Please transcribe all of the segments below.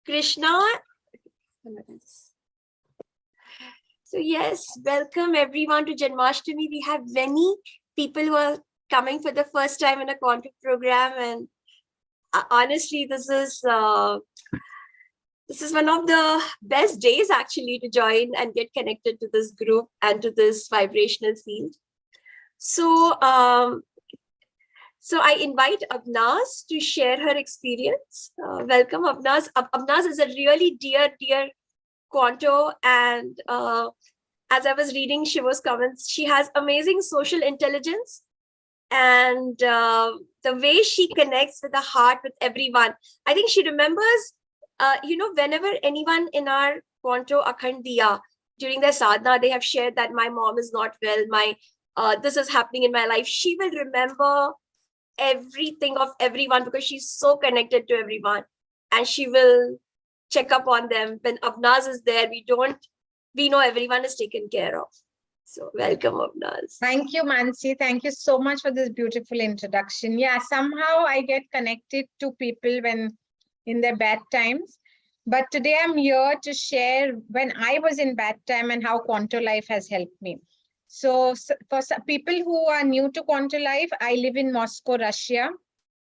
Krishna. So yes, welcome everyone to Janmashtami. We have many people who are coming for the first time in a Quanto program, and honestly, this is one of the best days actually to join and get connected to this group and to this vibrational field. So so I invite Abnaz to share her experience. Welcome, Abnaz. Abnaz is a really dear Quanto, and as I was reading Shivo's comments, she has amazing social intelligence, and the way she connects with the heart with everyone. I think she remembers, whenever anyone in our Quanto Akhand Diya, during their sadhana, they have shared that my mom is not well, this is happening in my life. She will remember everything of everyone because she's so connected to everyone, and she will check up on them. When Abnaz is there, we know everyone is taken care of. So welcome, Abnaz. Thank you, Mansi. Thank you so much for this beautiful introduction. Yeah, somehow I get connected to people when in their bad times. But today I'm here to share when I was in bad time and how Quanto Life has helped me. So for some people who are new to Quanto Life, I live in Moscow, Russia.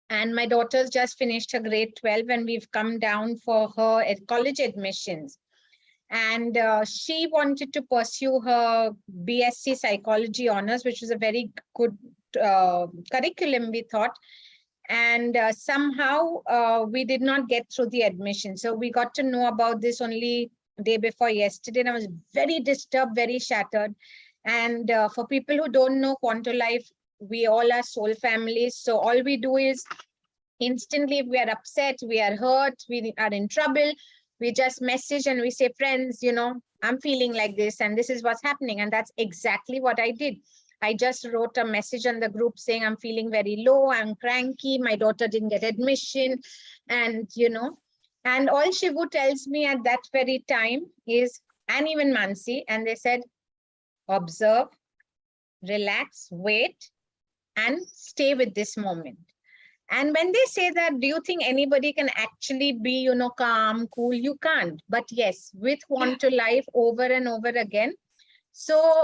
And my daughter's just finished her grade 12 and we've come down for her at college admissions. And she wanted to pursue her BSc Psychology honors, which was a very good curriculum, we thought. And somehow we did not get through the admission. So we got to know about this only day before yesterday. And I was very disturbed, very shattered. And for people who don't know Quanto Life, we all are soul families. So all we do is instantly, if we are upset, we are hurt, we are in trouble, we just message and we say, friends, I'm feeling like this and this is what's happening. And that's exactly what I did. I just wrote a message on the group saying, I'm feeling very low, I'm cranky, my daughter didn't get admission. And, and all Shivu tells me at that very time is, and even Mansi, and they said, observe, relax, wait, and stay with this moment. And when they say that, do you think anybody can actually be, calm, cool? You can't. But yes, with Quanto Life over and over again. So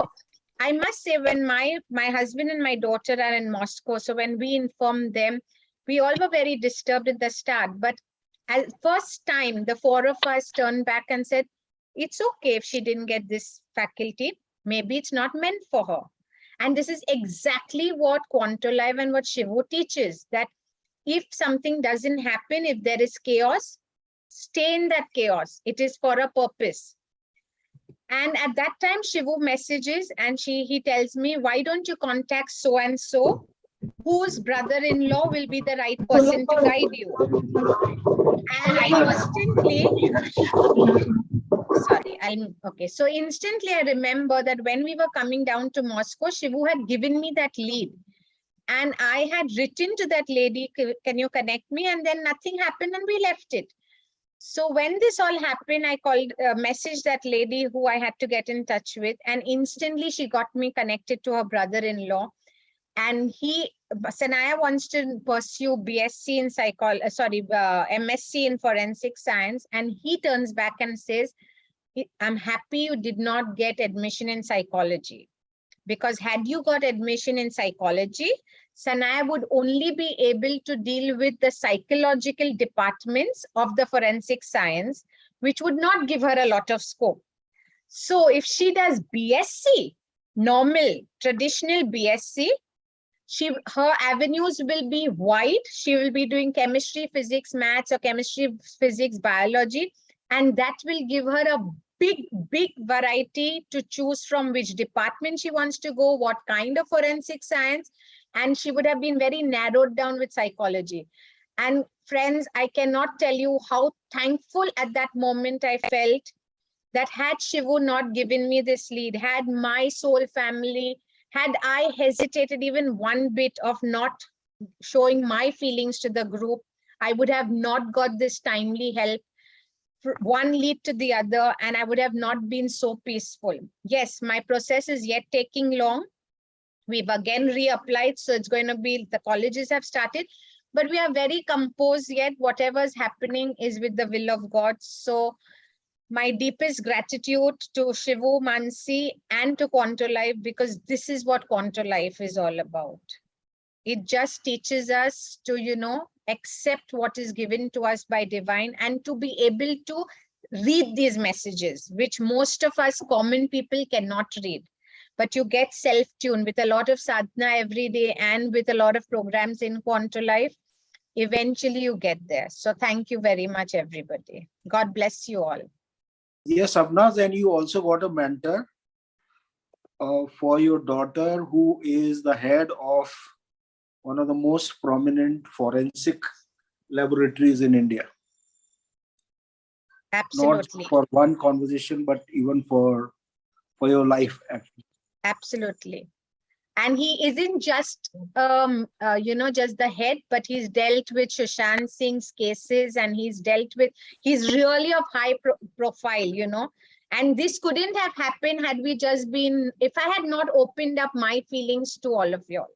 I must say, when my husband and my daughter are in Moscow, so when we informed them, we all were very disturbed at the start. But at first time, the four of us turned back and said, it's okay if she didn't get this faculty. Maybe it's not meant for her. And this is exactly what Quanto Life and what Shivo teaches, that if something doesn't happen, if there is chaos, stay in that chaos. It is for a purpose. And at that time, Shivu messages and he tells me, why don't you contact so-and-so, whose brother-in-law will be the right person to guide you? And instantly I remember that when we were coming down to Moscow, Shivu had given me that lead. And I had written to that lady, can you connect me? And then nothing happened and we left it. So when this all happened, I messaged that lady who I had to get in touch with. And instantly she got me connected to her brother-in-law. And Sanaya wants to pursue BSc in MSc in forensic science. And he turns back and says, I'm happy you did not get admission in psychology. Because had you got admission in psychology, Sanaya would only be able to deal with the psychological departments of the forensic science, which would not give her a lot of scope. So if she does BSc, normal, traditional BSc, her avenues will be wide. She will be doing chemistry, physics, maths, or chemistry, physics, biology, and that will give her a big variety to choose from, which department she wants to go, what kind of forensic science, and she would have been very narrowed down with psychology. And friends, I cannot tell you how thankful at that moment I felt that had Shivu not given me this lead, had my soul family, had I hesitated even one bit of not showing my feelings to the group, I would have not got this timely help. One lead to the other, and I would have not been so peaceful. Yes, my process is yet taking long. We've again reapplied, so it's going to be, the colleges have started. but we are very composed, yet whatever is happening is with the will of God. So my deepest gratitude to Shivo, Mansi, and to Quanto Life, because this is what Quanto Life is all about. It just teaches us to, accept what is given to us by divine, and to be able to read these messages, which most of us common people cannot read. But you get self-tuned with a lot of sadhana every day and with a lot of programs in Quanto Life. Eventually you get there. So thank you very much, everybody. God bless you all. Yes, Abnaz, and you also got a mentor for your daughter, who is the head of one of the most prominent forensic laboratories in India. Absolutely. Not for one conversation, but even for your life. Actually. Absolutely. And he isn't just, just the head, but he's dealt with Sushant Singh's cases, and he's really of high profile, and this couldn't have happened had we just been, if I had not opened up my feelings to all of you all.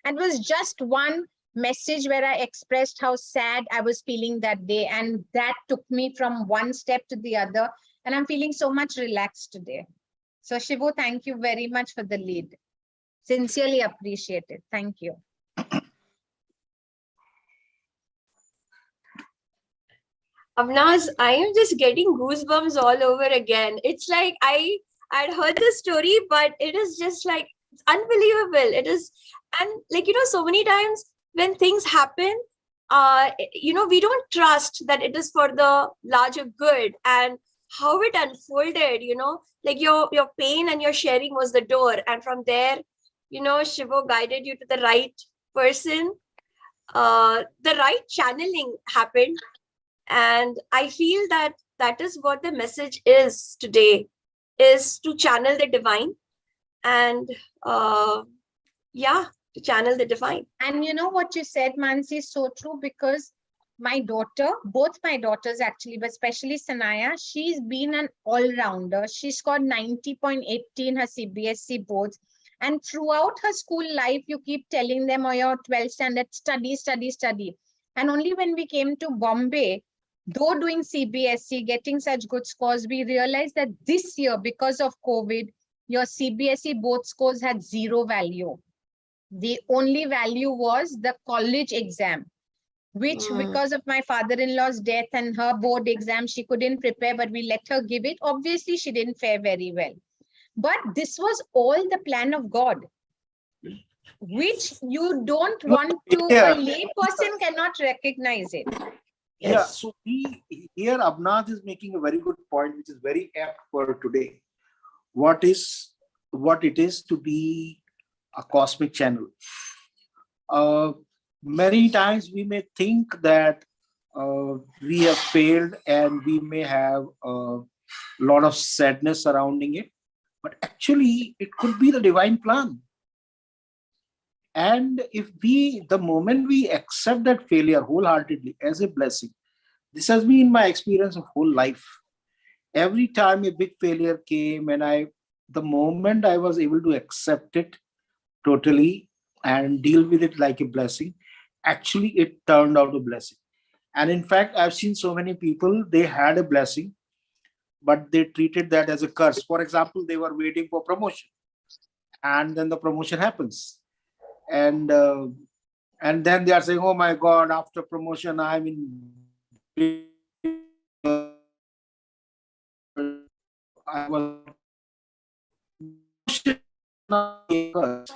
And it was just one message where I expressed how sad I was feeling that day. And that took me from one step to the other. And I'm feeling so much relaxed today. So Shivo, thank you very much for the lead. Sincerely appreciate it. Thank you. Avnaz, I am just getting goosebumps all over again. It's like I'd heard the story, but it is just like, it's unbelievable. It is, and like, so many times when things happen, we don't trust that it is for the larger good, and how it unfolded, like your pain and your sharing was the door. And from there, Shivo guided you to the right person. The right channeling happened. And I feel that that is what the message is today, is to channel the divine. And to channel the divine. And you know what you said, Mansi, is so true, because my daughter, both my daughters actually, but especially Sanaya, she's been an all-rounder. She scored 90.80 in her CBSE boards. And throughout her school life, you keep telling them, oh, your 12th standard, study, study, study. And only when we came to Bombay, though doing CBSE, getting such good scores, we realized that this year, because of COVID, your CBSE board scores had zero value. The only value was the college exam, which because of my father-in-law's death and her board exam, she couldn't prepare, but we let her give it. Obviously, she didn't fare very well. But this was all the plan of God, which you don't want to, a lay person cannot recognize it. Yes. Yeah, so here Abnath is making a very good point, which is very apt for today. What it is to be a cosmic channel. Many times we may think that we have failed, and we may have a lot of sadness surrounding it, but actually it could be the divine plan. And if the moment we accept that failure wholeheartedly as a blessing, this has been my experience of whole life. Every time a big failure came, and the moment I was able to accept it totally and deal with it like a blessing, actually it turned out a blessing. And in fact, I've seen so many people, they had a blessing, but they treated that as a curse. For example, they were waiting for promotion, and then the promotion happens. And then they are saying, oh my God, after promotion, I'm in. I was.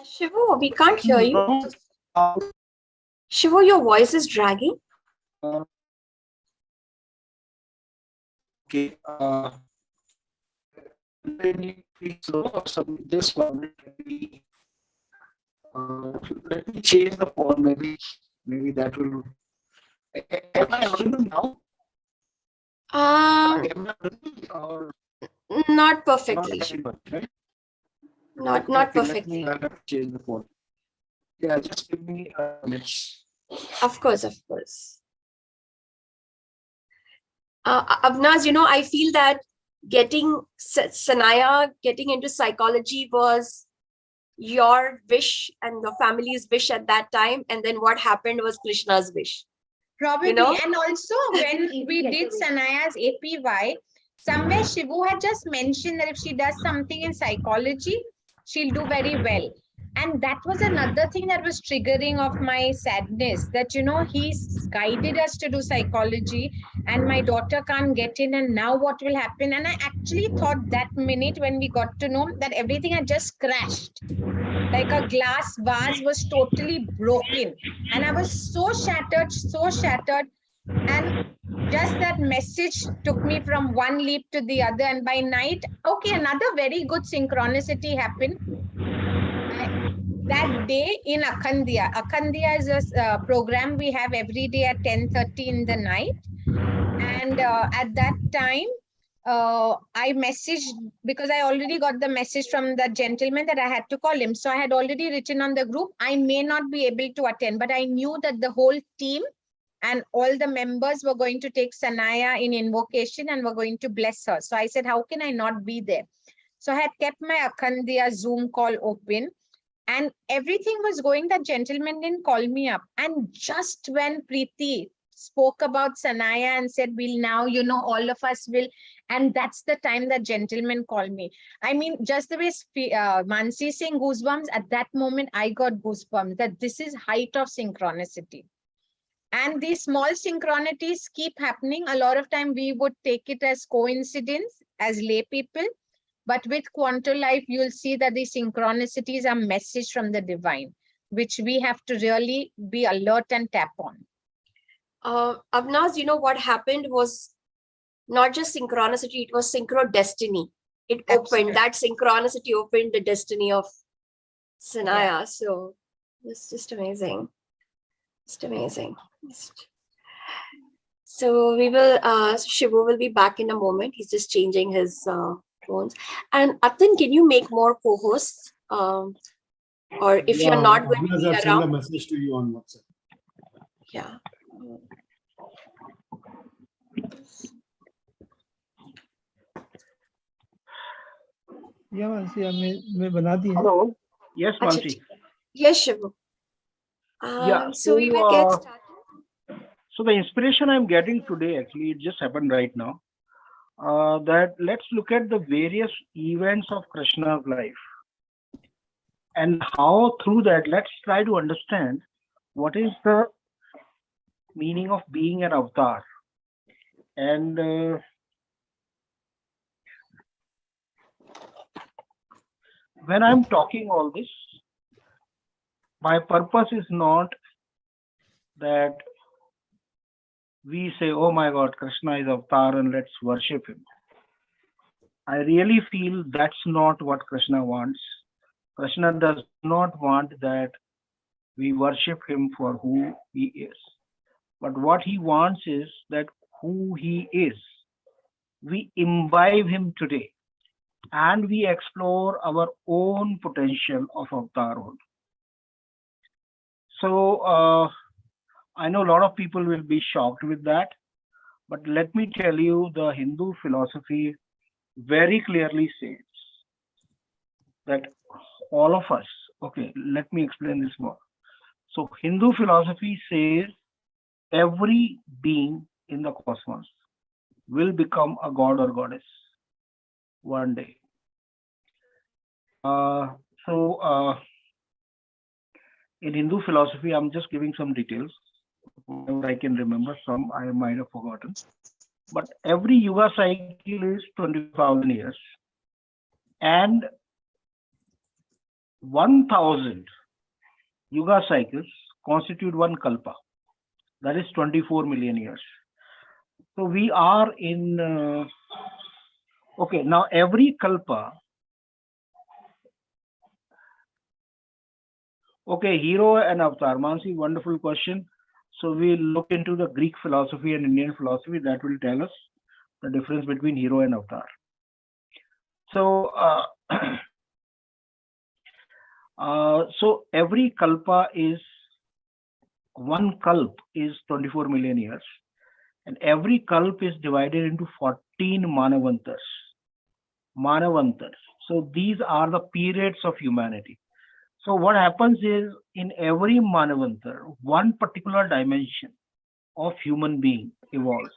Shivo, we can't hear you. Shivo, your voice is dragging. Okay. Let me this one. Let me change the phone. Maybe that will. Am I audible now? Not perfectly. Not okay, perfectly. Let me change the phone. Yeah, just give me a minute. Of course. Avnaz, I feel that Sanaya getting into psychology was your wish and your family's wish at that time, and then what happened was Krishna's wish. Probably. You know? And also when we did Sanaya's APY, somewhere Shivu had just mentioned that if she does something in psychology, she'll do very well. And that was another thing that was triggering of my sadness, that, you know, he's guided us to do psychology and my daughter can't get in, and now what will happen? And I actually thought that minute when we got to know that everything had just crashed, like a glass vase was totally broken, and I was so shattered. And just that message took me from one leap to the other. And by night, okay, another very good synchronicity happened. That day in Akhandiya is a program we have every day at 10:30 in the night. And at that time, I messaged, because I already got the message from the gentleman that I had to call him. So I had already written on the group, I may not be able to attend, but I knew that the whole team and all the members were going to take Sanaya in invocation and were going to bless her. So I said, how can I not be there? So I had kept my Akhandiya Zoom call open, and everything was going. That gentleman didn't call me up. And just when Preeti spoke about Sanaya and said, we'll now, you know, all of us will. And that's the time that gentleman called me. I mean, just the way Mansi saying goosebumps, at that moment, I got goosebumps, that this is height of synchronicity. And these small synchronicities keep happening. A lot of time we would take it as coincidence as lay people. But with Quanto Life, you'll see that the synchronicities are message from the divine, which we have to really be alert and tap on. Avnaz, you know, what happened was not just synchronicity, it was synchro destiny. It Absolutely. opened, that synchronicity opened the destiny of Sanaya. Yeah. So it's just amazing. Just amazing. So we will, Shivo will be back in a moment. He's just changing his phones. And Atin, can you make more co-hosts? Or if you're not going to be around. Send a message to you on WhatsApp. Yeah. Yeah, Mansi, मैं बना दी है. Hello. Yes, Mansi. Yes, Shivu. Yeah. So we will get started. So the inspiration I'm getting today, actually, it just happened right now. That let's look at the various events of Krishna's life, and how through that, let's try to understand what is the meaning of being an avatar. And when I'm talking all this, my purpose is not that we say, oh my God, Krishna is avatar and let's worship him. I really feel that's not what Krishna wants. Krishna does not want that we worship him for who he is. But what he wants is that who he is, we imbibe him today and we explore our own potential of avatarhood. So I know a lot of people will be shocked with that, but let me tell you, the Hindu philosophy very clearly says that all of us, okay, let me explain this more. So Hindu philosophy says every being in the cosmos will become a god or goddess one day. In Hindu philosophy, I'm just giving some details. Whatever I can remember, some I might have forgotten. But every Yuga cycle is 20,000 years. And 1,000 Yuga cycles constitute one Kalpa. That is 24 million years. So we are in, okay, now every Kalpa, okay, hero and avatar. Mansi, wonderful question. So we'll look into the Greek philosophy and Indian philosophy. That will tell us the difference between hero and avatar. So, so every kalpa is, one kalp is 24 million years. And every kalp is divided into 14 manavantars. So these are the periods of humanity. So what happens is in every Manavantar, one particular dimension of human being evolves.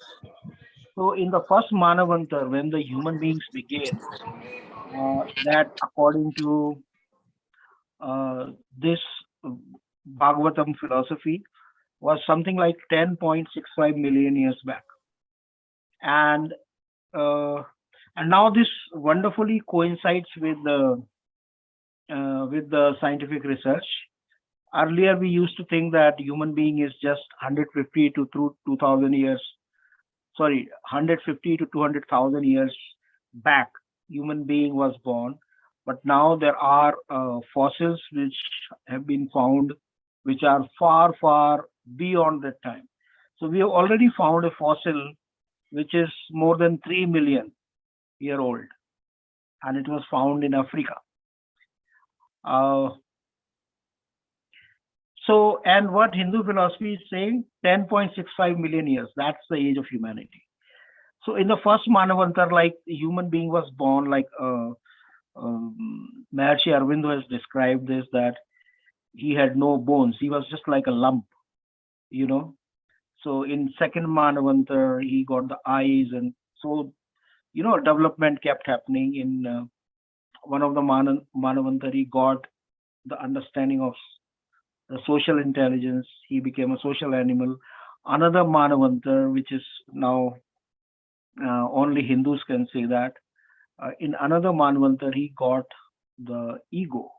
So in the first Manavantar, when the human beings began, that according to this Bhagavatam philosophy was something like 10.65 million years back. And now this wonderfully coincides with the scientific research. Earlier, we used to think that human being is just 150 to 2,000 years, 150 to 200,000 years back, human being was born. But now there are fossils which have been found, which are far, far beyond that time. So we have already found a fossil which is more than 3 million year old, and it was found in Africa. And what Hindu philosophy is saying, 10.65 million years, that's the age of humanity. So in the first Manavantar, like human being was born, like Maharshi Aurobindo has described this, that he had no bones. He was just like a lump, So in second Manavantar, he got the eyes, and so, development kept happening. In one of the Manavantar, he got the understanding of the social intelligence. He became a social animal. Another Manavantar, which is now only Hindus can say that, in another Manvantar, he got the ego.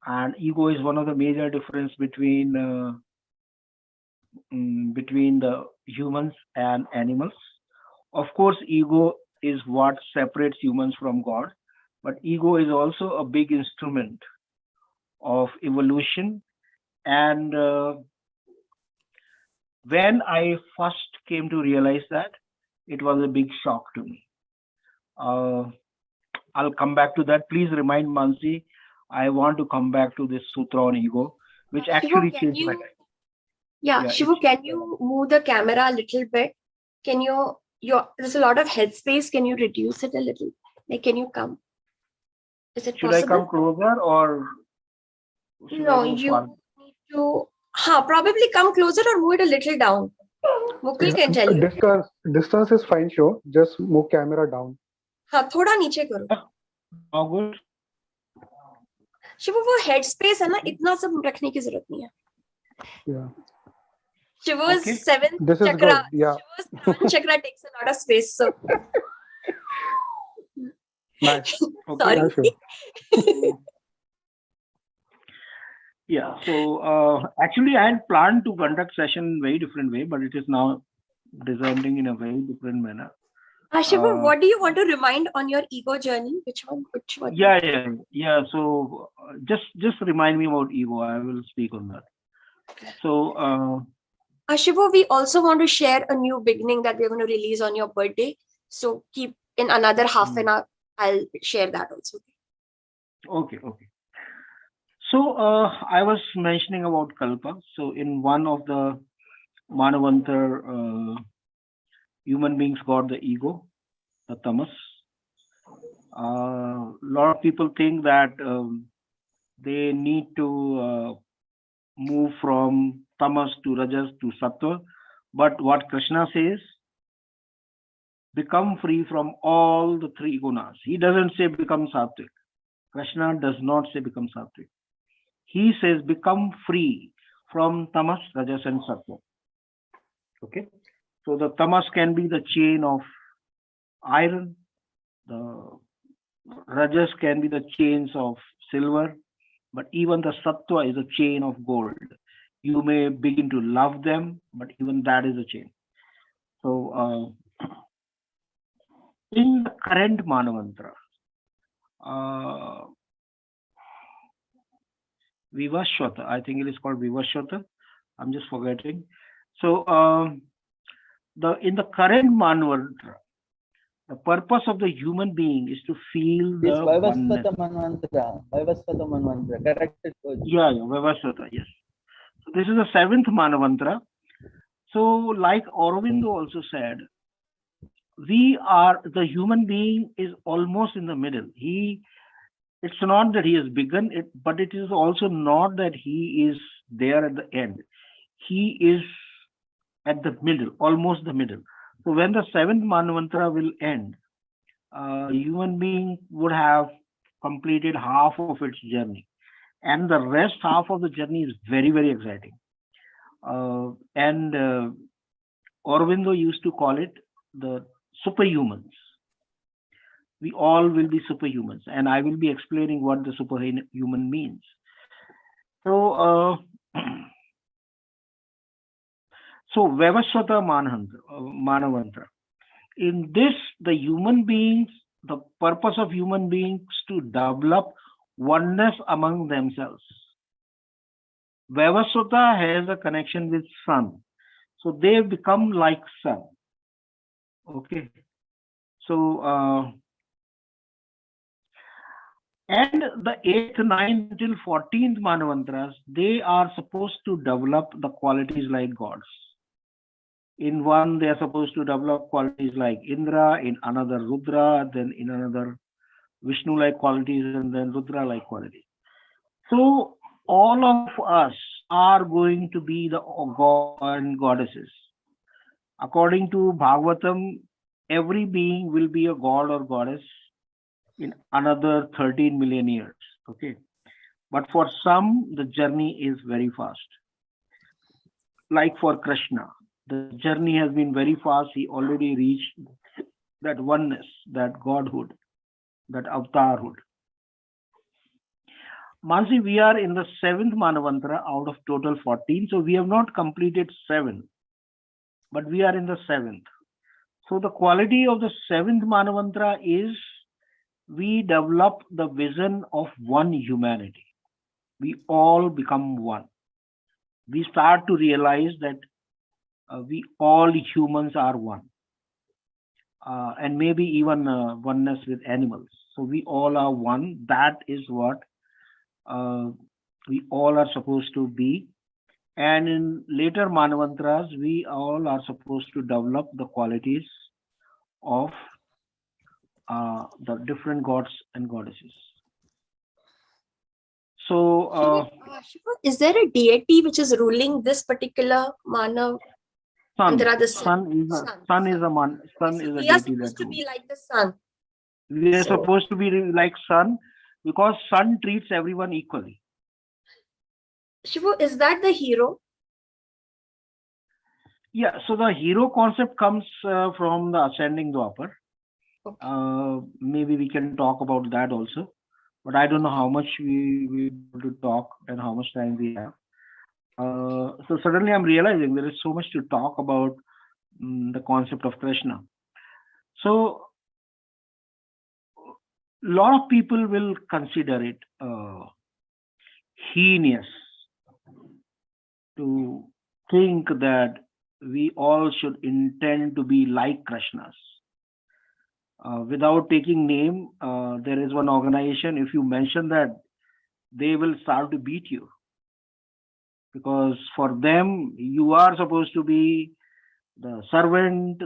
And ego is one of the major difference between the humans and animals. Of course, ego is what separates humans from God, but ego is also a big instrument of evolution. And when I first came to realize that, it was a big shock to me. I'll come back to that. Please remind Mansi, I want to come back to this sutra on ego, which actually changed my life. Yeah, Shivo, can you move the camera a little bit? Can you, there's a lot of headspace. Can you reduce it a little? Like, can you come? Is it possible? Should I come closer or? No, you need to probably come closer or move it a little down. Mukul can tell you. Distance is fine, sure. Just move camera down. थोड़ा नीचे करो. How good? शिवो वो head space है ना, इतना सब रखने की जरूरत नहीं है. Yeah. Shivo's seventh This is chakra. good. Yeah. Shivo's seventh chakra takes a lot of space. So. Nice. Sorry. Yeah, sure. Yeah. So actually, I had planned to conduct session in a very different way, but it is now descending in a very different manner. Shivo, what do you want to remind on your ego journey? Which one? Yeah. So just remind me about ego. I will speak on that. So Shivo, we also want to share a new beginning that we're going to release on your birthday. So keep in another half an hour. I'll share that also. Okay. So I was mentioning about Kalpa. So in one of the Manavantar, human beings got the ego, the tamas. A lot of people think that they need to move from tamas to rajas to sattva. But what Krishna says, become free from all the three gunas. He doesn't say become sattvic. Krishna does not say become sattvic. He says become free from tamas, rajas and sattva. Okay. So the tamas can be the chain of iron, the rajas can be the chains of silver, but even the sattva is a chain of gold. You may begin to love them, but even that is a chain. So in the current Manavantra, Vivashwata, I think it is called Vivashwata. I'm just forgetting. So in the current Manavantra, the purpose of the human being is to feel the oneness. Vivaswata Manvantra, corrected. Yeah, Vivaswata, yes. So this is the seventh Manavantra. So like Aurobindo also said, the human being is almost in the middle. He It's not that he has begun it, but it is also not that he is there at the end. He is at the middle, almost the middle. So when the seventh Manvantara will end, human being would have completed half of its journey, and the rest half of the journey is very, very exciting. And Aurobindo used to call it the superhumans. We all will be superhumans, and I will be explaining what the superhuman means. So, so Vavasvata Manavantra. In this, the human beings, the purpose of human beings to develop oneness among themselves. Vavasvata has a connection with sun. So they become like sun. Okay. So, and the 8th, 9th until 14th Manavantras, they are supposed to develop the qualities like gods. In one, they are supposed to develop qualities like Indra, in another Rudra, then in another Vishnu-like qualities, and then Rudra-like qualities. So all of us are going to be the god and goddesses. According to Bhagavatam, every being will be a god or goddess in another 13 million years. Okay. But for some, the journey is very fast. Like for Krishna, the journey has been very fast. He already reached that oneness, that godhood, that avatarhood. Mansi, we are in the 7th Manavantra out of total 14. So we have not completed 7, but we are in the 7th. So the quality of the 7th Manavantra is we develop the vision of one humanity. We all become one. We start to realize that we all humans are one. And maybe even oneness with animals. So we all are one. That is what we all are supposed to be. And in later Manavantras, we all are supposed to develop the qualities of the different gods and goddesses. So, Shiva, is there a deity which is ruling this particular Manav? sun. The Sun is a we are deity supposed that to be rules. like the sun. We are supposed to be like sun because sun treats everyone equally. Shiva, is that the hero? Yeah, so the hero concept comes from the ascending Dwapar. Okay. Maybe we can talk about that also, but I don't know how much we will to talk and how much time we have. So suddenly I'm realizing there is so much to talk about the concept of Krishna. So a lot of people will consider it heinous to think that we all should intend to be like Krishnas. Without taking name, there is one organization, if you mention that, they will start to beat you. Because for them, you are supposed to be the servant,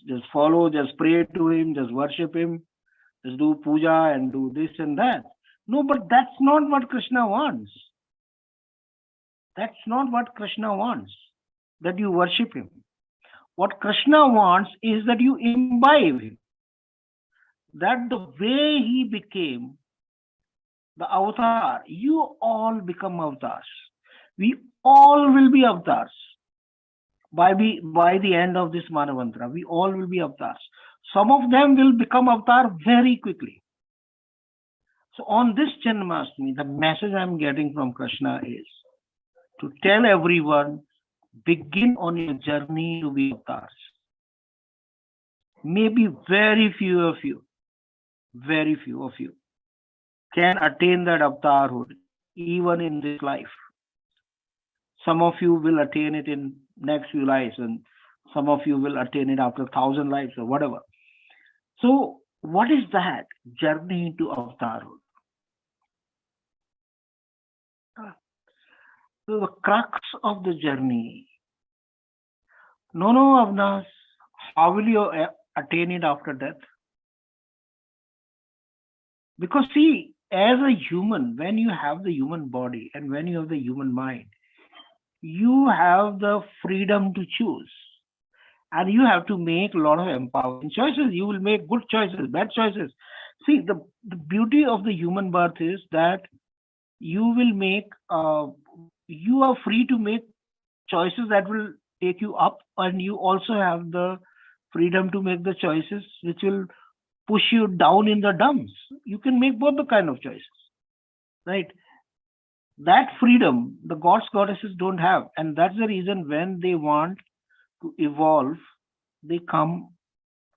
just follow, just pray to him, just worship him, just do puja and do this and that. No, but that's not what Krishna wants. That's not what Krishna wants, that you worship him. What Krishna wants is that you imbibe him. That the way he became the avatar, you all become avatars. We all will be avatars. By the end of this Manavantra, we all will be avatars. Some of them will become avatar very quickly. So on this Janmashtami, the message I'm getting from Krishna is to tell everyone, begin on your journey to be avatars. Maybe very few of you can attain that avatarhood even in this life. Some of you will attain it in next few lives, and some of you will attain it after 1,000 lives or whatever. So what is that journey to avatarhood? So the crux of the journey, no, Avnas, how will you attain it after death? Because see, as a human, when you have the human body and when you have the human mind, you have the freedom to choose. And you have to make a lot of empowering choices. You will make good choices, bad choices. See, the beauty of the human birth is that you will make, you are free to make choices that will take you up, and you also have the freedom to make the choices which will push you down in the dumps. You can make both the kind of choices, right? That freedom, the gods, goddesses don't have. And that's the reason when they want to evolve, they come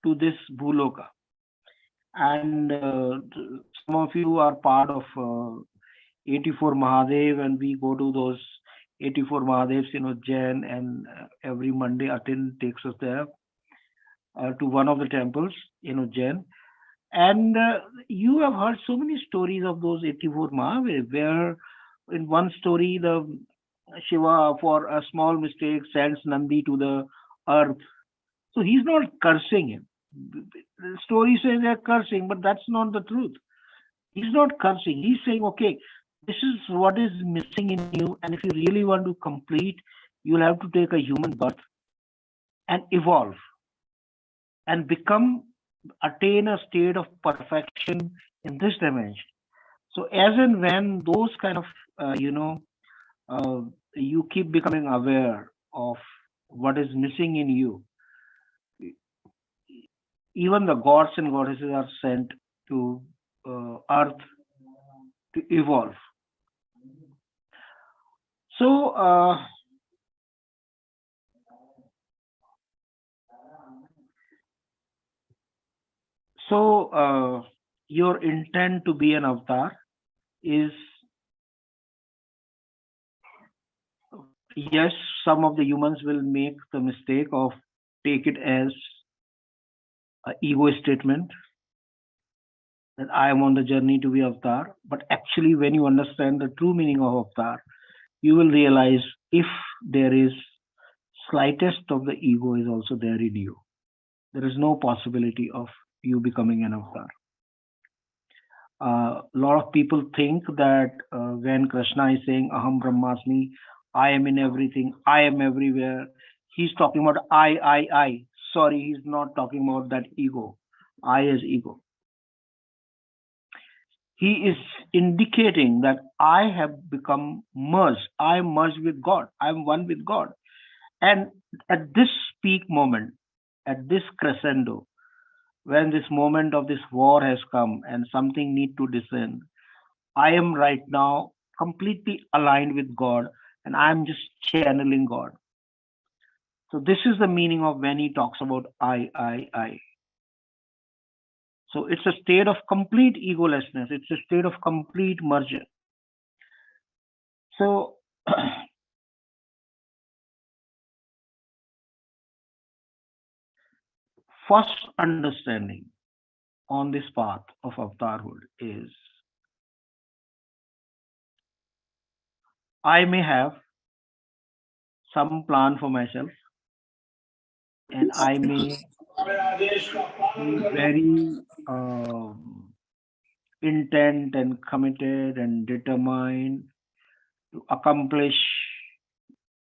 to this Bhuloka. And some of you are part of 84 Mahadev, and we go to those 84 Mahadevs, Jen, and every Monday Atin takes us there to one of the temples, Jen. And you have heard so many stories of those 84 Mahadev, where in one story, the Shiva, for a small mistake, sends Nandi to the earth. So he's not cursing him. The story says they're cursing, but that's not the truth. He's not cursing. He's saying, okay, this is what is missing in you. And if you really want to complete, you'll have to take a human birth and evolve and attain a state of perfection in this dimension. So as and when those kind of, you keep becoming aware of what is missing in you, even the gods and goddesses are sent to earth to evolve. So your intent to be an avatar is, yes, some of the humans will make the mistake of take it as an ego statement that I am on the journey to be avatar. But actually, when you understand the true meaning of avatar, you will realize if there is slightest of the ego is also there in you, there is no possibility of you becoming an avatar. A lot of people think that when Krishna is saying Aham Brahmasmi, I am in everything, I am everywhere, he's talking about I. Sorry, he's not talking about that ego. I is ego. He is indicating that I have become merged. I am merged with God. I am one with God. And at this peak moment, at this crescendo, when this moment of this war has come and something need to descend, I am right now completely aligned with God, and I'm just channeling God. So this is the meaning of when he talks about I. So it's a state of complete egolessness. It's a state of complete merger. So first understanding on this path of avatarhood is I may have some plan for myself, and I may be very intent and committed and determined to accomplish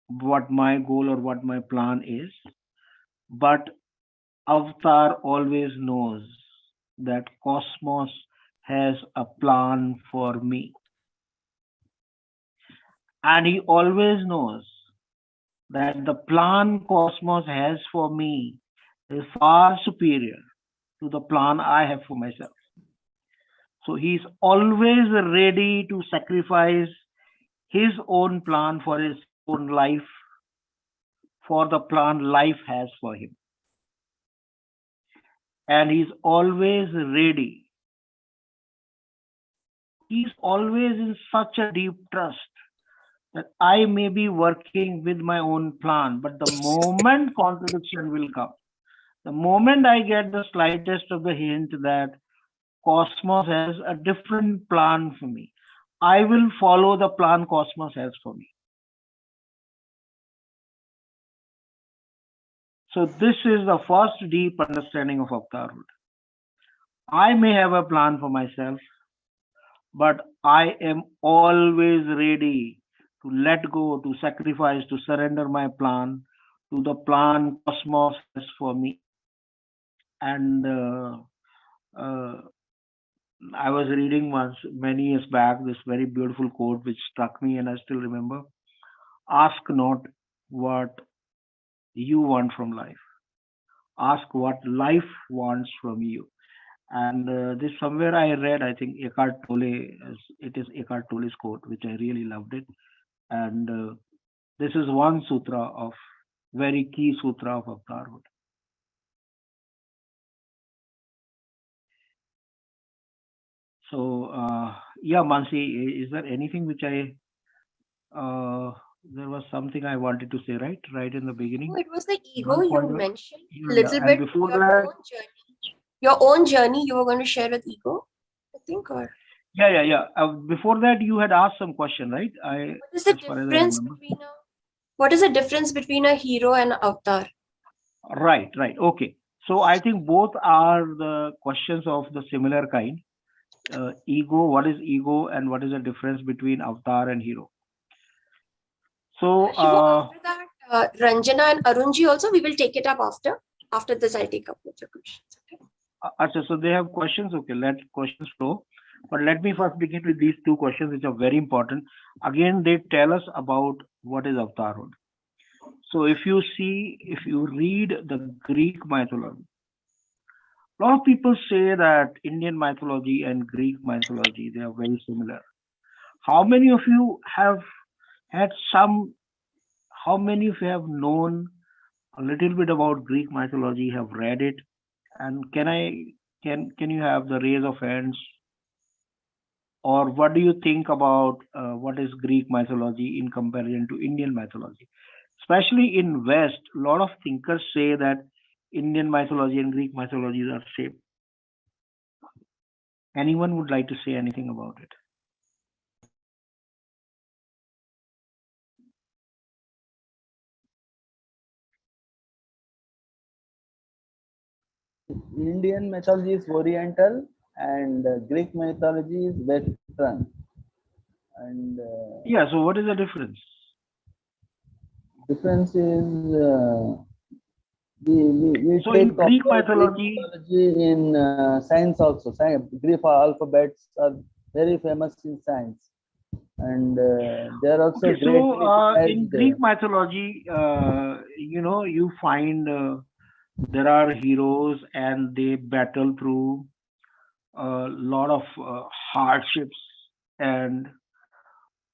what my goal or what my plan is. But Avatar always knows that Cosmos has a plan for me. And he always knows that the plan Cosmos has for me is far superior to the plan I have for myself. So he's always ready to sacrifice his own plan for his own life, for the plan life has for him. And he's always ready. He's always in such a deep trust that I may be working with my own plan, but the moment contradiction will come, the moment I get the slightest of the hint that Cosmos has a different plan for me, I will follow the plan Cosmos has for me. So this is the first deep understanding of avatarhood. I may have a plan for myself, but I am always ready to let go, to sacrifice, to surrender my plan to the plan cosmos has for me. And uh, I was reading once, many years back, this very beautiful quote which struck me, and I still remember. Ask not what you want from life. Ask what life wants from you. And this somewhere I read, I think Eckhart Tolle, it is Eckhart Tolle's quote, which I really loved it. And this is one sutra of very key sutra of avatarhood. So yeah, Mansi, is there anything which there was something I wanted to say, right in the beginning. Oh, it was the ego One you point mentioned a yeah, little and bit. before Your that, own journey. Your own journey you were going to share with ego, I think, or yeah. Before that, you had asked some question, right? what is the As far as I difference remember. between what is the difference between a hero and an avatar? Right. Okay. So I think both are the questions of the similar kind. Ego, what is ego, and what is the difference between avatar and hero? So Shivo, after that, Ranjana and Arunji also, we will take it up after. After this, I'll take up with your questions. Okay. so they have questions. Okay, let questions flow. But let me first begin with these two questions, which are very important. Again, they tell us about what is avatarhood. So if you read the Greek mythology, a lot of people say that Indian mythology and Greek mythology, they are very similar. How many of you have had how many of you have known a little bit about Greek mythology, have read it? And can you have the raise of hands? Or what do you think about what is Greek mythology in comparison to Indian mythology? Especially in West, a lot of thinkers say that Indian mythology and Greek mythology are same. Anyone would like to say anything about it? Indian mythology is Oriental and Greek mythology is Western. And Yeah, so what is the difference? difference is we So take in Greek Greek mythology in science also. Greek alphabets are very famous in science, and they are also okay, so greatly in recognized. Greek mythology, you find there are heroes and they battle through a lot of hardships, and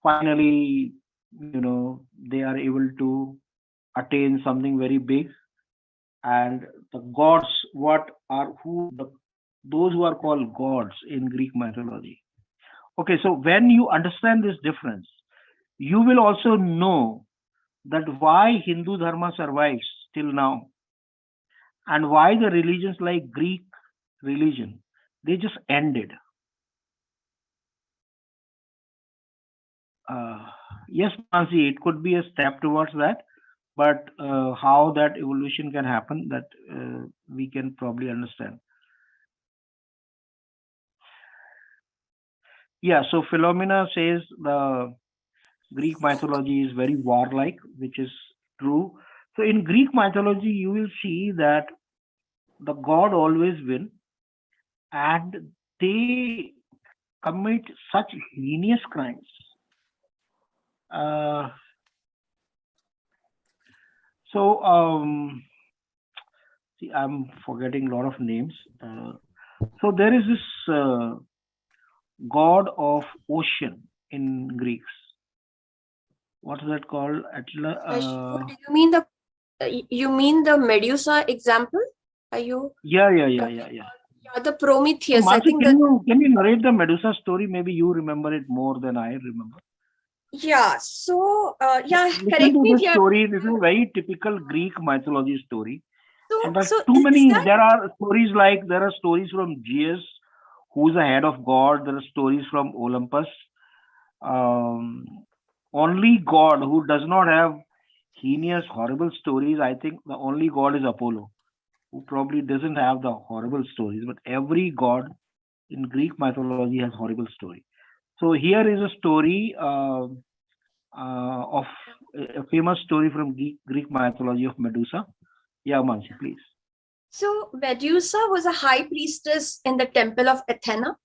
finally, they are able to attain something very big. And the gods, those who are called gods in Greek mythology. Okay, so when you understand this difference, you will also know that why Hindu Dharma survives till now, and why the religions like Greek religion, they just ended. Yes, Mansi, it could be a step towards that, but how that evolution can happen, that we can probably understand. Yeah, so Philomena says the Greek mythology is very warlike, which is true. So in Greek mythology, you will see that the god always win, and they commit such heinous crimes. See, I'm forgetting a lot of names. So there is this god of ocean in Greeks. What is that called? Shivo, do you mean the Medusa example? Are you? Yeah. Yeah, the Prometheus. So, I Mansi, think can you narrate the Medusa story? Maybe you remember it more than I remember. Yeah. So yeah, Listen correct to me if this you're. story. This is a very typical Greek mythology story. And there's So too is many. that? There are stories from Zeus, who's the head of God. There are stories from Olympus. Only God who does not have heinous, horrible stories. I think the only God is Apollo, who probably doesn't have the horrible stories. But every god in Greek mythology has horrible story. So here is a story of a famous story from Greek mythology of Medusa. Yeah, Mansi, please. So Medusa was a high priestess in the temple of Athena.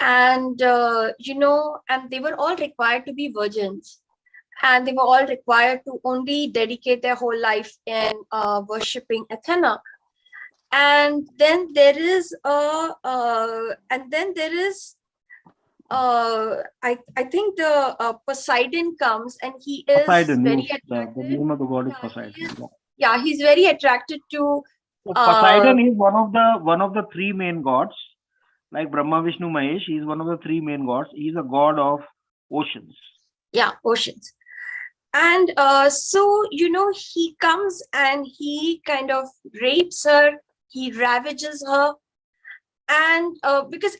And, and they were all required to be virgins. And they were all required to only dedicate their whole life in worshipping Athena. And then there is I think the Poseidon comes, and he is Poseidon, very yes, the attracted. name of the god is Yeah, Poseidon. yeah, he's very attracted to. So Poseidon is one of the three main gods, like Brahma, Vishnu, Mahesh. He is one of the three main gods. He is a god of oceans. Yeah, oceans. And so he comes and he kind of rapes her. He ravages her. And because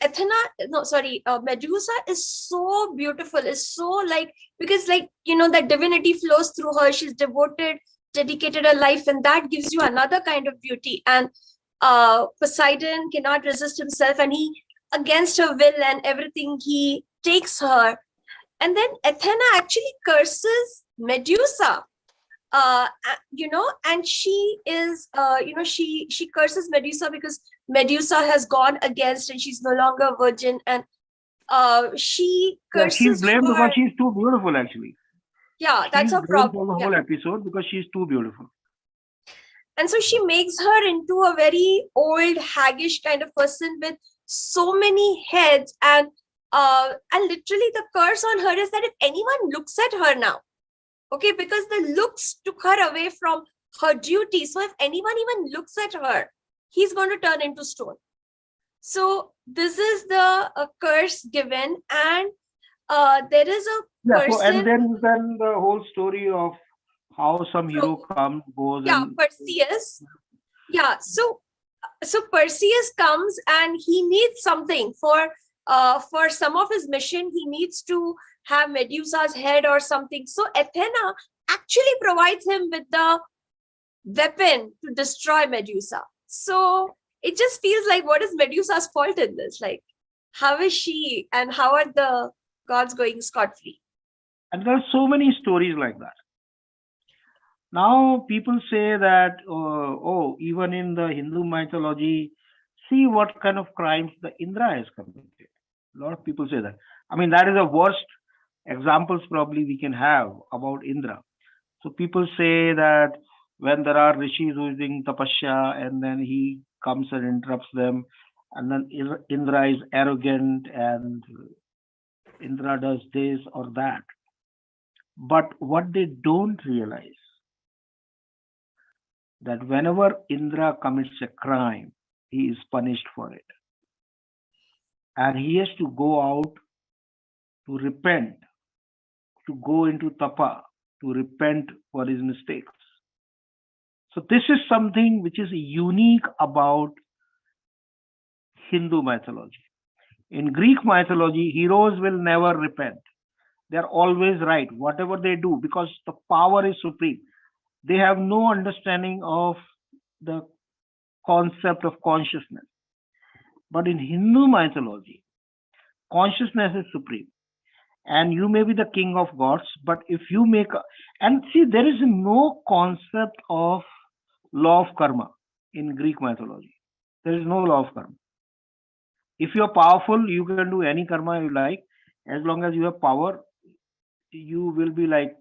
Medusa is so beautiful, is so because that divinity flows through her. She's dedicated her life, and that gives you another kind of beauty. And Poseidon cannot resist himself, and he, against her will and everything, he takes her. And then Athena actually curses Medusa. And she is, she curses Medusa because Medusa has gone against, and she's no longer virgin, and she curses. She's blamed because she's too beautiful, actually. Yeah, that's a problem for the whole episode because she's too beautiful. And so she makes her into a very old, haggish kind of person with so many heads, and literally the curse on her is that if anyone looks at her now, okay, because the looks took her away from her duty. So if anyone even looks at her, he's going to turn into stone. So this is the curse given, and there is a person. So, and then the whole story of how some hero comes, goes. Yeah, Perseus. Yeah, so Perseus comes and he needs something for some of his mission. He needs to have Medusa's head or something. So Athena actually provides him with the weapon to destroy Medusa. So it just feels like, what is Medusa's fault in this? Like, how is she, and how are the gods going scot-free? And there are so many stories like that. Now people say that, even in the Hindu mythology, see what kind of crimes the Indra has committed. A lot of people say that. I mean, that is the worst examples probably we can have about Indra. So people say that when there are rishis who are doing tapasya, and then he comes and interrupts them, and then Indra is arrogant and Indra does this or that. But what they don't realize, that whenever Indra commits a crime, he is punished for it. And he has to go out to repent, to go into tapa, to repent for his mistakes. So this is something which is unique about Hindu mythology. In Greek mythology, heroes will never repent. They're always right, whatever they do, because the power is supreme. They have no understanding of the concept of consciousness. But in Hindu mythology, consciousness is supreme. And you may be the king of gods, but if you and see, there is no concept of law of karma in Greek mythology. There is no law of karma. If you are powerful, you can do any karma you like. As long as you have power, you will be like,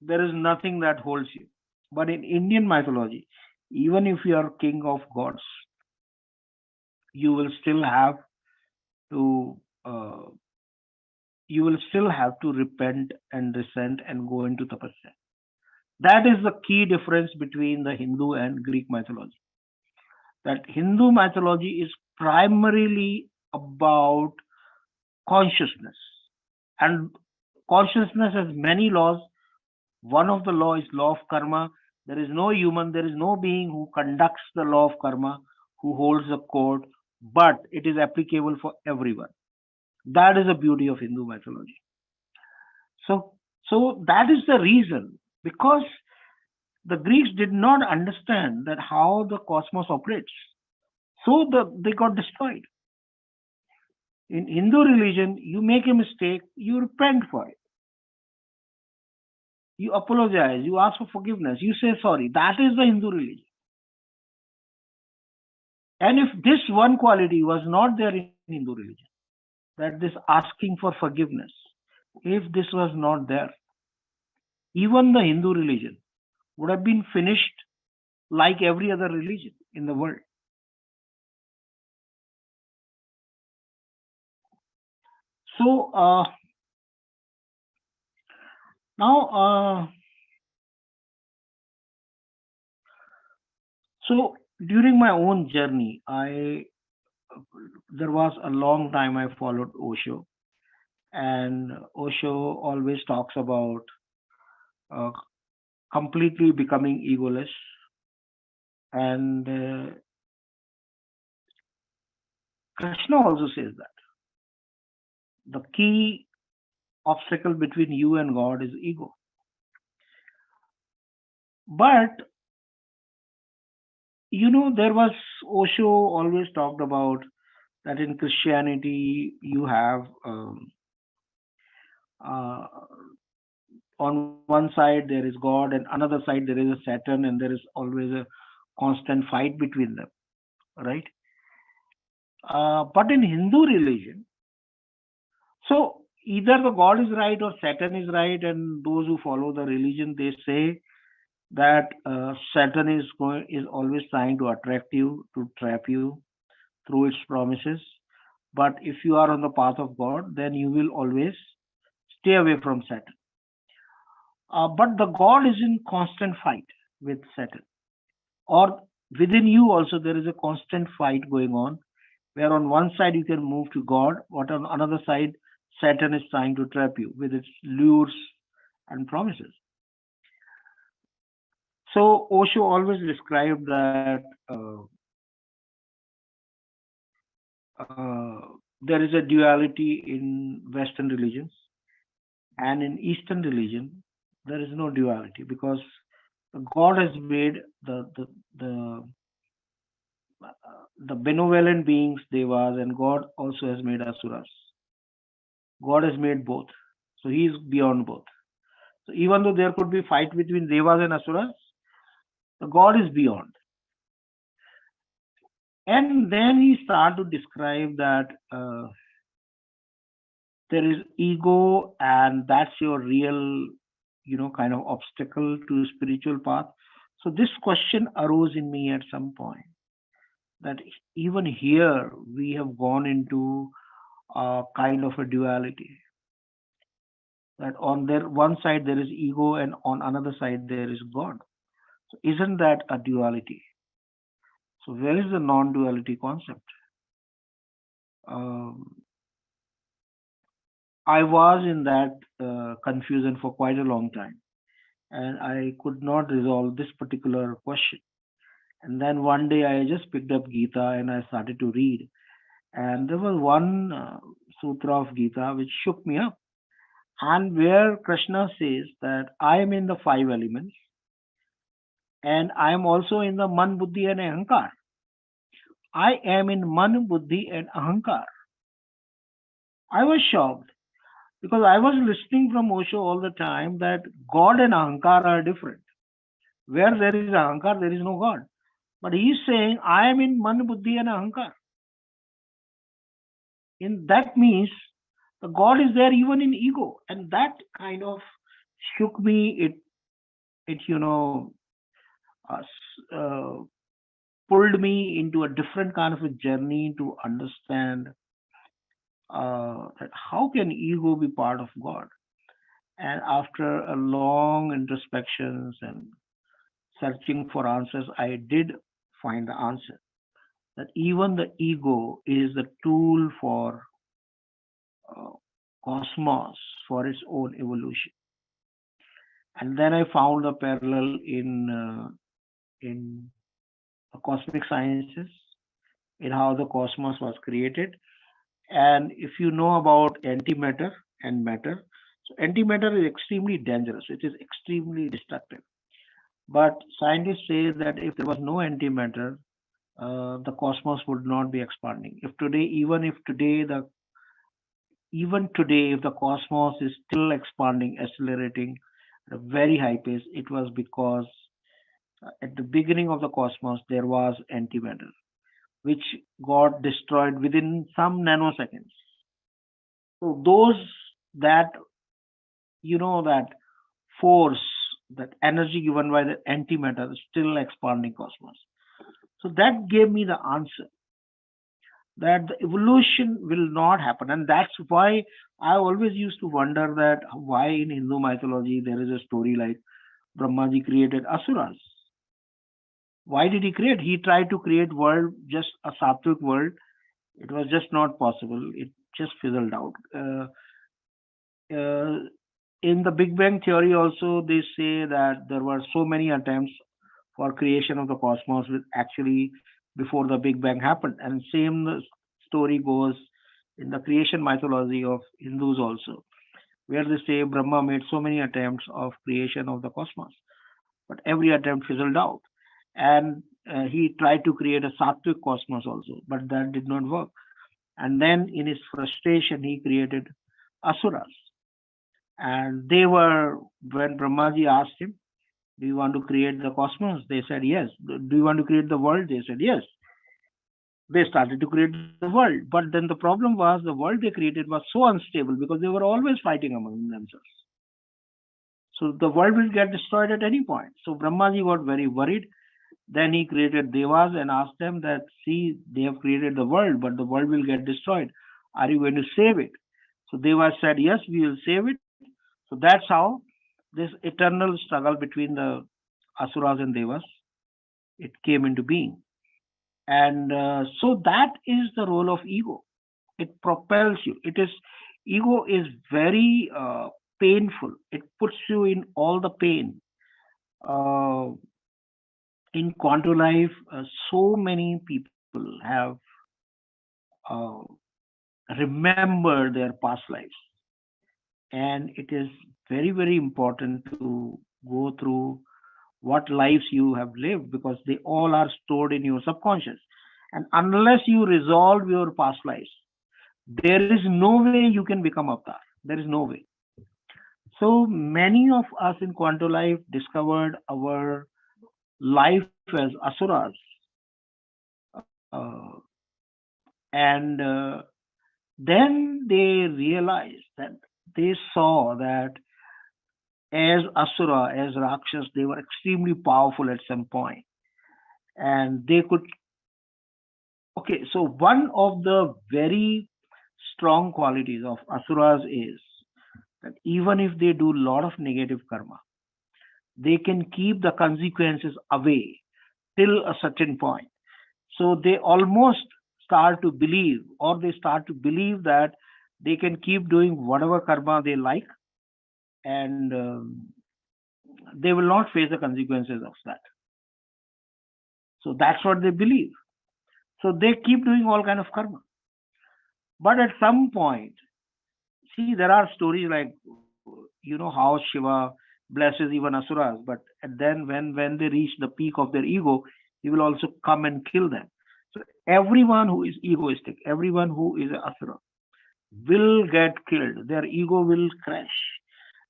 there is nothing that holds you. But in Indian mythology, even if you are king of gods, you will still have to repent and resent and go into tapasya. That is the key difference between the Hindu and Greek mythology. That Hindu mythology is primarily about consciousness, and consciousness has many laws. One of the law is law of karma. There is no human, there is no being who conducts the law of karma, who holds the court, but it is applicable for everyone. That is the beauty of Hindu mythology. So that is the reason, because the Greeks did not understand that how the cosmos operates. So they got destroyed. In Hindu religion, you make a mistake, you repent for it. You apologize, you ask for forgiveness, you say sorry. That is the Hindu religion. And if this one quality was not there in Hindu religion, that this asking for forgiveness, if this was not there, even the Hindu religion would have been finished like every other religion in the world. So now, so during my own journey, there was a long time I followed Osho, and Osho always talks about uh, completely becoming egoless, and Krishna also says that the key obstacle between you and God is ego. But there was Osho always talked about that in Christianity you have on one side there is God, and another side there is a Saturn, and there is always a constant fight between them, right? But in Hindu religion, so either the God is right or Saturn is right, and those who follow the religion, they say that Saturn is always trying to attract you, to trap you through its promises. But if you are on the path of God, then you will always stay away from Saturn. But the God is in constant fight with Saturn, or within you also there is a constant fight going on, where on one side you can move to God, but on another side Saturn is trying to trap you with its lures and promises. So Osho always described that there is a duality in Western religions, and in Eastern religion there is no duality, because God has made the benevolent beings, devas, and God also has made asuras. God has made both, so He is beyond both. So even though there could be fight between devas and asuras, the God is beyond. And then he started to describe that there is ego, and that's your real, kind of obstacle to spiritual path. So this question arose in me at some point, that even here we have gone into a kind of a duality, that on one side there is ego, and on another side there is God. So isn't that a duality? So where is the non-duality concept? I was in that confusion for quite a long time, and I could not resolve this particular question. And then one day I just picked up Gita and I started to read. And there was one sutra of Gita which shook me up, and where Krishna says that I am in the 5 elements, and I am also in the Man, Buddhi and Ahankar. I am in Man, Buddhi and Ahankar. I was shocked, because I was listening from Osho all the time that God and Ahankar are different. Where there is Ahankar, there is no God. But he is saying, I am in Man, Buddhi and Ahankar. That means the God is there even in ego. And that kind of shook me. It pulled me into a different kind of a journey to understand that how can ego be part of God? And after a long introspections and searching for answers, I did find the answer, that even the ego is the tool for cosmos, for its own evolution. And then I found a parallel in cosmic sciences, in how the cosmos was created. And if you know about antimatter and matter, so antimatter is extremely dangerous. It is extremely destructive. But scientists say that if there was no antimatter, the cosmos would not be expanding. Even if today the even today, if the cosmos is still expanding, accelerating at a very high pace, it was because at the beginning of the cosmos there was antimatter, which got destroyed within some nanoseconds. So those that that force, that energy given by the antimatter is still expanding cosmos. So that gave me the answer that the evolution will not happen. And that's why I always used to wonder that why in Hindu mythology there is a story like Brahmaji created asuras. Why did he create? He tried to create world, just a sattvic world. It was just not possible. It just fizzled out. Uh, in the Big Bang theory also, they say that there were so many attempts for creation of the cosmos with actually before the Big Bang happened. And same story goes in the creation mythology of Hindus also, where they say Brahma made so many attempts of creation of the cosmos, but every attempt fizzled out. And he tried to create a sattvic cosmos also, but that did not work. And then in his frustration, he created asuras. And they were, when Brahmaji asked him, do you want to create the cosmos? They said yes. Do you want to create the world? They said yes. They started to create the world. But then the problem was the world they created was so unstable because they were always fighting among themselves. So the world will get destroyed at any point. So Brahmaji got very worried. Then he created Devas and asked them that, see, they have created the world, but the world will get destroyed. Are you going to save it? So Devas said, yes, we will save it. So that's how this eternal struggle between the Asuras and Devas, it came into being. And so that is the role of ego. It propels you. Ego is very painful. It puts you in all the pain. In Quanto Life, so many people have uh, remembered their past lives. And it is very, very important to go through what lives you have lived because they all are stored in your subconscious. And unless you resolve your past lives, there is no way you can become avatar. There is no way. So many of us in Quanto Life discovered our life as asuras. Uh, and then they realized that they saw that as asura, as rakshas, they were extremely powerful at some point. And they could, okay, so one of the very strong qualities of asuras is that even if they do a lot of negative karma, they can keep the consequences away till a certain point. So they almost start to believe, or they start to believe that they can keep doing whatever karma they like, and they will not face the consequences of that. So that's what they believe. So they keep doing all kind of karma. But at some point, see, there are stories like, how Shiva blesses even asuras, but then when they reach the peak of their ego, he will also come and kill them. So everyone who is egoistic, everyone who is an asura, will get killed. Their ego will crash.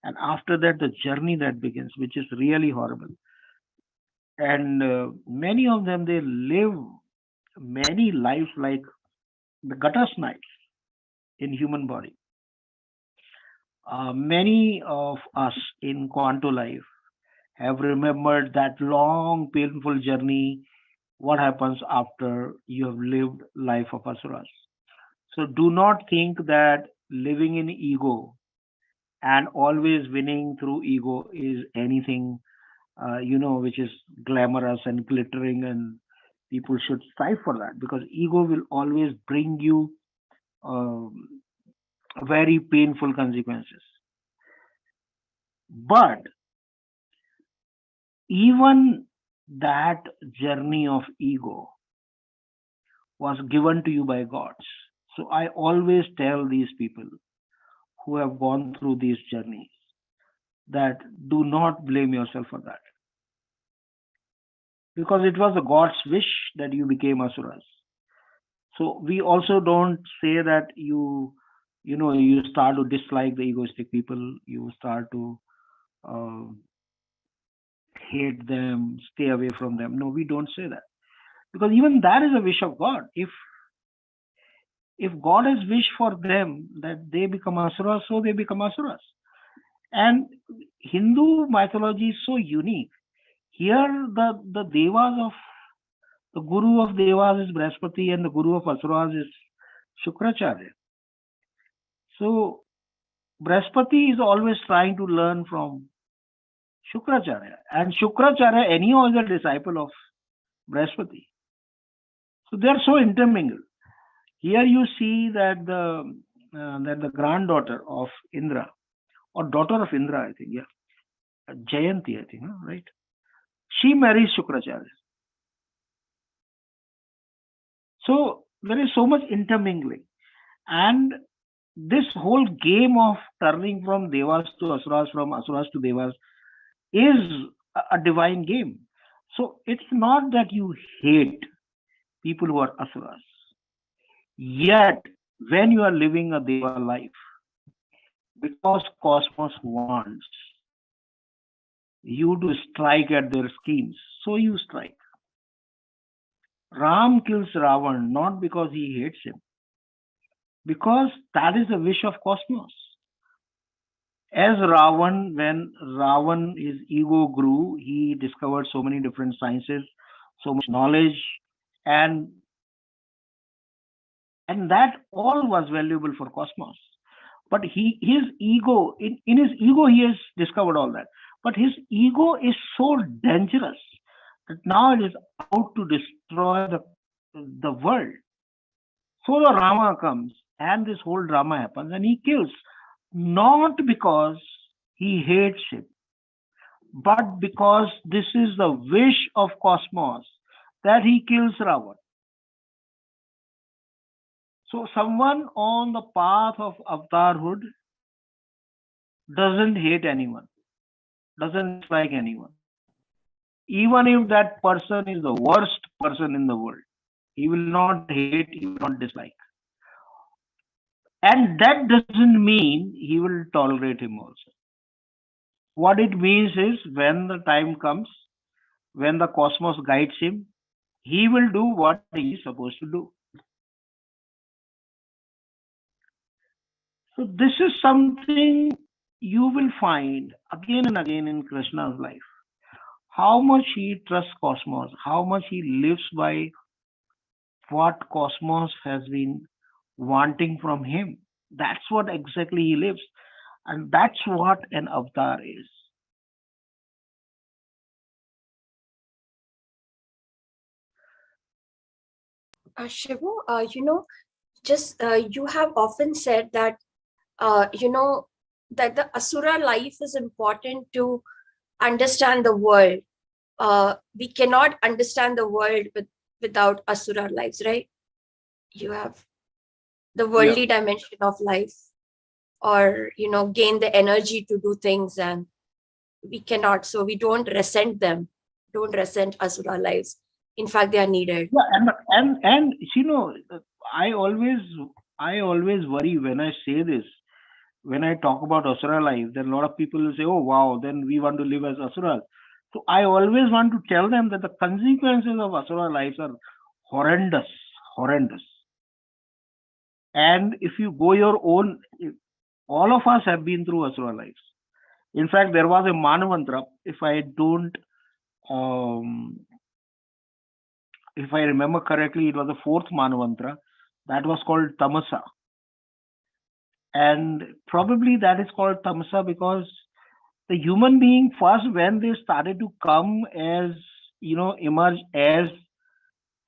And after that, the journey that begins, which is really horrible. And many of them, they live many lives like the gutter snipes in human body. Many of us in Quanto Life have remembered that long, painful journey, what happens after you have lived life of asuras. So do not think that living in ego and always winning through ego is anything, which is glamorous and glittering, and people should strive for that because ego will always bring you very painful consequences. But even that journey of ego was given to you by gods. So I always tell these people who have gone through these journeys that do not blame yourself for that. Because it was the God's wish that you became asuras. So we also don't say that you you start to dislike the egoistic people. You start to uh, hate them, stay away from them. No, we don't say that, because even that is a wish of God. If God has wished for them that they become asuras, so they become asuras. And Hindu mythology is so unique. Here, the devas of the guru of devas is Brihaspati, and the guru of asuras is Shukracharya. So Brihaspati is always trying to learn from Shukracharya, and Shukracharya anyhow is a disciple of Brihaspati. So they are so intermingled. Here you see that the granddaughter of Indra, or daughter of Indra, I think, yeah, Jayanti, I think, right? She marries Shukracharya. So there is so much intermingling, and this whole game of turning from devas to asuras, from asuras to devas, is a divine game. So it's not that you hate people who are asuras. Yet, when you are living a deva life, because cosmos wants you to strike at their schemes, so you strike. Ram kills Ravan not because he hates him, because that is the wish of cosmos. As Ravan, when Ravan, his ego grew, he discovered so many different sciences, so much knowledge, and that all was valuable for cosmos. But his ego, in his ego, he has discovered all that. But his ego is so dangerous that now it is out to destroy the world. So the Rama comes, and this whole drama happens, and he kills, not because he hates him, but because this is the wish of cosmos that he kills Ravan. So someone on the path of avatarhood doesn't hate anyone, doesn't dislike anyone. Even if that person is the worst person in the world, he will not hate, he will not dislike. And that doesn't mean he will tolerate him also. What it means is, when the time comes, when the cosmos guides him, he will do what he is supposed to do. So this is something you will find again and again in Krishna's life. How much he trusts cosmos, how much he lives by what cosmos has been wanting from him. That's what exactly he lives. And that's what an avatar is. Shivu, just you have often said that, that the Asura life is important to understand the world. We cannot understand the world without Asura lives, right? You have the worldly dimension of life, or, gain the energy to do things, and we cannot. So we don't resent them, don't resent Asura lives. In fact, they are needed. Yeah, and I always worry when I say this. When I talk about Asura life, then a lot of people will say, "Oh wow, then we want to live as Asuras." So I always want to tell them that the consequences of Asura lives are horrendous, horrendous. And if you go your own, all of us have been through Asura lives. In fact, there was a Manavantra, if I remember correctly, it was the fourth Manavantra, that was called Tamasa. And probably that is called Tamasa because the human being, first when they started to come as, emerge as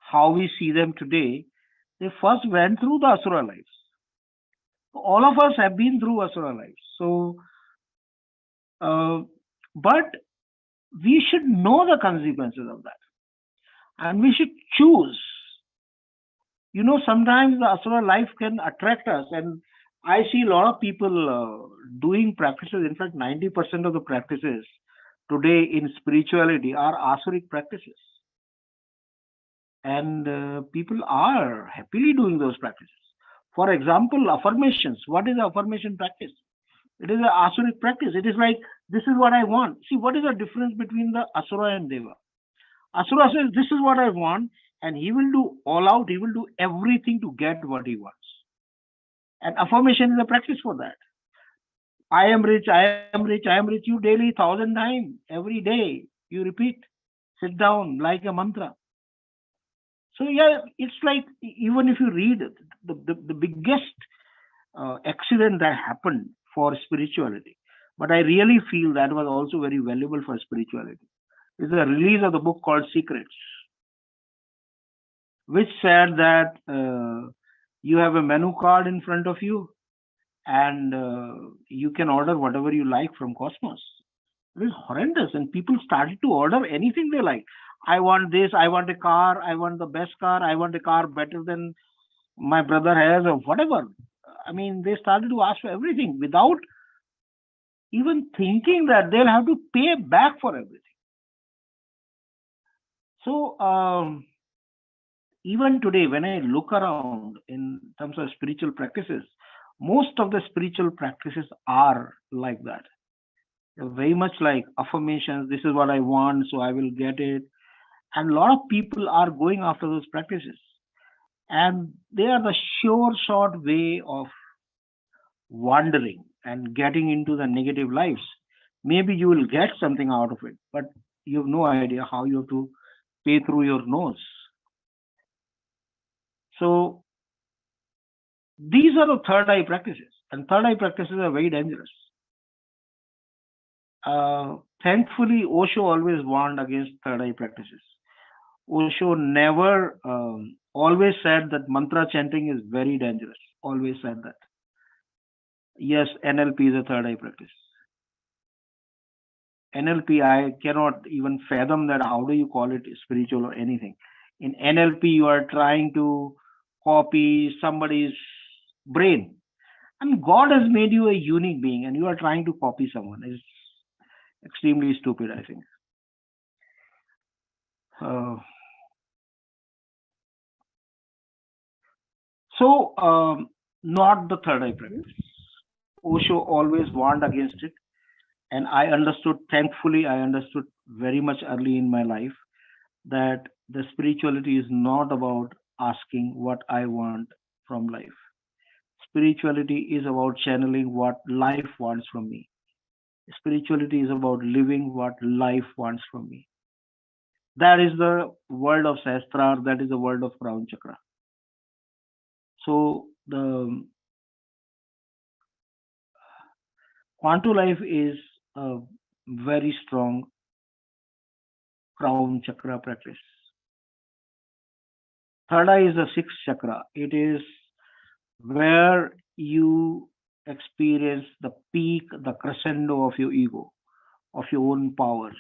how we see them today, they first went through the Asura lives. All of us have been through Asura lives. So, but we should know the consequences of that. And we should choose. Sometimes the Asura life can attract us. And I see a lot of people doing practices. In fact, 90% of the practices today in spirituality are Asuric practices. And people are happily doing those practices For example, affirmations. What is affirmation practice? It is an asuric practice. It is like, this is what I want. See, what is the difference between the asura and deva? Asura says, this is what I want, and he will do all out. He will do everything to get what he wants. And affirmation is a practice for that. I am rich, I am rich, I am rich. You daily 1,000 times, every day, you repeat. Sit down like a mantra. So yeah, it's like, even if you read the biggest accident that happened for spirituality, but I really feel that was also very valuable for spirituality, is the release of the book called Secrets, which said that you have a menu card in front of you, and you can order whatever you like from Cosmos. It is horrendous, and people started to order anything they like. I want this, I want a car, I want the best car, I want a car better than my brother has, or whatever. I mean, they started to ask for everything without even thinking that they'll have to pay back for everything. So even today, when I look around in terms of spiritual practices, most of the spiritual practices are like that. They're very much like affirmations. This is what I want, so I will get it. And a lot of people are going after those practices. And they are the sure, short way of wandering and getting into the negative lives. Maybe you will get something out of it, but you have no idea how you have to pay through your nose. So these are the third eye practices, and third eye practices are very dangerous. Thankfully, Osho always warned against third eye practices. Osho never always said that mantra chanting is very dangerous. Always said that. Yes, NLP is a third eye practice. NLP, I cannot even fathom that. How do you call it spiritual or anything? In NLP, you are trying to copy somebody's brain. And God has made you a unique being, and you are trying to copy someone. It's extremely stupid, I think. Not the third eye practice. Osho always warned against it. And I understood, thankfully, I understood very much early in my life that the spirituality is not about asking what I want from life. Spirituality is about channeling what life wants from me. Spirituality is about living what life wants from me. That is the world of Sahasrara, that is the world of Crown Chakra. So the Quanto Life is a very strong Crown Chakra practice. Third eye is the sixth chakra. It is where you experience the peak, the crescendo of your ego, of your own powers.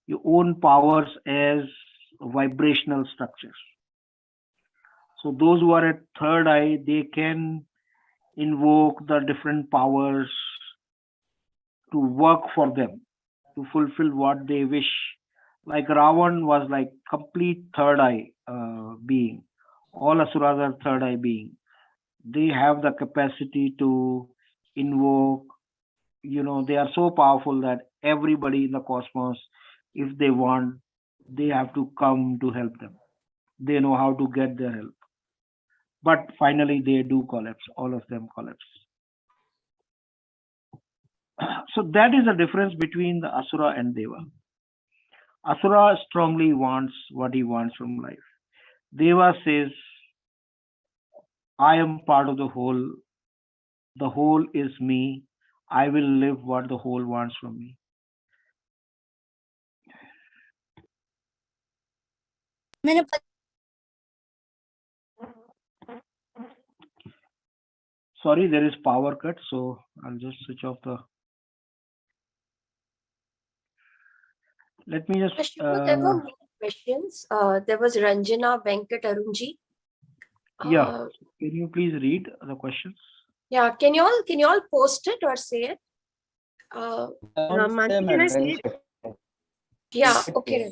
Your own powers as vibrational structures. So those who are at third eye, they can invoke the different powers to work for them, to fulfill what they wish. Like Ravan was like complete third eye being. All asuras are third eye being. They have the capacity to invoke, they are so powerful that everybody in the cosmos, if they want, they have to come to help them. They know how to get their help. But finally, they do collapse. All of them collapse. So that is the difference between the Asura and Deva. Asura strongly wants what he wants from life. Deva says, I am part of the whole. The whole is me. I will live what the whole wants from me. Sorry, there is power cut, so I'll just switch off the... Let me just... There were many questions. There was Ranjana Venkat Arunji. Yeah, can you please read the questions? Yeah, can you all post it or say it? Mansi, can I say it? Yeah, okay.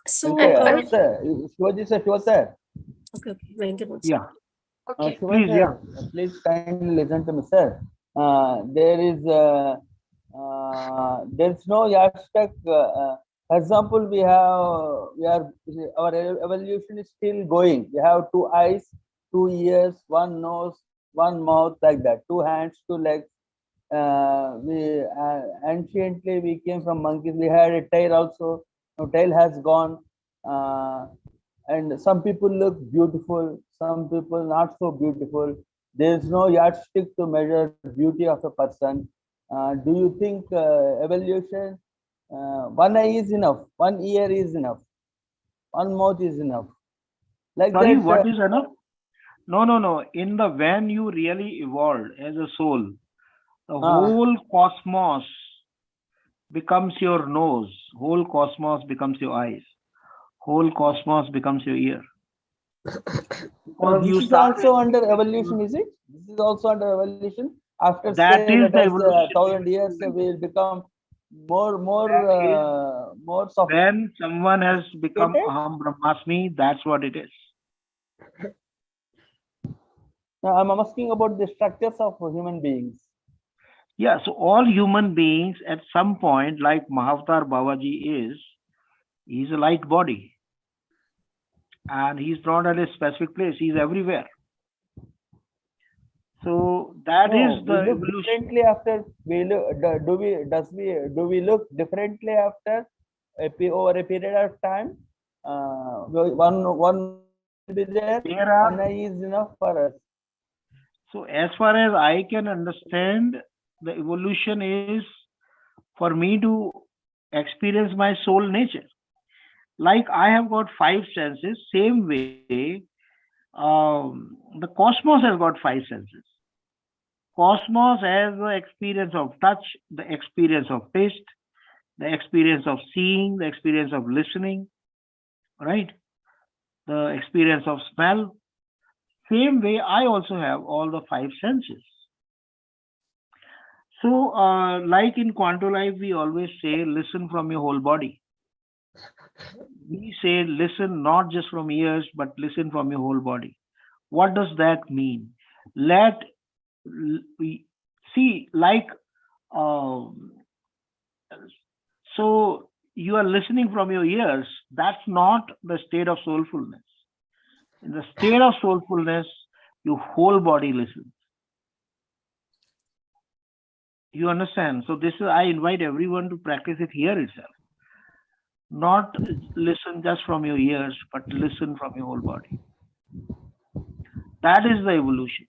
So, Okay, I will... Shivaji, Okay, Venkat. Yeah. Okay. Shiva Please, sir, yeah. please kindly listen to me, sir. There's no yardstick. For example, our evolution is still going. We have 2 eyes, 2 ears, 1 nose, 1 mouth, like that. 2 hands, 2 legs. We anciently we came from monkeys. We had a tail also. Now tail has gone. Uh, and some people look beautiful, some people not so beautiful. There is no yardstick to measure beauty of a person. Do you think evolution, 1 eye is enough, 1 ear is enough, 1 mouth is enough, like Sorry, that? what is enough? No, no, no. In the when you really evolved as a soul, the whole cosmos becomes your nose, whole cosmos becomes your eyes, whole cosmos becomes your ear. Because This you is start also under evolution, is it? This is also under evolution. After that say, is let the us evolution. 1,000 years, we will become That is more when someone has become sophisticated. Aham Brahmasmi, that's what it is. Now, I'm asking about the structures of human beings. Yeah, so all human beings at some point, like Mahavatar Babaji is, he's a light body. And he's not at a specific place, he's everywhere. So that is the We look evolution. differently after we look. Do we look differently after over a period of time? One will be there. There are, 1 eye is enough for us. so as far as I can understand, the evolution is for me to experience my soul nature. Like I have got 5 senses, same way, the cosmos has got 5 senses. Cosmos has the experience of touch, the experience of taste, the experience of seeing, the experience of listening, right? The experience of smell. Same way, I also have all the 5 senses. So, like in Quanto Life, we always say, listen from your whole body. We say, listen not just from ears, but listen from your whole body. What does that mean? See, like, so you are listening from your ears. That's not the state of soulfulness. In the state of soulfulness, your whole body listens. You understand? So this is, I invite everyone to practice it here itself. Not listen just from your ears, but listen from your whole body. That is the evolution.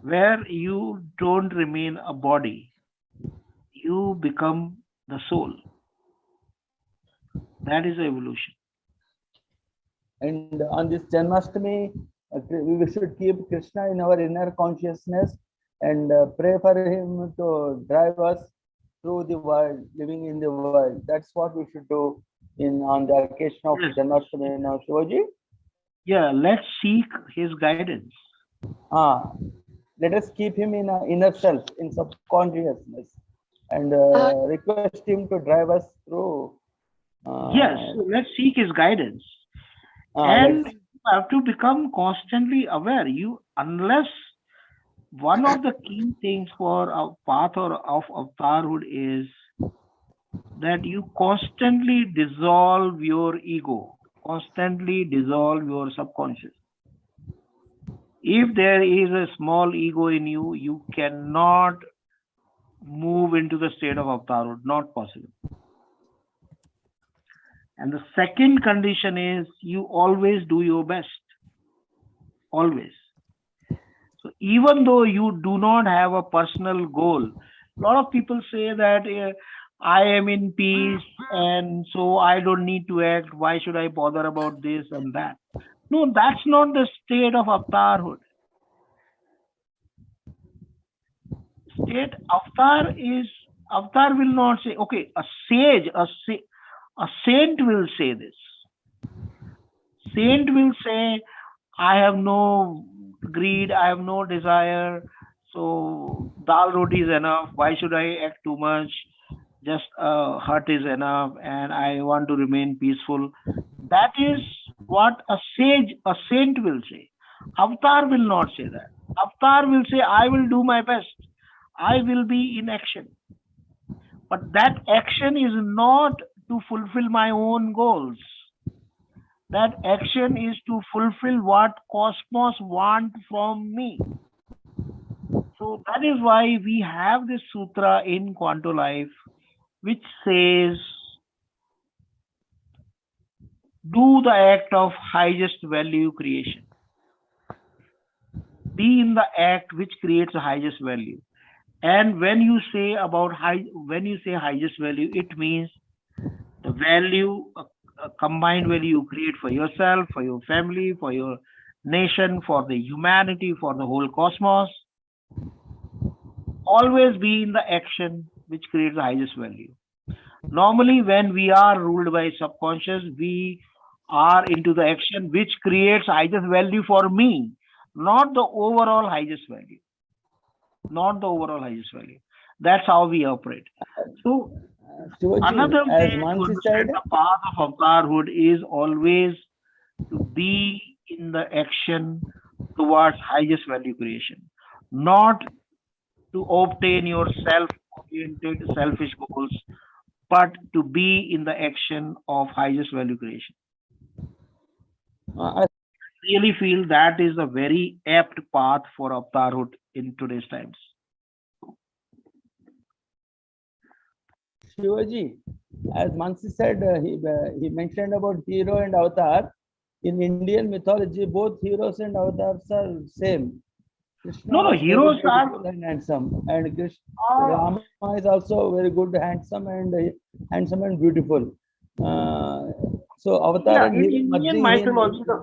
Where you don't remain a body, you become the soul. That is the evolution. And on this Janmashtami, we should keep Krishna in our inner consciousness and pray for him to drive us through the world, living in the world. That's what we should do on the occasion of Janmashtami now, Shivaji. Yeah, let's seek his guidance. Let us keep him in our inner self, in subconsciousness, and request him to drive us through. Yes, let's seek his guidance. And you have to become constantly aware. Unless one of the key things for a path or of avatarhood is that you constantly dissolve your ego, constantly dissolve your subconscious. If there is a small ego in you, you cannot move into the state of avatarhood, not possible. And the second condition is you always do your best. Always. So even though you do not have a personal goal, a lot of people say that I am in peace and so I don't need to act. Why should I bother about this and that? No, that's not the state of avatarhood. State avatar will not say, okay, a sage, a saint will say this. Saint will say, I have no greed, I have no desire, so dal roti is enough. Why should I act too much? Just a hut is enough, and I want to remain peaceful. That is what a saint will say. Avatar will not say that. Avatar will say, I will do my best. I will be in action. But that action is not to fulfill my own goals. That action is to fulfill what cosmos want from me. So that is why we have this sutra in Quanto Life, which says, do the act of highest value creation. Be in the act which creates the highest value. And when you say highest value, it means the value, a combined value you create for yourself, for your family, for your nation, for the humanity, for the whole cosmos. Always be in the action which creates the highest value. Normally, when we are ruled by subconscious, we are into the action which creates highest value for me, not the overall highest value. Not the overall highest value. That's how we operate. So, another way to understand the path of avatarhood is always to be in the action towards highest value creation, not to obtain your self-oriented, selfish goals, but to be in the action of highest value creation. I really feel that is a very apt path for avatarhood in today's times. Shivaji, as Mansi said, he mentioned about hero and avatar. In Indian mythology, both heroes and avatars are same. Krishna No, heroes are and handsome, and Rama is also very good, handsome and beautiful. So avatar and in Indian mythology, the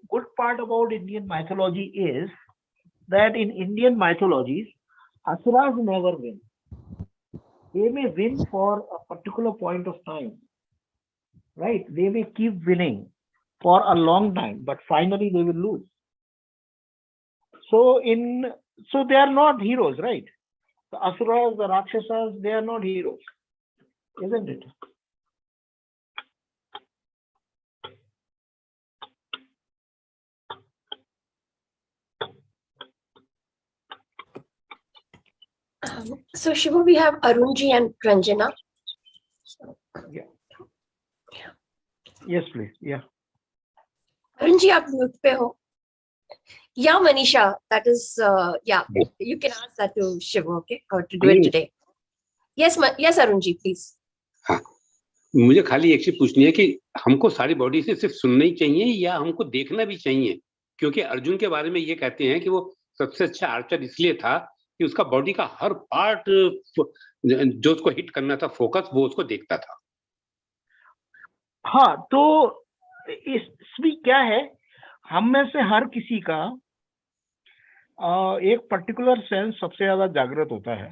good part about Indian mythology is that in Indian mythologies, asuras never win. They may win for a particular point of time, right? They may keep winning for a long time, but finally they will lose. So they are not heroes, right? The asuras, the rakshasas, they are not heroes, isn't it? So Shivo, we have Arunji and Ranjana. Yeah. Yes, please. Yeah. Arunji, आप mute पे हो. Yeah, Manisha, that is, you can ask that to Shivo, okay? How to do it today. Yes, yes, Arunji, please. हाँ, मुझे खाली एक चीज पूछनी है कि हमको सारी बॉडी से सिर्फ सुनना ही चाहिए या हमको देखना भी चाहिए, क्योंकि अर्जुन के बारे में ये कहते हैं कि वो सबसे अच्छा आर्चर इसलिए था कि उसका बॉडी का हर पार्ट जो उसको हिट करना था, फोकस, वो उसको देखता था. हाँ, तो इसमें क्या है, हम में से हर किसी का एक पर्टिकुलर सेंस सबसे ज्यादा जागृत होता है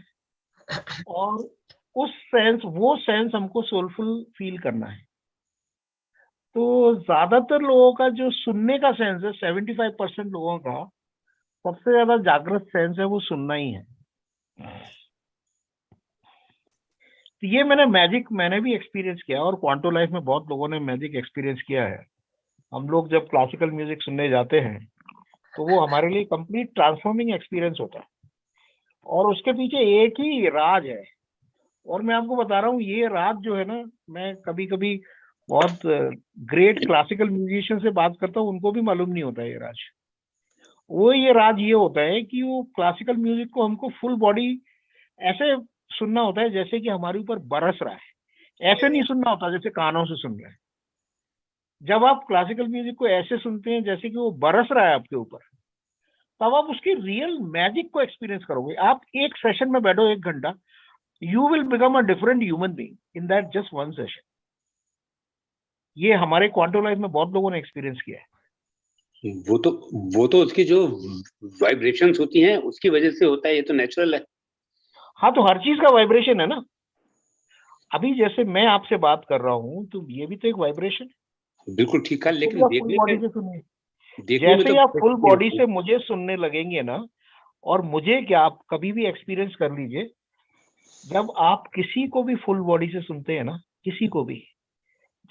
और वो सेंस हमको सोलफुल फील करना है. तो ज्यादातर लोगों का जो सुनने का सेंस है, 75% लोगों का सबसे ज्यादा जागृत सेंस है वो सुनना ही है. तो ये मैंने भी एक्सपीरियंस किया और क्वांटो लाइफ में बहुत लोगों ने मैजिक एक्सपीरियंस किया है. हम लोग जब क्लासिकल म्यूजिक सुनने जाते हैं तो वो हमारे लिए कंप्लीट ट्रांसफॉर्मिंग एक्सपीरियंस होता है और उसके पीछे एक ही राज है. और मैं आपको बता रहा हूँ, ये राज जो है ना, मैं कभी कभी बहुत ग्रेट क्लासिकल म्यूजिशियन से बात करता हूँ, उनको भी मालूम नहीं होता ये राज. ये राज ये होता है कि वो क्लासिकल म्यूजिक को हमको फुल बॉडी ऐसे सुनना होता है जैसे कि हमारे ऊपर बरस रहा है. ऐसे नहीं सुनना होता जैसे कानों से सुन रहे हैं. जब आप क्लासिकल म्यूजिक को ऐसे सुनते हैं जैसे कि वो बरस रहा है आपके ऊपर, तब आप उसकी रियल मैजिक को एक्सपीरियंस करोगे. आप एक सेशन में बैठो 1 घंटा, you will become a different human being in that just one session. ये हमारे क्वांटो लाइफ में बहुत लोगों ने एक्सपीरियंस किया है. वो तो उसकी जो वाइब्रेशंस होती हैं उसकी वजह से होता है, ये तो नेचुरल है. हाँ, तो हर चीज का वाइब्रेशन है ना. अभी जैसे मैं आपसे बात कर रहा हूँ तो ये भी तो एक वाइब्रेशन है. बिल्कुल ठीक है, लेकिन जैसे आप फुल बॉडी से मुझे सुनने लगेंगे ना, और मुझे क्या, आप कभी भी एक्सपीरियंस कर लीजिए, जब आप किसी को भी फुल बॉडी से सुनते हैं ना, किसी को भी,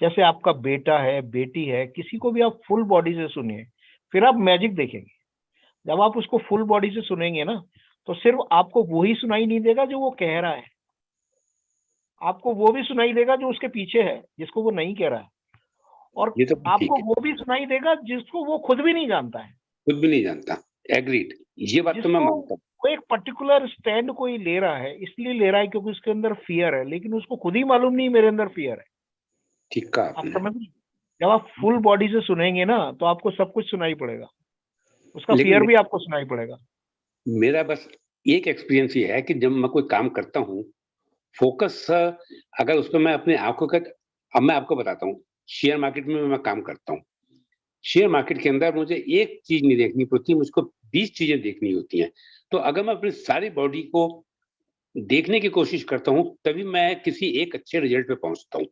जैसे आपका बेटा है, बेटी है, किसी को भी आप फुल बॉडी से सुनिए, फिर आप मैजिक देखेंगे. जब आप उसको फुल बॉडी से सुनेंगे ना, तो सिर्फ आपको वही सुनाई नहीं देगा जो वो कह रहा है, आपको वो भी सुनाई देगा जो उसके पीछे है, जिसको वो नहीं कह रहा है, और ये तो ठीक आपको है, वो भी सुनाई देगा जिसको वो खुद भी नहीं जानता है, खुद भी नहीं जानता। एग्रीड, ये बात तो मैं जिसको मानता हूँ। वो एक पर्टिकुलर स्टैंड कोई ले रहा है, इसलिए ले रहा है क्योंकि उसके अंदर फियर है, लेकिन उसको खुद ही मालूम नहीं मेरे अंदर फियर है। ठीक कहा आप आपने। समझ रहे हैं? जब आप फुल बॉडी से सुनेंगे ना, तो आपको सब कुछ सुनाई पड़ेगा, उसका लेकिन फियर भी आपको सुनाई पड़ेगा। मेरा बस एक एक्सपीरियंस ये है कि जब मैं कोई काम करता हूँ, फोकस अगर उस पर मैं अपने आंखों का, अब मैं आपको बताता हूँ, शेयर मार्केट में मैं काम करता हूँ। शेयर मार्केट के अंदर मुझे एक चीज नहीं देखनी पड़ती, मुझको 20 चीजें देखनी होती हैं। तो अगर मैं अपनी सारी बॉडी को देखने की कोशिश करता हूँ, तभी मैं किसी एक अच्छे रिजल्ट पे पहुंचता हूँ।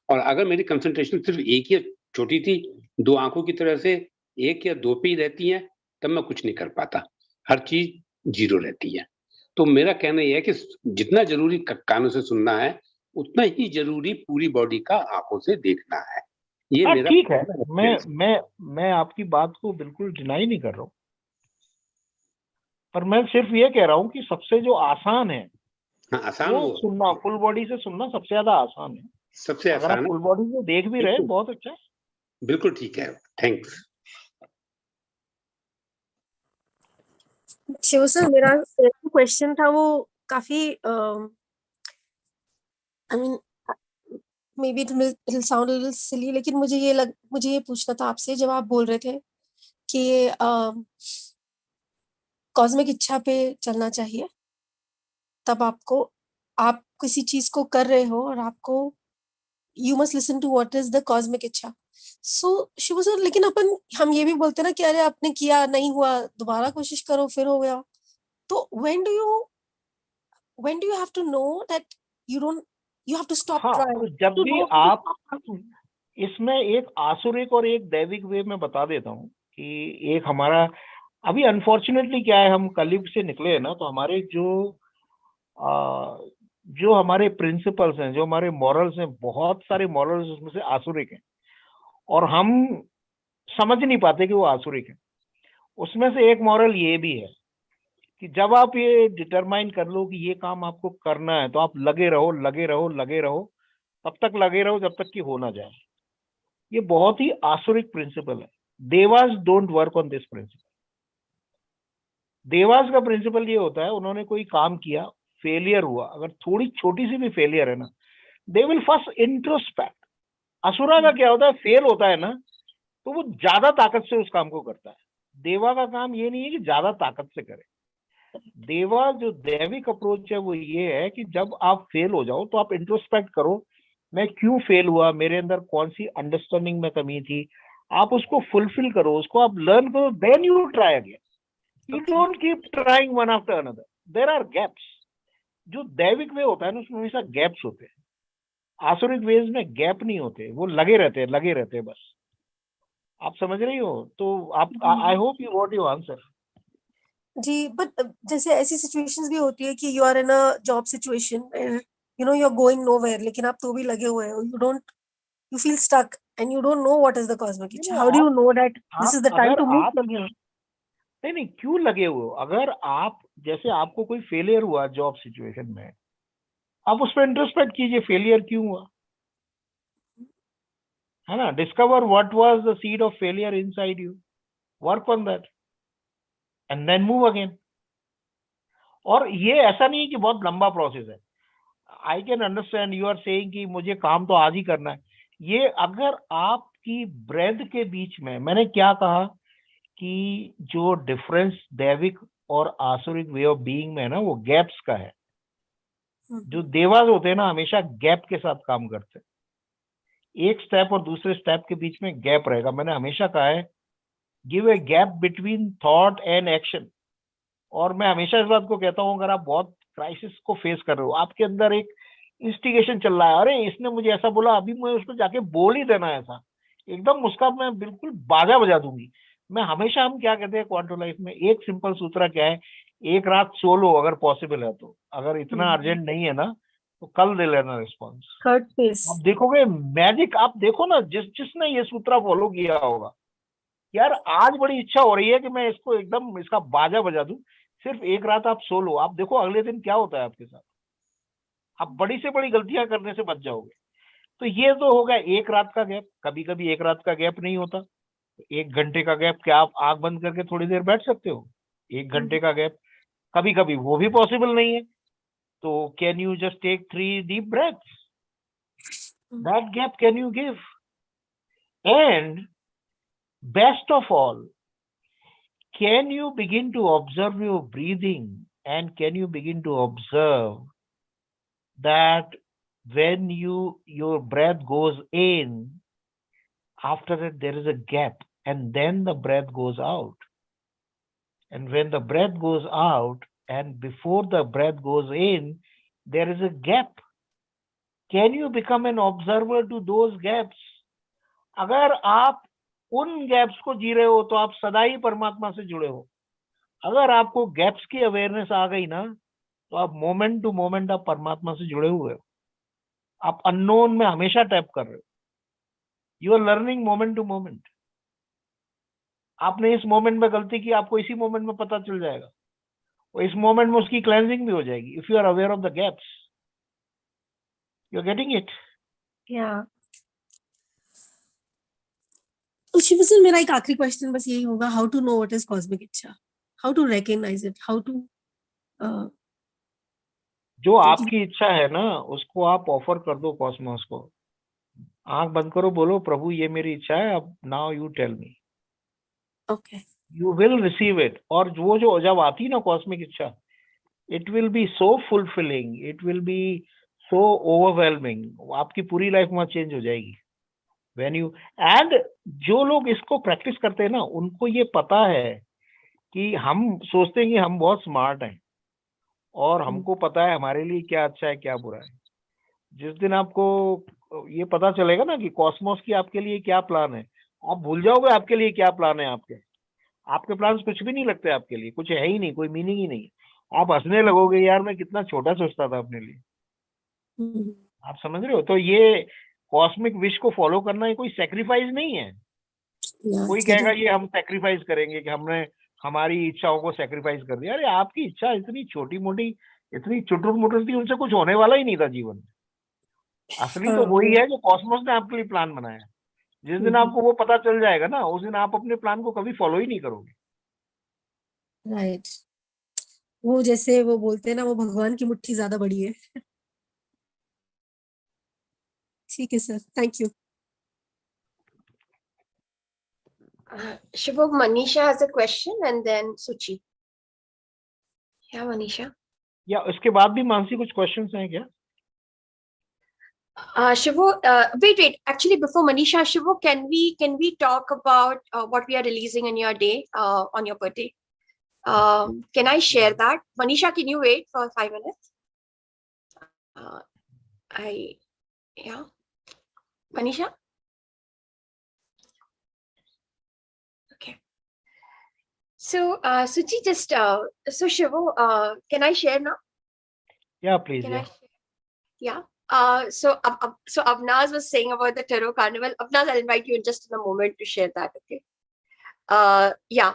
और अगर मेरी कंसंट्रेशन सिर्फ एक ही छोटी सी दो आंखों की तरह से एक या दो पे ही रहती है, तब मैं कुछ नहीं कर पाता, हर चीज जीरो रहती है। तो मेरा कहना यह है कि जितना जरूरी कानों से सुनना है, उतना ही जरूरी पूरी बॉडी का आंखों से देखना है। ये हाँ मेरा ठीक है, मैं experience है। मैं आपकी बात को बिल्कुल डिनाई नहीं कर रहा हूँ, पर मैं सिर्फ ये कह रहा हूँ कि सबसे जो आसान है हाँ, आसान वो वो सुनना, फुल बॉडी से सुनना सबसे ज्यादा आसान है। सबसे अगर आप आसान है। फुल बॉडी से देख भी रहे हैं, बिल्कुल बहुत अच्छा है। बिल्कुल ठीक है, थैंक्स। शिव सर, मेरा क्वेश्चन था वो काफी I mean maybe it sound little silly, लेकिन मुझे ये पूछना था आपसे, जब आप बोल रहे थे कि कॉस्मिक इच्छा पे चलना चाहिए, तब आप किसी चीज को कर रहे हो और आपको you must listen to what is the cosmic इच्छा। सो शिव सर, लेकिन हम ये भी बोलते हैं ना कि अरे आपने किया, नहीं हुआ, दोबारा कोशिश करो, फिर हो गया। तो when do you have to know that you have to stop हाँ, trying तो जब to भी know आप, इसमें एक आसुरिक और एक दैविक वे में बता देता हूँ कि एक हमारा अभी अनफॉर्चुनेटली क्या है, हम कलयुग से निकले हैं ना, तो हमारे जो हमारे प्रिंसिपल्स हैं, जो हमारे मॉरल्स हैं, बहुत सारे मॉरल्स उसमें से आसुरिक हैं, और हम समझ नहीं पाते कि वो आसुरिक है। उसमें से एक मॉरल ये भी है कि जब आप ये डिटरमाइन कर लो कि ये काम आपको करना है, तो आप लगे रहो लगे रहो लगे रहो, तब तक लगे रहो जब तक कि हो ना जाए। ये बहुत ही आसुरिक प्रिंसिपल है। Dewas don't work on this principle. Dewas का प्रिंसिपल ये होता है, उन्होंने कोई काम किया, फेलियर हुआ, अगर थोड़ी छोटी सी भी फेलियर है ना, दे विल फर्स्ट इंट्रोस्पेक्ट। असुरा का क्या होता है, फेल होता है ना, तो वो ज्यादा ताकत से उस काम को करता है। देवा का काम ये नहीं है कि ज्यादा ताकत से करे। देवा जो दैविक अप्रोच है वो ये है कि जब आप फेल हो जाओ तो आप इंट्रोस्पेक्ट करो, मैं क्यों फेल हुआ, मेरे अंदर कौन सी अंडरस्टैंडिंग में कमी थी, आप उसको फुलफिल करो, उसको आप लर्न करो, then you try again. You don't keep trying one after another, there are gaps. जो दैविक वे होता है ना, उसमें हमेशा गैप्स होते हैं। आसुरिक वेज में गैप नहीं होते, वो लगे रहते हैं बस। आप समझ रही हो? तो आप, I hope you got your answer. जी, बट जैसे ऐसी सिचुएशंस भी होती है कि you are in a job situation, you are going nowhere, लेकिन आप तो भी लगे हुए हो, you feel stuck and you don't know what is the cosmic itcha. How do you know that this is the time अगर to move आप from here? नहीं क्यों लगे हुए हो? अगर आप, जैसे आपको कोई फेलियर हुआ जॉब सिचुएशन में, आप उस पर इंट्रोस्पेक्ट कीजिए, फेलियर क्यों हुआ, है ना? Discover what was the seed of failure inside you, work on that and then move again. और ये ऐसा नहीं है कि बहुत लंबा प्रोसेस है। I can understand you are saying कि मुझे काम तो आज ही करना है। ये अगर आपकी ब्रेथ के बीच में, मैंने क्या कहा कि जो डिफरेंस दैविक और आसुरिक वे ऑफ बीइंग में है ना, वो गैप्स का है। जो देवास होते हैं ना, हमेशा गैप के साथ काम करते हैं। एक स्टेप और दूसरे स्टेप के बीच में गैप रहेगा। मैंने हमेशा कहा है, give a gap between thought and action. और मैं हमेशा इस बात को कहता हूं, अगर आप बहुत क्राइसिस को फेस कर रहे हो, आपके अंदर एक इंस्टिगेशन चल रहा है, अरे इसने मुझे ऐसा बोला, अभी मैं उसको जाके बोल ही देना है ऐसा, एकदम उसका मैं बिल्कुल बाजा बजा दूंगी। मैं हमेशा, हम क्या कहते हैं क्वांटो लाइफ में, एक सिंपल सूत्र क्या है, एक रात सो लो अगर पॉसिबल है तो, अगर इतना अर्जेंट नहीं है ना तो कल दे लेना रिस्पॉन्स। Third phase. आप देखोगे मैजिक, आप देखो ना, जिसने ये सूत्र फॉलो किया होगा, यार आज बड़ी इच्छा हो रही है कि मैं इसको एकदम इसका बाजा बजा दूं, सिर्फ एक रात आप सो लो, आप देखो अगले दिन क्या होता है आपके साथ, आप बड़ी से बड़ी गलतियां करने से बच जाओगे। तो ये तो हो गया एक रात का गैप। कभी कभी एक रात का गैप नहीं होता, 1 घंटे का गैप, क्या आप आंख बंद करके थोड़ी देर बैठ सकते हो? 1 घंटे का गैप, कभी कभी वो भी पॉसिबल नहीं है, तो can you just take 3 deep breaths? That gap can you give? And best of all, can you begin to observe your breathing, and can you begin to observe that when your breath goes in, after that there is a gap, and then the breath goes out, and when the breath goes out and before the breath goes in, there is a gap. Can you become an observer to those gaps? अगर आप उन gaps को जी रहे हो तो आप सदा ही परमात्मा से जुड़े हो। अगर आपको गैप्स की अवेयरनेस आ गई ना, तो आप मोमेंट टू मोमेंट आप परमात्मा से जुड़े हुए हो। आप अननोन में हमेशा टैप कर रहे हो। You are learning moment to moment. आपने इस मोमेंट में गलती की, आपको इसी मोमेंट में पता चल जाएगा, और इस मोमेंट में उसकी क्लेंजिंग भी हो जाएगी। If you are aware of the gaps, you are getting it? Yeah. तो शिव सर, मेरा एक आखिरी क्वेश्चन बस यही होगा, how to know what is cosmic इच्छा, how to recognise it, how to जो आपकी इच्छा है ना, उसको आप ऑफर कर दो कॉस्मोस को। आंख बंद करो, बोलो प्रभु ये मेरी इच्छा है, अब now you tell me. Okay, you will receive it. और वो जो जब आती ना कॉस्मिक इच्छा, it will be so fulfilling, it will be so overwhelming. आपकी पूरी लाइफ वहां चेंज हो जाएगी। When you and जो लोग इसको प्रैक्टिस करते हैं ना, उनको ये पता है कि हम सोचते हैं कि हम बहुत स्मार्ट हैं और हमको पता है हमारे लिए क्या अच्छा है क्या बुरा है। जिस दिन आपको ये पता चलेगा ना कि कॉस्मोस की आपके लिए क्या प्लान है, आप भूल जाओगे आपके लिए क्या प्लान है। आपके प्लान कुछ भी नहीं लगते आपके लिए, कुछ है ही नहीं, कोई मीनिंग ही नहीं। आप हंसने लगोगे, यार मैं कितना छोटा सोचता था अपने लिए। आप समझ रहे हो? तो ये कॉस्मिक विश को फॉलो करना है कोई सेक्रीफाइस नहीं है। कोई कहेगा ये हम सेक्रीफाइस करेंगे कि हमने हमारी इच्छाओं को सेक्रीफाइस कर दिया। अरे आपकी इच्छा इतनी छोटी मोटी, इतनी चुटुर मुटुर थी, उनसे कुछ होने वाला ही नहीं था जीवन में। असली तो वही है जो कॉस्मोस ने आपके लिए प्लान बनाया। जिस दिन आपको वो पता चल जाएगा ना, उस दिन आप अपने प्लान को कभी फॉलो ही नहीं करोगे। राइट। वो जैसे वो बोलते हैं ना, वो भगवान की मुट्ठी ज्यादा बड़ी है। ठीक है sir, thank you. Shivo, Manisha has a question and then Suchi. Yeah, Manisha. या उसके बाद भी मानसी कुछ क्वेश्चंस हैं क्या? Shivo, wait. Actually, before Manisha, Shivo, can we talk about what we are releasing in your day, on your birthday? Can I share that? Manisha, can you wait for 5 minutes? Yeah. Manisha? Okay. So, Suchi, just, so Shivo, can I share now? Yeah, please. Can I share? Yeah. So Avnaz was saying about the Tarot Carnival. Avnaz, I'll invite you in just in a moment to share that, okay? Yeah.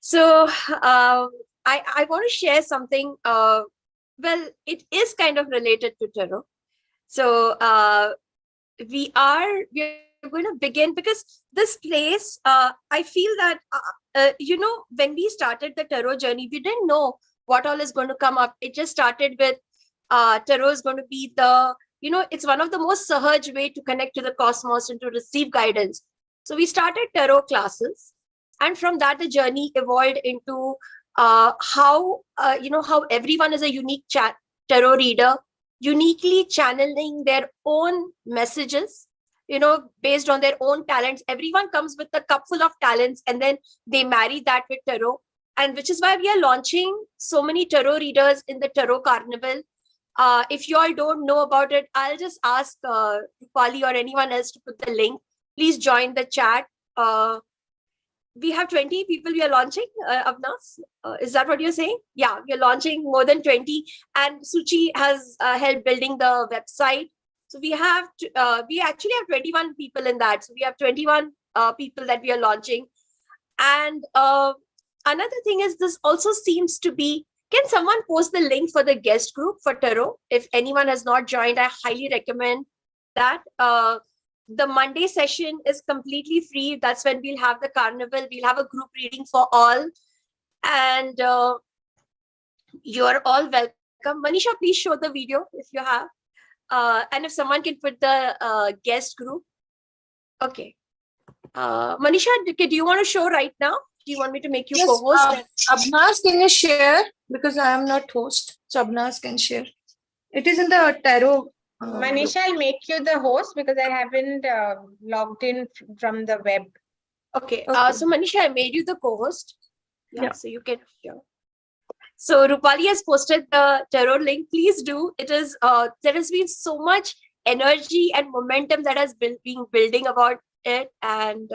So I want to share something. Well, it is kind of related to Tarot. So we are going to begin, because this place, I feel that, when we started the Tarot journey, we didn't know what all is going to come up. It just started with Tarot is going to be the, it's one of the most sahaj way to connect to the cosmos and to receive guidance. So we started Tarot classes, and from that the journey evolved into how everyone is a unique tarot reader, uniquely channeling their own messages, based on their own talents. Everyone comes with a cup full of talents, and then they marry that with tarot. And which is why we are launching so many tarot readers in the Tarot Carnival. If you all don't know about it, I'll just ask Rupali or anyone else to put the link. Please join the chat. We have 20 people we are launching, Avnas. Is that what you're saying? Yeah, we are launching more than 20. And Suchi has helped building the website. So we actually have 21 people in that. So we have 21 people that we are launching. And another thing is, this also seems to be, can someone post the link for the guest group for tarot? If anyone has not joined, I highly recommend that. The Monday session is completely free. That's when we'll have the carnival. We'll have a group reading for all. And you're all welcome. Manisha, please show the video if you have. And if someone can put the guest group. Okay. Manisha, do you want to show right now? Do you want me to make you co-host? Abnas, can you share? Because I am not host. So Abnas can share. It is in the tarot. Manisha, I'll make you the host because I haven't logged in from the web. Okay. So Manisha, I made you the co-host. Yeah. So you can hear. So Rupali has posted the tarot link. Please do. It is there has been so much energy and momentum that has been building about it, and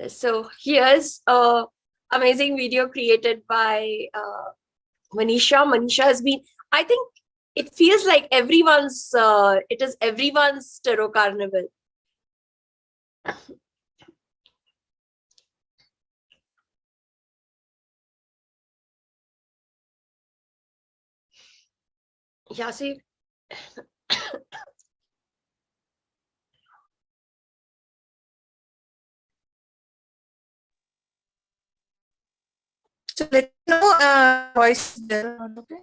so here's a amazing video created by Manisha. Manisha has been, I think it feels like everyone's it is everyone's tarot carnival. Yeah, see. So let me know voice there. Okay.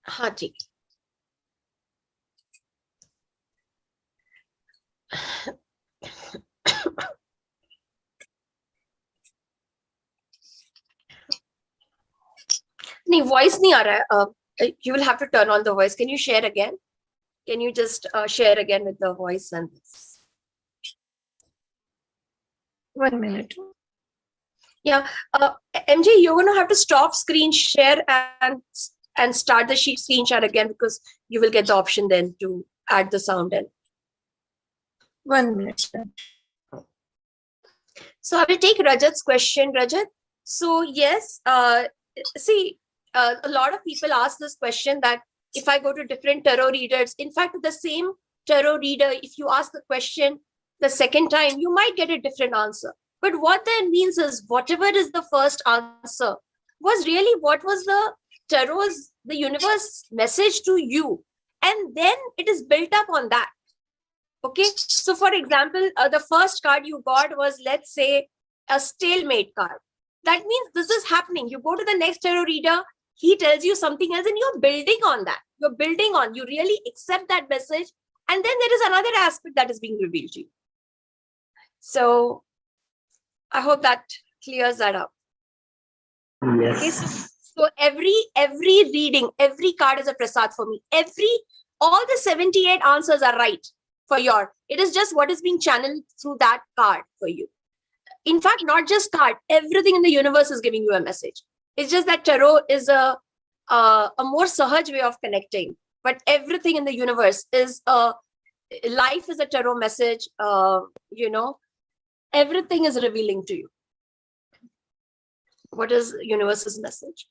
हाँ जी. नहीं, voice नहीं आ रहा है. You will have to turn on the voice. Can you share again? Can you just share again with the voice and this? 1 minute. Yeah, MJ, you're going to have to stop screen share and start the screen share again, because you will get the option then to add the sound in. 1 minute. So I will take Rajat's question, Rajat. So yes, see, a lot of people ask this question that if I go to different tarot readers, in fact, the same tarot reader, if you ask the question the second time, you might get a different answer. But what that means is whatever is the first answer was really what was the tarot's, the universe message to you. And then it is built up on that. Okay. So for example, the first card you got was, let's say, a stalemate card. That means this is happening. You go to the next tarot reader, he tells you something else and you're building on that. You're building on, you really accept that message. And then there is another aspect that is being revealed to you. So I hope that clears that up. Yes. Okay, so every reading, every card is a prasad for me. All the 78 answers are right for your. It is just what is being channeled through that card for you. In fact, not just card, everything in the universe is giving you a message. It's just that tarot is a more sahaj way of connecting. But everything in the universe is life is a tarot message. Everything is revealing to you. What is universe's message?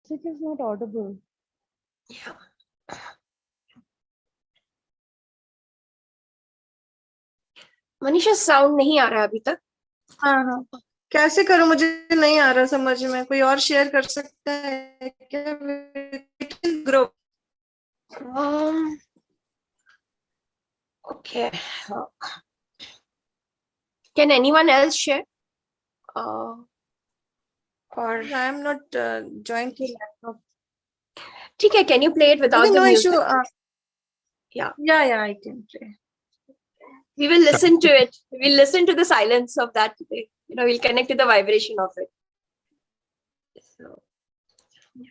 It is not audible. Yeah. Manisha sound नहीं आ रहा अभी तक. हाँ. कैसे करूं, मुझे नहीं आ रहा समझ में. कोई और शेयर कर सकता है क्या group? Okay. Can anyone else share? Or I am not joined to laptop. Okay, can you play it without Okay, the no music? issue. Yeah, I can play. we will listen to it. We'll listen to the silence of that today. We'll connect to the vibration of it. So, yeah.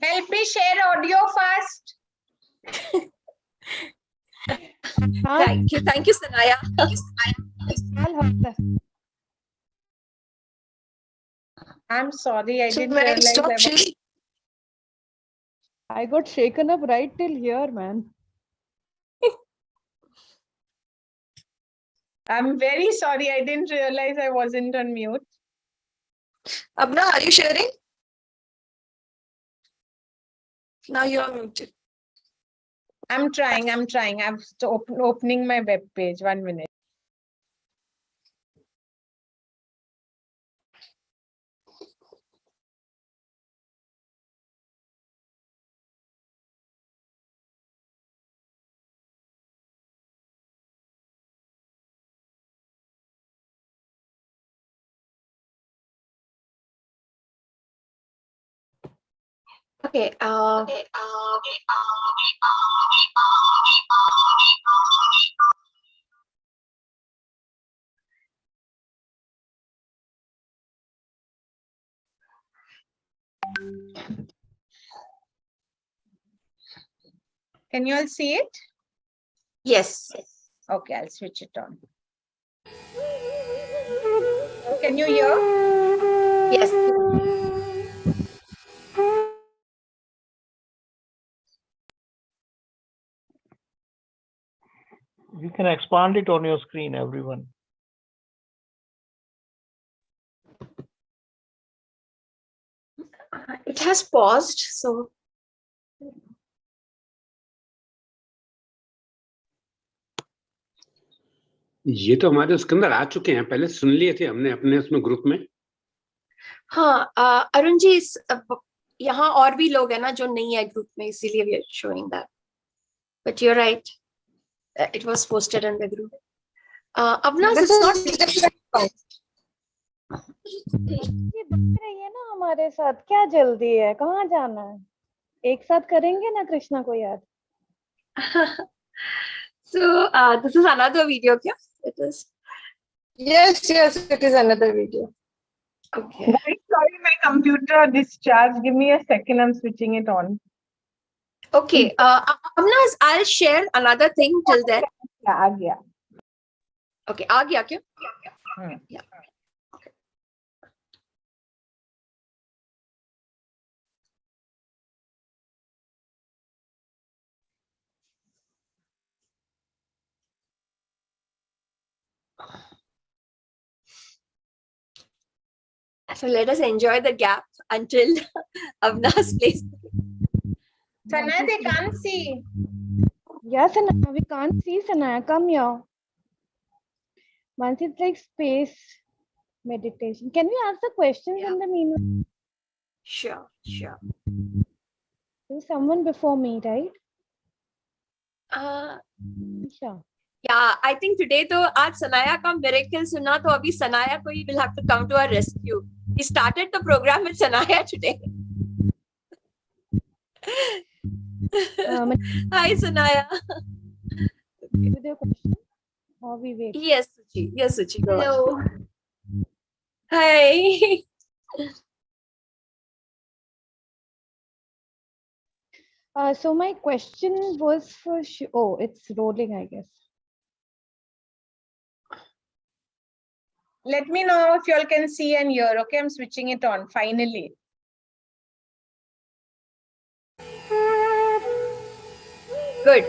Help me share audio fast. Thank you, Sanaya. I'm sorry, I So didn't when I realize stop I was. shaking, I got shaken up right till here, man. I'm very sorry, I didn't realize I wasn't on mute. Abna, are you sharing? Now you are muted. I'm trying. I'm opening my web page. 1 minute. Okay. Can you all see it? Yes. Okay, I'll switch it on. Can you hear? Yes. You can expand it on your screen, everyone. It has paused, so. ये तो हमारे उसके अंदर आ चुके हैं, पहले सुन लिए थे हमने अपने उसमें ग्रुप में. हाँ, अरुण जी, यहाँ और भी लोग हैं ना जो नहीं है ग्रुप में, इसीलिए we are showing that. But you're right. It was posted in the group. Abna, it's not. ये देख रही है ना हमारे साथ, क्या जल्दी है, कहाँ जाना है? एक साथ करेंगे ना कृष्णा को याद. So this is another video, kya? It is. Yes, it is another video. Okay. Very sorry, my computer discharged. Give me a second. I'm switching it on. Okay. Abna, I'll share another thing till then. Yeah, आ गया. Okay. आ गया क्या? Yeah. So let us enjoy the gap until Avna's place. Sanaya, they can't see. Yeah, Sanaya, we can't see Sanaya. Come here. Once it's like space meditation. Can we ask the questions in the meanwhile? Sure. There was someone before me, right? Sure. Yeah, I think today तो आज Sanaya का miracle सुना तो अभी Sanaya को will have to come to our rescue. We started the program with Sanaya today. Hi, Sanaya. With your question? Or we wait? Yes, Suchi. Hello. Hi. So my question was for oh, it's rolling, I guess. Let me know if you all can see and hear. Okay, I'm switching it on. Finally. Good.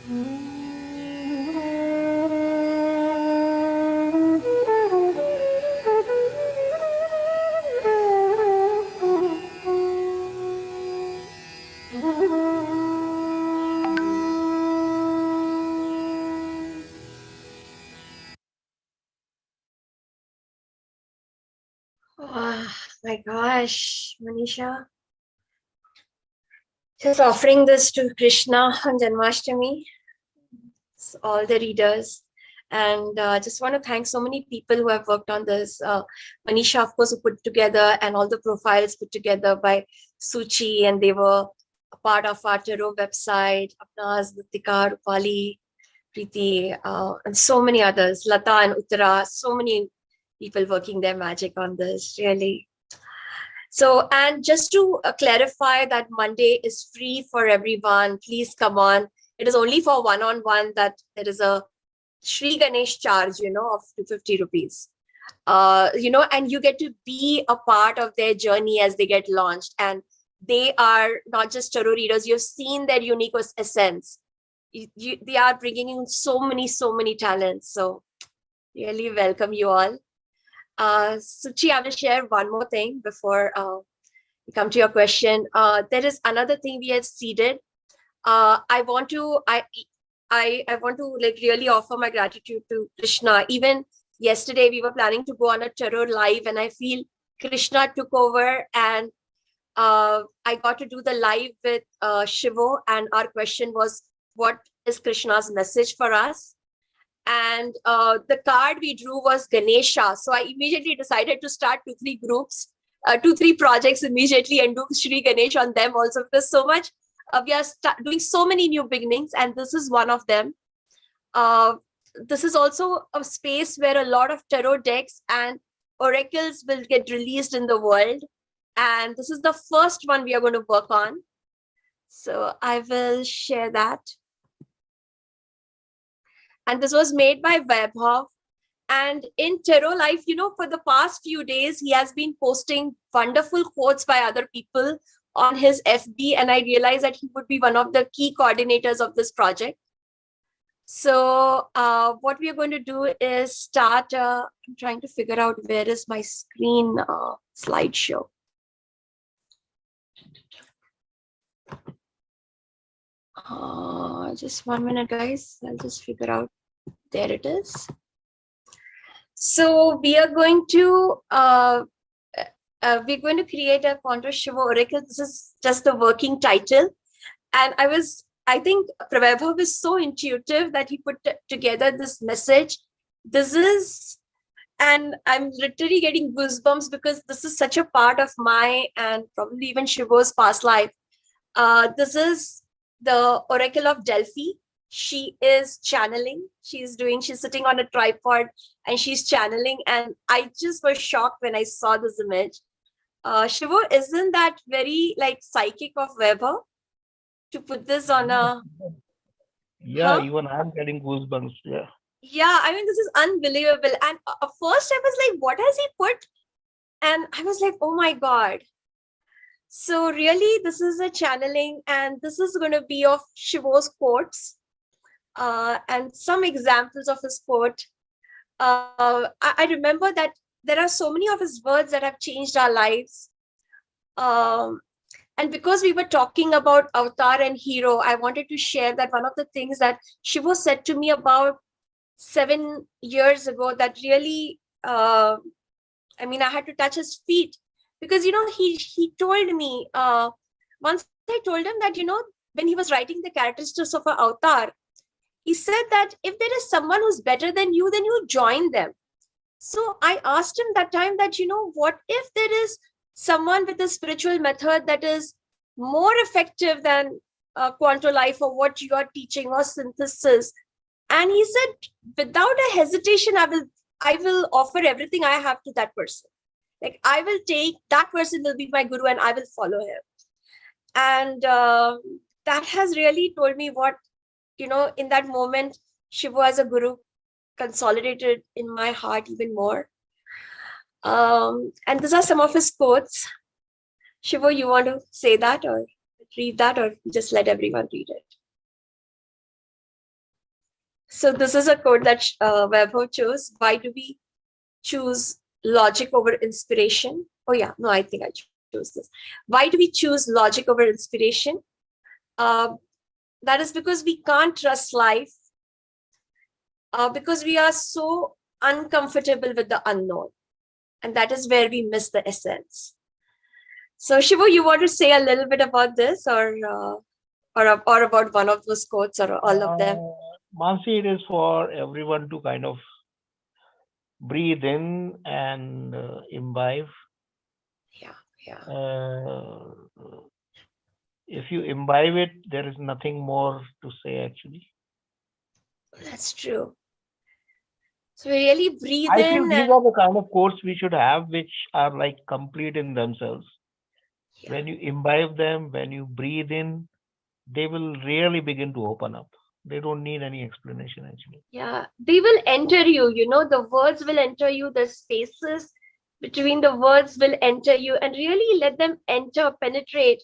Oh my gosh, Manisha. Just offering this to Krishna on Janmashtami, all the readers. And just want to thank so many people who have worked on this. Manisha, of course, who put together, and all the profiles put together by Suchi, and they were a part of our tarot website. Apnaz, Nitika, Rupali, Preeti, and so many others. Lata and Uttara, so many people working their magic on this, really. So, and just to clarify that Monday is free for everyone. Please come on. It is only for one-on-one that there is a Shri Ganesh charge, of 250 rupees. And you get to be a part of their journey as they get launched. And they are not just tarot readers. You've seen their unique essence. They are bringing in so many talents. So really welcome you all. Suchi, I will share one more thing before we come to your question. There is another thing we have seeded. I want to like really offer my gratitude to Krishna. Even yesterday we were planning to go on a tarot live, and I feel Krishna took over, and I got to do the live with Shivo, and our question was, what is Krishna's message for us? And the card we drew was Ganesha. So I immediately decided to start 2-3 groups, 2-3 projects immediately, and do Shri Ganesh on them also, because so much we are doing so many new beginnings, and this is one of them. This is also a space where a lot of tarot decks and oracles will get released in the world, and this is the first one we are going to work on. So I will share that. And this was made by Vaibhav. And in Tarot Life, for the past few days, he has been posting wonderful quotes by other people on his FB. And I realized that he would be one of the key coordinators of this project. So what we are going to do is start, I'm trying to figure out where is my screen slideshow. Just 1 minute, guys. I'll just figure out. There it is. So we are going to create a Quanto Shivo Oracle. This is just the working title, and I think Prabhav is so intuitive that he put together this message. And I'm literally getting goosebumps because this is such a part of my and probably even Shivo's past life. This is the Oracle of Delphi. She is channeling. She's sitting on a tripod and she's channeling. And I just was shocked when I saw this image. Shivo, isn't that very like psychic of Weber to put this on a... Yeah, even I'm getting goosebumps. Yeah. Yeah, I mean, this is unbelievable. And at first I was like, what has he put? And I was like, oh my God. So really, this is a channeling, and this is going to be of Shivo's quotes and some examples of his quote. I remember that there are so many of his words that have changed our lives. And because we were talking about avatar and hero, I wanted to share that one of the things that Shivo said to me about 7 years ago that really, I had to touch his feet. Because, he told me, once I told him that, when he was writing the characteristics of an avatar, he said that if there is someone who's better than you, then you join them. So I asked him that time that, what if there is someone with a spiritual method that is more effective than Quanto Life or what you are teaching or synthesis? And he said, without a hesitation, I will offer everything I have to that person. Like I will take, that person will be my guru and I will follow him. And that has really told me what, in that moment, Shivo as a guru consolidated in my heart even more. And these are some of his quotes. Shivo, you want to say that or read that, or just let everyone read it? So this is a quote that Vaibhav chose. Why do we choose logic over inspiration? Oh yeah, no, I think I chose this. Why do we choose logic over inspiration? That is because we can't trust life, because we are so uncomfortable with the unknown. And that is where we miss the essence. So Shivo, you want to say a little bit about this, or about one of those quotes, or all of them? Mansi, it is for everyone to kind of breathe in and imbibe. Yeah. If you imbibe it, there is nothing more to say actually. That's true. So we really breathe I in. feel these are the kind of quotes we should have, which are like complete in themselves. Yeah. When you imbibe them, when you breathe in, they will really begin to open up. They don't need any explanation actually. Yeah, they will enter you, the words will enter you, the spaces between the words will enter you, and really let them enter, penetrate.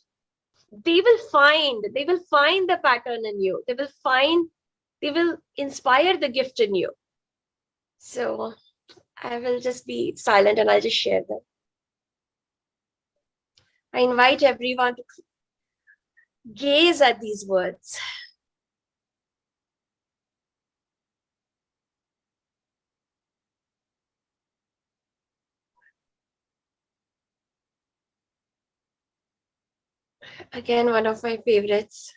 They will find the pattern in you. They will inspire the gift in you. So I will just be silent and I'll just share them. I invite everyone to gaze at these words. Again, one of my favorites.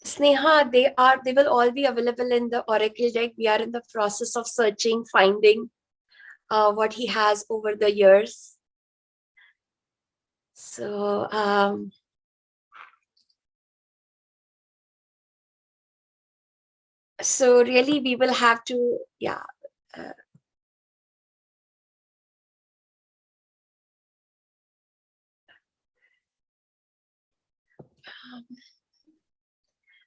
Sneha, they will all be available in the Oracle deck. We are in the process of searching, finding what he has over the years. So so really we will have to,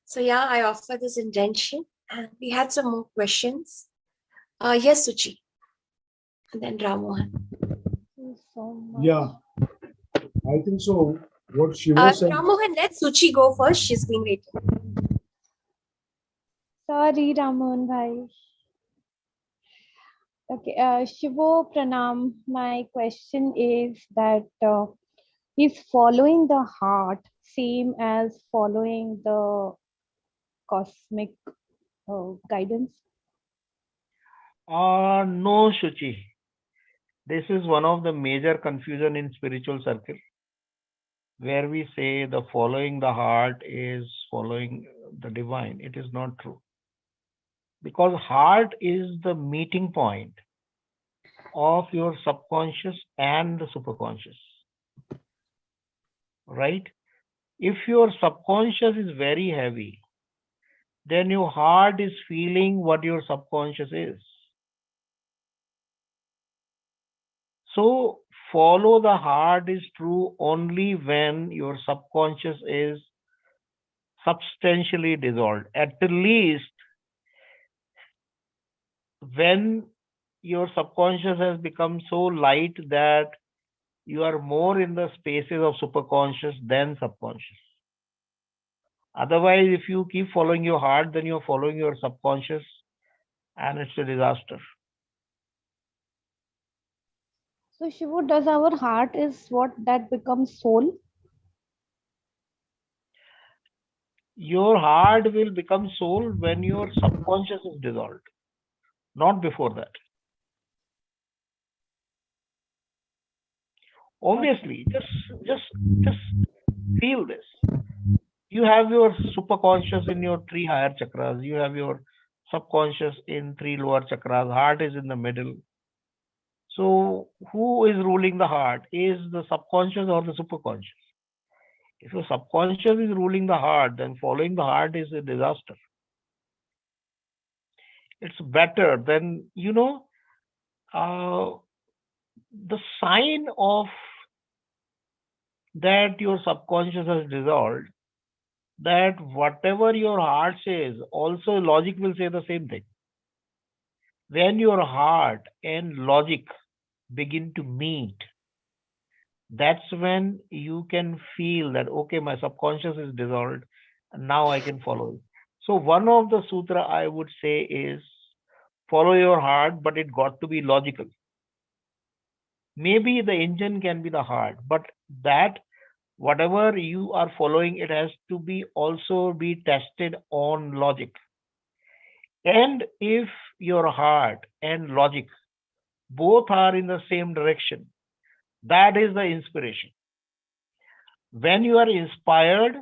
so yeah, I offer this intention, and we had some more questions. Yes, Suchi, and then Ramohan. Yeah, I think so. What Shivo said. Ramohan, let Suchi go first. She's been waiting. Sorry, Ramohan bhai. Okay, Shivo Pranam. My question is that is following the heart same as following the cosmic guidance? No, Shuchi. This is one of the major confusion in spiritual circle, where we say the following the heart is following the divine. It is not true. Because heart is the meeting point of your subconscious and the superconscious. Right? If your subconscious is very heavy, then your heart is feeling what your subconscious is. So follow the heart is true only when your subconscious is substantially dissolved. At the least, when your subconscious has become so light that you are more in the spaces of superconscious than subconscious. Otherwise, if you keep following your heart, then you're following your subconscious, and it's a disaster. So Shivu, does our heart is what that becomes soul? Your heart will become soul when your subconscious is dissolved, not before that. Obviously, just feel this. You have your superconscious in your 3 higher chakras. You have your subconscious in 3 lower chakras. Heart is in the middle. So who is ruling the heart? Is the subconscious or the superconscious? If your subconscious is ruling the heart, then following the heart is a disaster. It's better than, the sign of that your subconscious has dissolved, that whatever your heart says, also logic will say the same thing. When your heart and logic begin to meet, that's when you can feel that, okay, my subconscious is dissolved, and now I can follow it. So one of the sutra I would say is follow your heart, but it got to be logical. Maybe the engine can be the heart, but that whatever you are following, it has to be also be tested on logic. And if your heart and logic both are in the same direction, that is the inspiration. When you are inspired,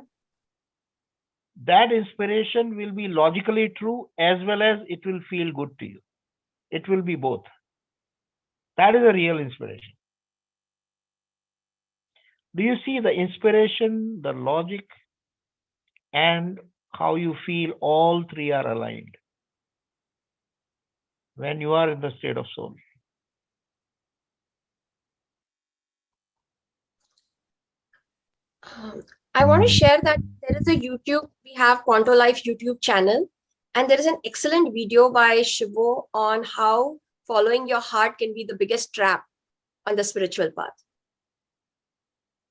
that inspiration will be logically true as well as it will feel good to you. It will be both. That is a real inspiration. Do you see the inspiration, the logic, and how you feel? All 3 are aligned when you are in the state of soul. I want to share that there is a we have Quanto Life YouTube channel, and there is an excellent video by Shivo on how following your heart can be the biggest trap on the spiritual path.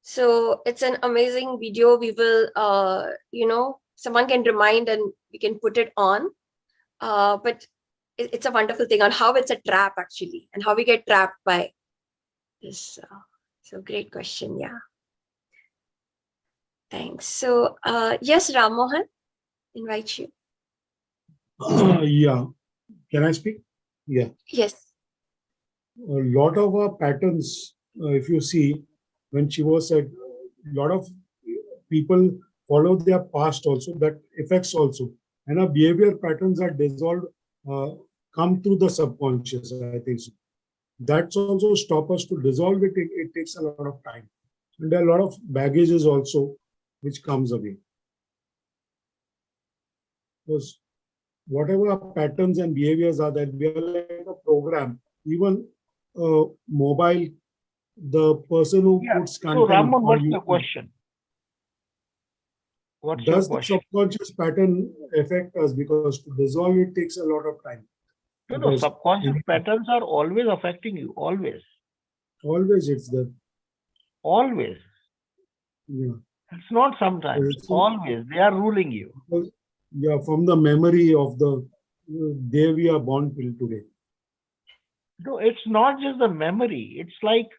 So it's an amazing video. We will, someone can remind and we can put it on. But it's a wonderful thing on how it's a trap actually, and how we get trapped by this. So great question. Yeah. Thanks. So yes, Ram Mohan, invite you. Yeah. Can I speak? Yeah. Yes. A lot of our patterns, if you see, when Shivo said, a lot of people follow their past also, that affects also. And our behavior patterns are dissolved, come through the subconscious, I think so. That's also stop us to dissolve it. It takes a lot of time. And there are a lot of baggages also which comes away. Because whatever our patterns and behaviors are, that we are like a program, even mobile, the person who puts content. So Ramon, what's your question? What's Does your question? the subconscious pattern affect us? Because to dissolve it takes a lot of time. No, subconscious patterns are always affecting you, always. Always it's there. Always. Yeah. It's not sometimes, always. They are ruling you. Yeah, from the memory of the day we are born till today. No, it's not just the memory. It's like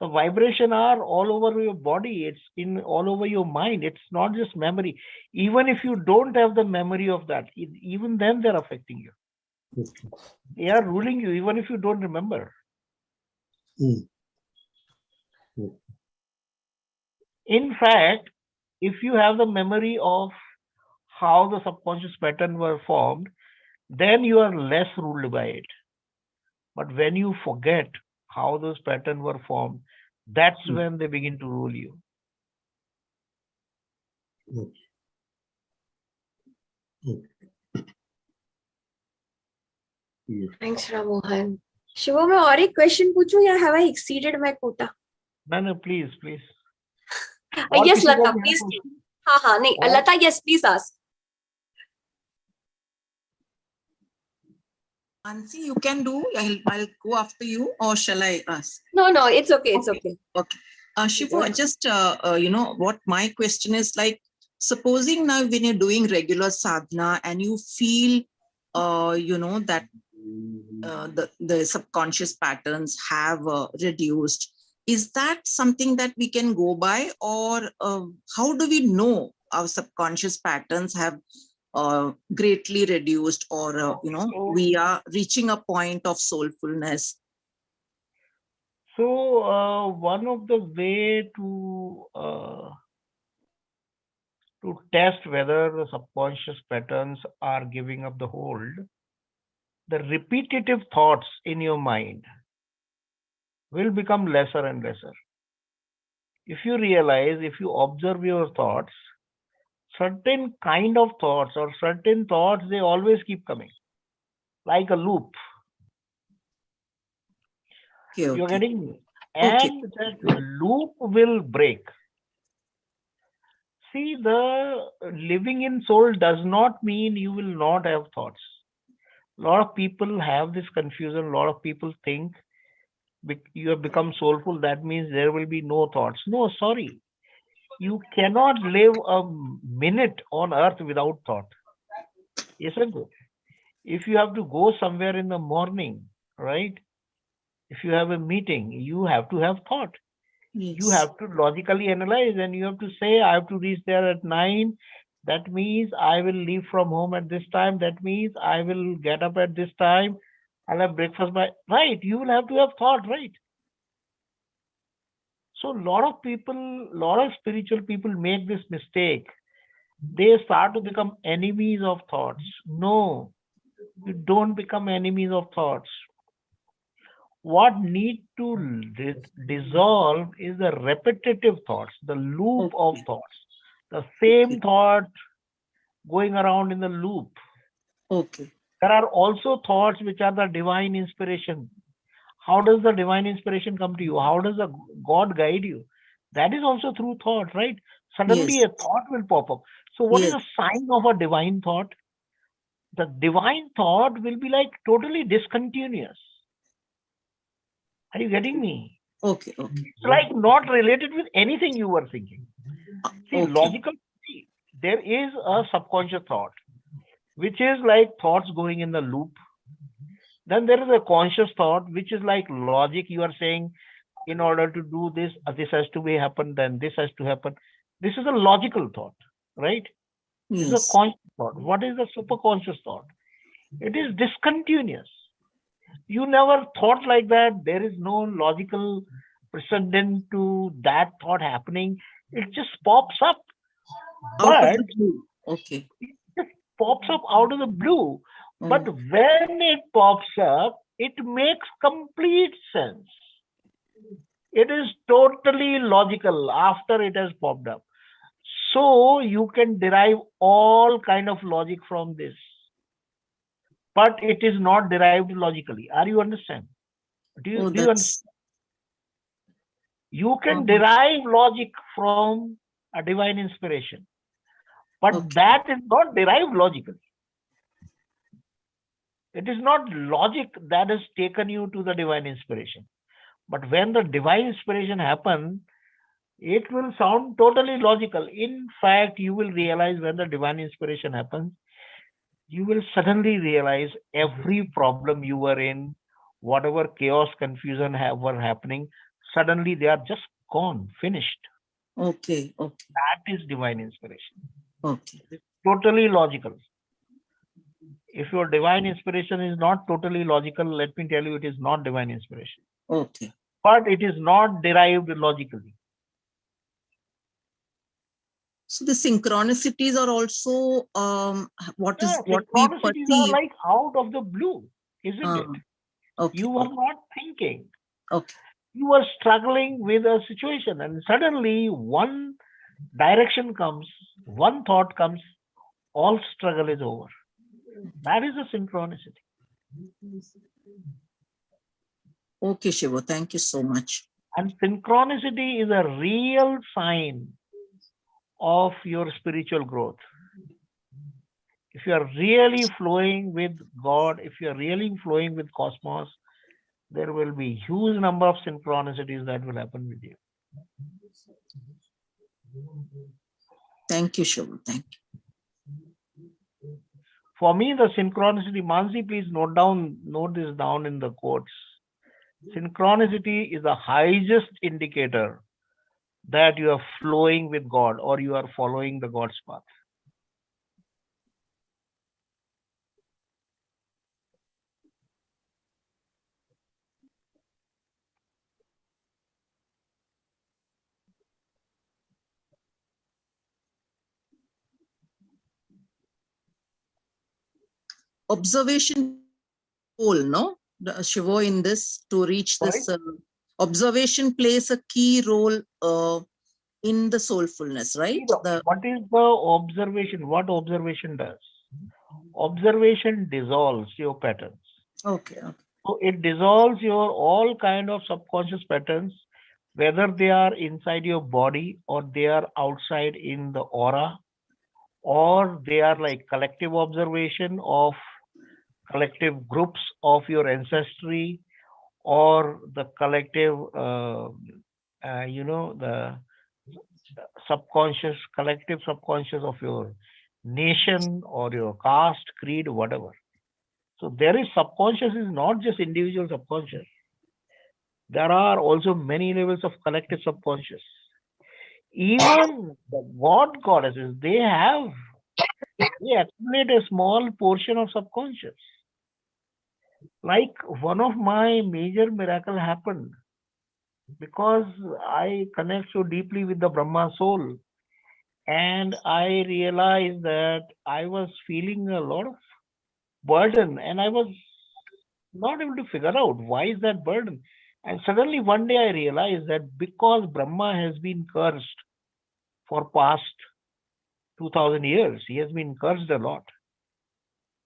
the vibration are all over your body. It's in all over your mind. It's not just memory. Even if you don't have the memory of that, even then they're affecting you. Okay. They are ruling you, even if you don't remember. In fact, if you have the memory of how the subconscious pattern were formed, then you are less ruled by it. But when you forget how those patterns were formed, that's when they begin to rule you. Thanks, Ram Mohan. Shivo, मैं और एक question पूछूं या have I exceeded my quota? No, please. Yes, Lata, please. हाँ, नहीं, Lata, yes, please ask. Ansi, you can do. I'll go after you, or shall I ask? No, it's okay. It's okay. Okay. Shivo, just what my question is like. Supposing now when you're doing regular sadhana and you feel, that the subconscious patterns have reduced, is that something that we can go by, or how do we know our subconscious patterns have greatly reduced, or we are reaching a point of soulfulness? So one of the way to test whether the subconscious patterns are giving up the hold, the repetitive thoughts in your mind will become lesser and lesser. If you realize, if you observe your thoughts, certain kind of thoughts or certain thoughts, they always keep coming, like a loop. Okay, You're getting me? And that loop will break. See, the living in soul does not mean you will not have thoughts. A lot of people have this confusion. A lot of people think you have become soulful, that means there will be no thoughts. No, sorry. You cannot live a minute on earth without thought. Isn't it? If you have to go somewhere in the morning, right? If you have a meeting, you have to have thought. Yes. You have to logically analyze, and you have to say, I have to reach there at 9. That means I will leave from home at this time. That means I will get up at this time. I'll have breakfast by, right? You will have to have thought, right? So a lot of people, a lot of spiritual people make this mistake. They start to become enemies of thoughts. No, you don't become enemies of thoughts. What need to dissolve is the repetitive thoughts, the loop of thoughts, the same thought going around in the loop. Okay. There are also thoughts which are the divine inspiration. How does the divine inspiration come to you? How does the God guide you? That is also through thought, right? Suddenly a thought will pop up. So what is a sign of a divine thought? The divine thought will be like totally discontinuous. Are you getting me? Okay. It's like not related with anything you were thinking. See, logically, there is a subconscious thought, which is like thoughts going in the loop. Then there is a conscious thought, which is like logic. You are saying, in order to do this, this has to be happen, then this has to happen. This is a logical thought, right? This is a conscious thought. What is the superconscious thought? It is discontinuous. You never thought like that. There is no logical precedent to that thought happening. It just pops up. Out of the blue. Okay. It just pops up out of the blue. But when it pops up, it makes complete sense. It is totally logical after it has popped up. So you can derive all kind of logic from this. But it is not derived logically. Are you understand? Do you understand? You can derive logic from a divine inspiration, but that is not derived logically. It is not logic that has taken you to the divine inspiration. But when the divine inspiration happens, it will sound totally logical. In fact, you will realize when the divine inspiration happens, you will suddenly realize every problem you were in, whatever chaos, confusion were happening, suddenly they are just gone, finished. Okay. That is divine inspiration. Okay. It's totally logical. If your divine inspiration is not totally logical, let me tell you, it is not divine inspiration. Okay. But it is not derived logically. So the synchronicities are also what we synchronicities are perceive. like out of the blue, isn't it? Okay. You are not thinking. Okay. You are struggling with a situation, and suddenly one direction comes, one thought comes, all struggle is over. That is a synchronicity. Okay, Shivo, thank you so much. And synchronicity is a real sign of your spiritual growth. if you are really flowing with God, if you are really flowing with cosmos, there will be huge number of synchronicities that will happen with you. Thank you, Shivo. Thank you. For me, the synchronicity, Mansi, please note this down in the quotes. Synchronicity is the highest indicator that you are flowing with God or you are following the God's path. Observation role, no? Shivo, in this to reach this observation plays a key role in the soulfulness, right? What is the observation? What observation does? Observation dissolves your patterns. Okay. So it dissolves your all kind of subconscious patterns, whether they are inside your body or they are outside in the aura, or they are like collective observation of collective groups of your ancestry, or the collective, the subconscious, collective subconscious of your nation or your caste, creed, whatever. So there is subconscious is not just individual subconscious. There are also many levels of collective subconscious. Even the goddesses, they accumulate a small portion of subconscious. Like one of my major miracle happened because I connect so deeply with the Brahma soul, and I realized that I was feeling a lot of burden and I was not able to figure out why is that burden. And suddenly one day I realized that because Brahma has been cursed for past 2000 years, he has been cursed a lot.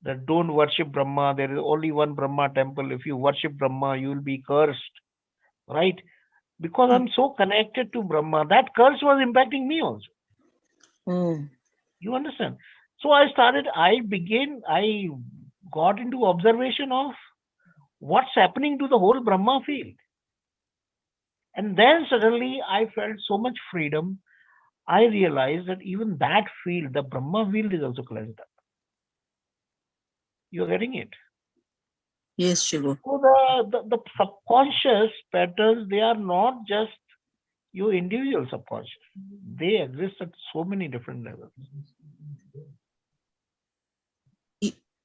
That don't worship Brahma, there is only one Brahma temple. If you worship Brahma, you will be cursed, right? Because I'm so connected to Brahma, that curse was impacting me also. You understand? So I got into observation of what's happening to the whole Brahma field. And then suddenly I felt so much freedom. I realized that even that field, the Brahma field, is also cleansed up. You're getting it? Yes, Shivo. So the subconscious patterns, they are not just your individual subconscious. They exist at so many different levels.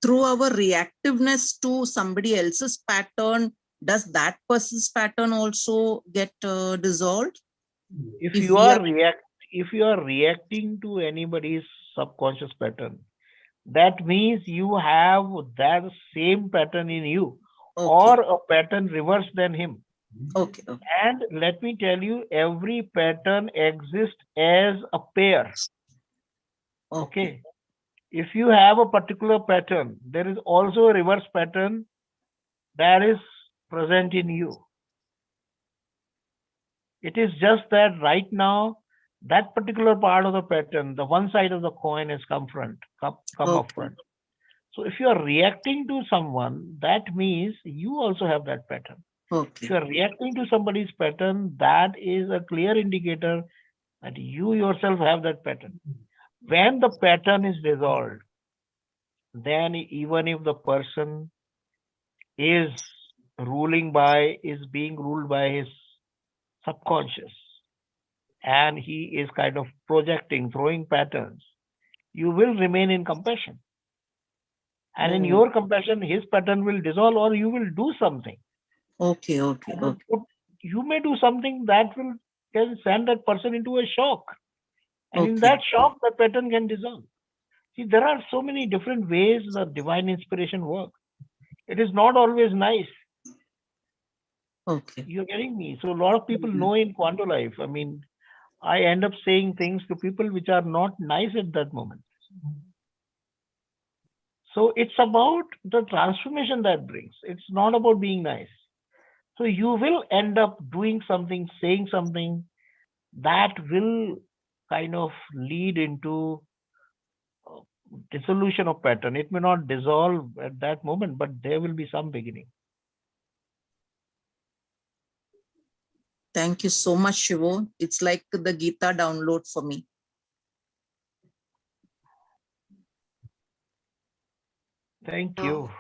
Through our reactiveness to somebody else's pattern, does that person's pattern also get dissolved? If you are reacting to anybody's subconscious pattern, that means you have that same pattern in you, or a pattern reversed than him. Okay. And let me tell you, every pattern exists as a pair. Okay. If you have a particular pattern, there is also a reverse pattern that is present in you. It is just that right now, that particular part of the pattern, the one side of the coin has come up front. So if you are reacting to someone, that means you also have that pattern. If you are reacting to somebody's pattern, that is a clear indicator that you yourself have that pattern. When the pattern is dissolved, then even if the person is being ruled by his subconscious, and he is kind of projecting, throwing patterns, you will remain in compassion. And in your compassion, his pattern will dissolve, or you will do something. Okay. You may do something that can send that person into a shock. And in that shock, the pattern can dissolve. See, there are so many different ways the divine inspiration works. It is not always nice. Okay. You're getting me? So a lot of people know in Quanto Life, I mean, I end up saying things to people which are not nice at that moment. So it's about the transformation that brings. It's not about being nice. So you will end up doing something, saying something that will kind of lead into dissolution of pattern. It may not dissolve at that moment, but there will be some beginning. Thank you so much, Shivo. It's like the Gita download for me. Thank you.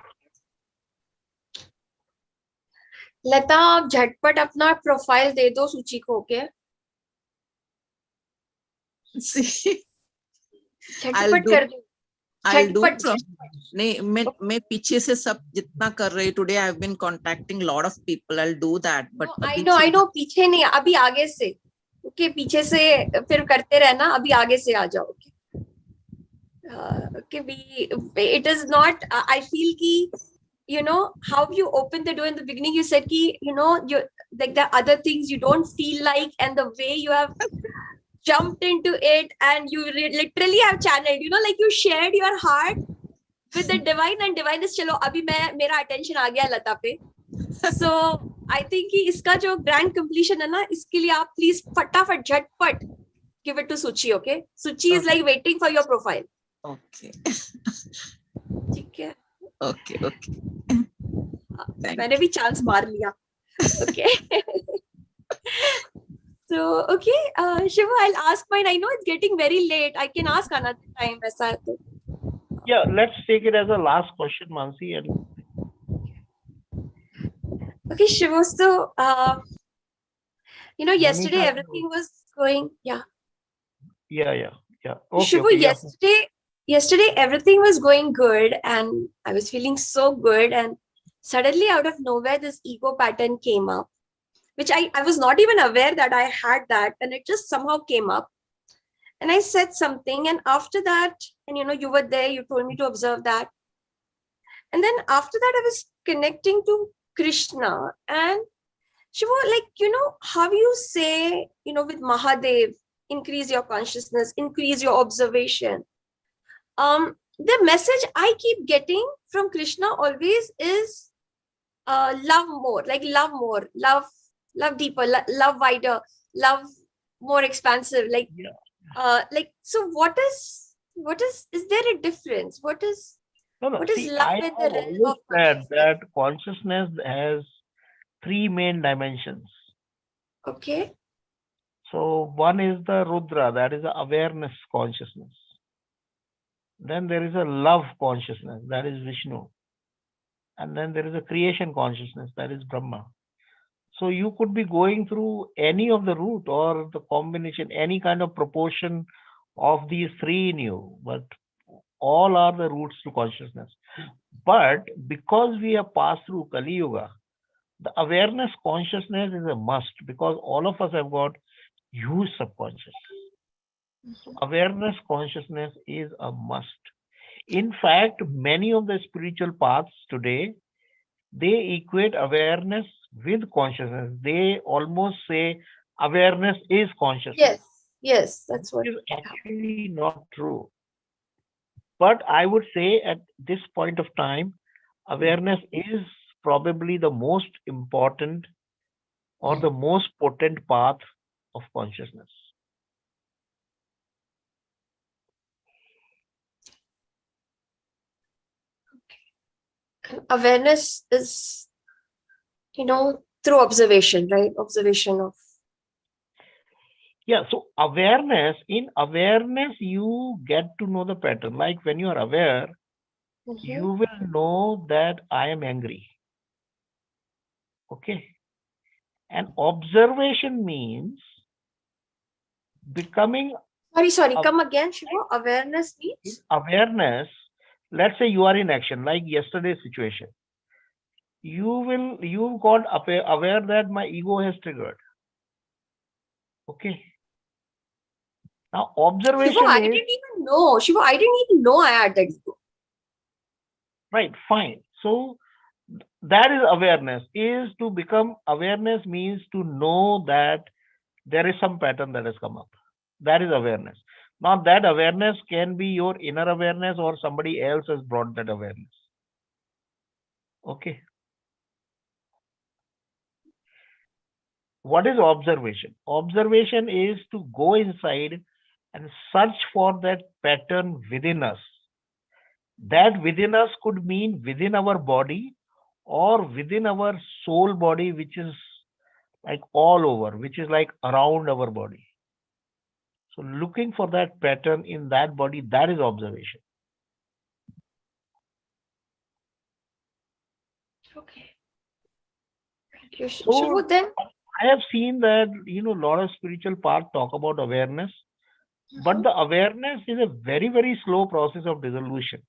लता आप झटपट अपना profile दे दो सूची को, okay? See, झटपट कर दो. I'll do झटपट. from नहीं मैं पीछे से सब जितना कर रही. Today I've been contacting lot of people. I'll do that. But I know पीछे नहीं, अभी आगे से. ओके, पीछे से फिर करते रहना, अभी आगे से आ जाओ. Okay, it is not, I feel ki, you know, how you open the door in the beginning, you said ki, you know, you like the other things you don't feel like, and the way you have jumped into it, and you literally have channeled, you know, like you shared your heart with the divine, and divine is chalo abhi mera attention aa gaya Lata pe. So I think कि इसका जो grand completion है ना, इसके लिए आप please फटाफट झटपट give it to Suchi, okay? Suchi is like waiting for your profile. Okay. ठीक है. Okay. मैंने भी chance मार लिया. Okay. So okay, Shiva, I'll ask mine. I know it's getting very late. I can ask another time. ऐसा है तो. Yeah, let's take it as a last question, Mansi. And okay, Shiva. So you know, yesterday everything was going. Yeah. Okay, Shiva, yesterday everything was going good, and I was feeling so good, and suddenly out of nowhere this ego pattern came up, which I was not even aware that I had that, and it just somehow came up, and I said something, and after that, and you know, you were there, you told me to observe that, and then after that I was connecting to Krishna, and Shiva, like, you know, how you say, you know, with Mahadev, increase your consciousness, increase your observation. The message I keep getting from Krishna always is love more, like love more, love deeper, love wider, love more expansive. Like, so what is there a difference? What is love see, in I the have realm always of said that consciousness has three main dimensions. Okay. So one is the Rudra, that is the awareness consciousness. Then there is a love consciousness, that is Vishnu. And then there is a creation consciousness, that is Brahma. So you could be going through any of the root or the combination, any kind of proportion of these three in you, but all are the roots to consciousness. But because we have passed through Kali Yuga, the awareness consciousness is a must, because all of us have got huge subconscious. So awareness consciousness is a must. In fact, many of the spiritual paths today, they equate awareness with consciousness. They almost say awareness is consciousness. Yes, that's what is actually not true. But I would say at this point of time, awareness is probably the most important or the most potent path of consciousness. Awareness is, you know, through observation, right? Observation of. Yeah, so awareness, in awareness, you get to know the pattern. Like when you are aware, you will know that I am angry. Okay. And observation means becoming. Sorry, come again, Shivo. Awareness means? Awareness, let's say you are in action, like yesterday's situation. You got aware that my ego has triggered. Okay. Now observation Shivo, I didn't even know. Shivo, I didn't even know I had that ego. Right, fine. So that is awareness. Is to become awareness means to know that there is some pattern that has come up. That is awareness. Now that awareness can be your inner awareness or somebody else has brought that awareness. Okay. What is observation? Observation is to go inside and search for that pattern within us. That within us could mean within our body or within our soul body, which is like all over, which is like around our body. So looking for that pattern in that body, that is observation. Okay. Thank you. So Shivu, then? I have seen that, a lot of spiritual paths talk about awareness, but the awareness is a very, very slow process of dissolution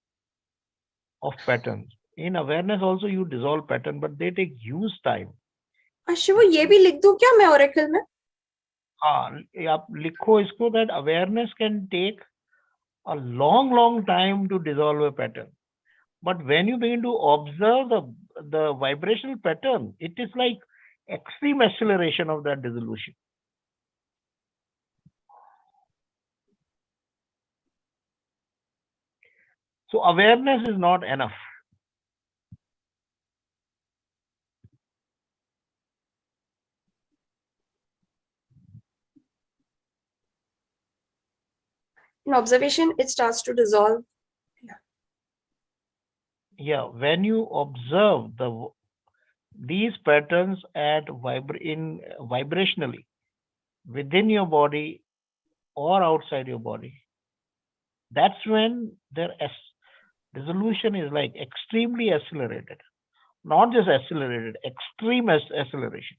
of patterns. In awareness also you dissolve pattern, but they take huge time. Shibu ये भी लिख दूं क्या मैं oracle में? हाँ, आप लिखो इसको that awareness can take a long time to dissolve a pattern. But when you begin to observe the vibrational pattern, it is like extreme acceleration of that dissolution. So awareness is not enough. In observation, it starts to dissolve. Yeah, when you observe these patterns at vibrationally within your body or outside your body, that's when their dissolution is like extremely accelerated. Not just accelerated, extreme acceleration.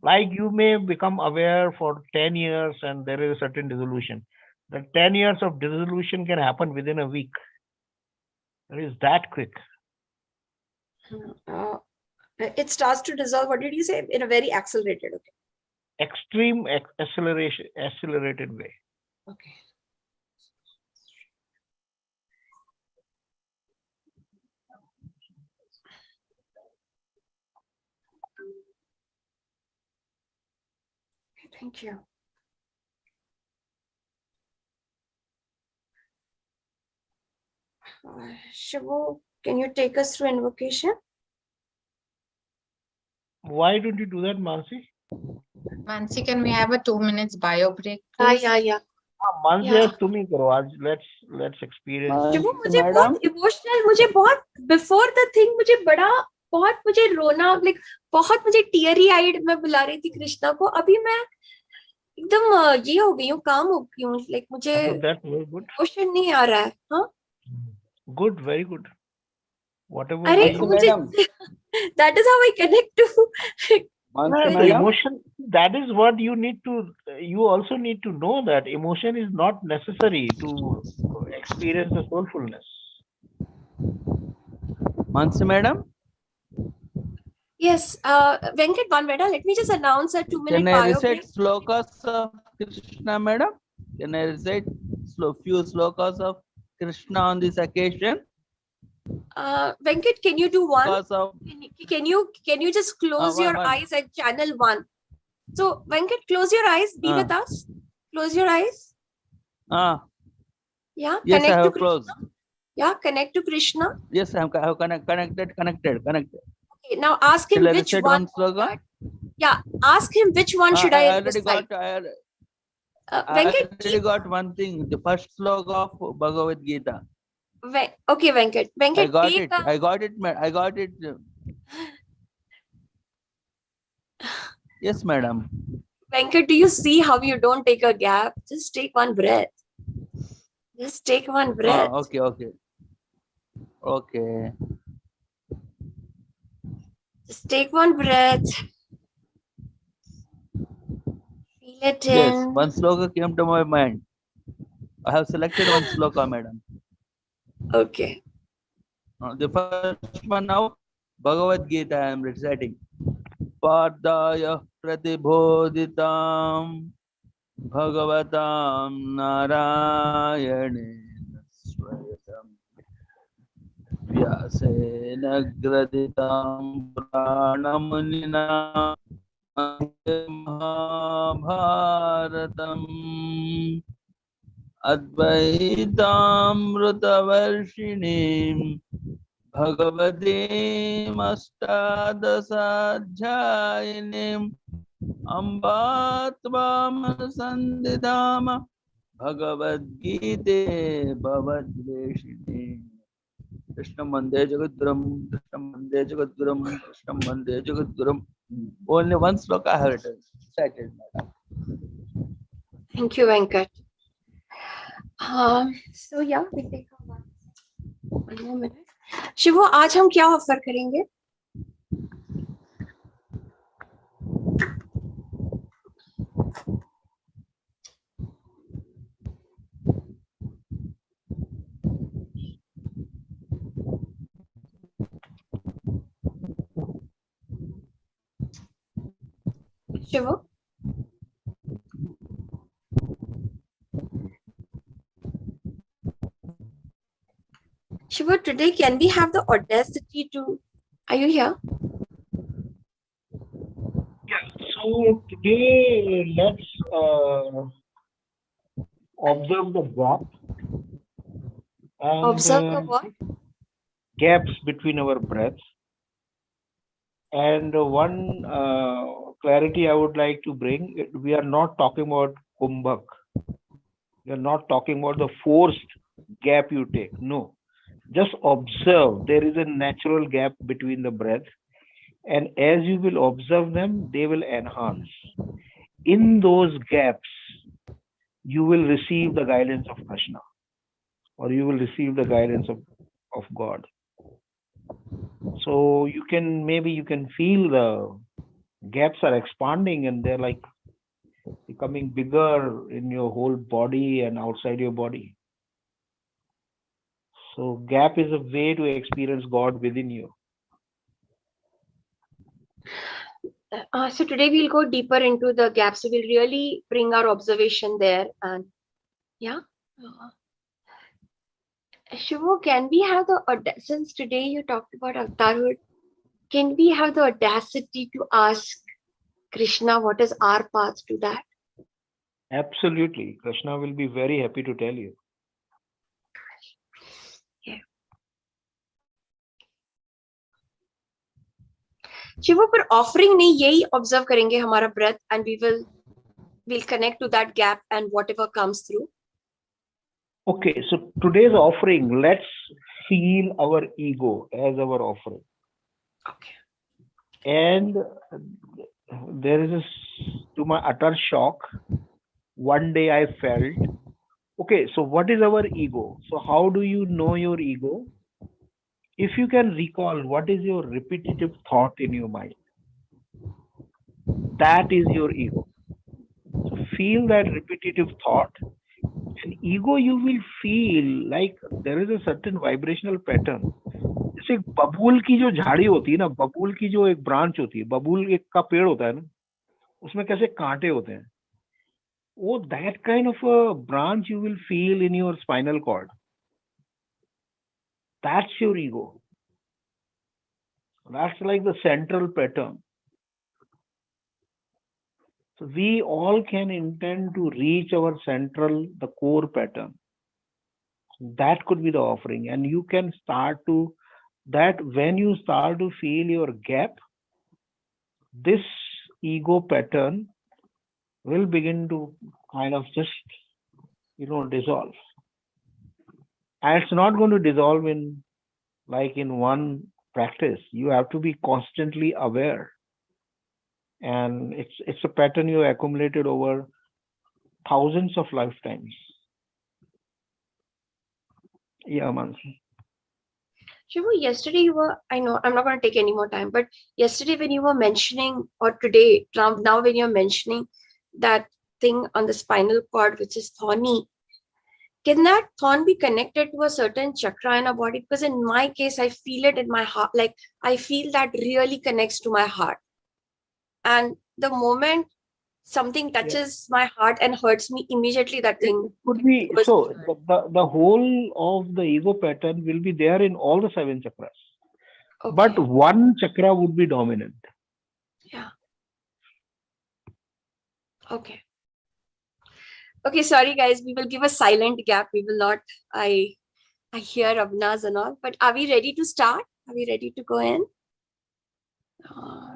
Like you may become aware for 10 years and there is a certain dissolution. The 10 years of dissolution can happen within a week. It is that quick. It starts to dissolve. What did you say? In a very accelerated, okay. Extreme accelerated way. Okay. Thank you. Shivu, can you take us through invocation? Why don't you do that, Mansi? Mansi, can we have a 2 minutes bio break, please? Yeah. Mansi, yes, तुम ही करो आज. Let's experience. Shibu, मुझे बहुत emotional, मुझे बहुत before the thing मुझे बड़ा बहुत मुझे रोना, लाइक बहुत मुझे टीयरी आइड मैं बुला रही थी कृष्णा को. अभी मैं एकदम ये हो गई हूँ, काम हो गई हूँ, लाइक मुझे इमोशन नहीं आ रहा है. हाँ, Good, very good. Whatever. अरे मुझे that is how I connect to the emotion. That is what you need to. You also need to know that emotion is not necessary to experience the soulfulness. Mansi madam. Yes, Venkat, one minute. Let me just announce a 2-minute Can I bio recite break. slokas of Krishna, madam? Can I recite few slokas of Krishna on this occasion? Venkat, can you do one? Of, can you just close your eyes at channel 1? So Venkat, close your eyes. Be with us. Close your eyes. Yeah. Yes, connect I have to closed. Krishna. Yeah, connect to Krishna. Yes, I have connected. Okay, now ask him which one. Yeah, ask him which one should I already recite. I already got one thing. The first sloka of Bhagavad Gita. Okay, Venkat. I got it. Yes, madam. Venkat, do you see how you don't take a gap? Just take one breath. Just take one breath. Okay. Just take one breath. Feel it in. Yes, one sloka came to my mind. I have selected one sloka, madam. Okay. The first one now, Bhagavad Gita, I am reciting. Pardaya pratibodhitam Bhagavatam Narayane Swayam Vyasena graditam Pranamunina Mahabharatam Advaitaamrutavarshinim Bhagavatim Astadasadhyayinim Ambatvam Sandidama Bhagavad Gita Bhavadveshini. Krishnam Mande Jagadgurum, Krishnam Mande Jagadgurum, Krishnam Mande Jagadgurum. Only one sloka I have written. Cited, madam. Thank you, Venkat. So yeah, we take one more minute. शिवो, आज हम क्या offer करेंगे? Shivo? Shivo, today can we have the audacity to... Are you here? Yeah. So today, let's observe the gap and Observe the what? gaps between our breaths. And one clarity I would like to bring: we are not talking about kumbhak. We are not talking about the forced gap you take. No, just observe. There is a natural gap between the breaths, and as you will observe them, they will enhance. In those gaps, you will receive the guidance of Krishna, or you will receive the guidance of God. So you can feel the gaps are expanding, and they're like becoming bigger in your whole body and outside your body. So gap is a way to experience God within you. So today we'll go deeper into the gaps. So we'll really bring our observation there. And yeah. Shivo, can we have the audacity, since today you talked about avatarhood, can we have the audacity to ask Krishna what is our path to that? Absolutely. Krishna will be very happy to tell you. Yeah. Shivo, पर offering नहीं, यही observe करेंगे हमारा breath, and we'll connect to that gap and whatever comes through. Okay, so today's offering, let's feel our ego as our offering. Okay. And there is to my utter shock, one day I felt, okay, so what is our ego? So how do you know your ego? If you can recall, what is your repetitive thought in your mind? That is your ego. So feel that repetitive thought. And ego, you will feel like there is a certain vibrational pattern. जैसे बबूल की जो झाड़ी होती है ना, बबूल की जो एक ब्रांच होती है, बबूल एक का पेड़ होता है ना, उसमें कैसे कांटे होते हैं, वो that kind of a branch you will feel in your spinal cord. That's your ego. That's like the central pattern. So we all can intend to reach our central, the core pattern. That could be the offering. And you can start to, that when you start to feel your gap, this ego pattern will begin to kind of just, dissolve. And it's not going to dissolve in one practice. You have to be constantly aware. And it's a pattern you accumulated over thousands of lifetimes. Yeah, Mansi. Shivu, yesterday you were, I know I'm not going to take any more time, but yesterday when you were mentioning, or today, now when you're mentioning that thing on the spinal cord, which is thorny, can that thorn be connected to a certain chakra in our body? Because in my case, I feel it in my heart. Like I feel that really connects to my heart. And the moment something touches my heart and hurts me, immediately that thing could be. So the whole of the ego pattern will be there in all the 7 chakras. Okay. But one chakra would be dominant. Yeah. Okay. Okay, sorry guys, we will give a silent gap. We will not, I hear Abnaz and all, but are we ready to start? Are we ready to go in?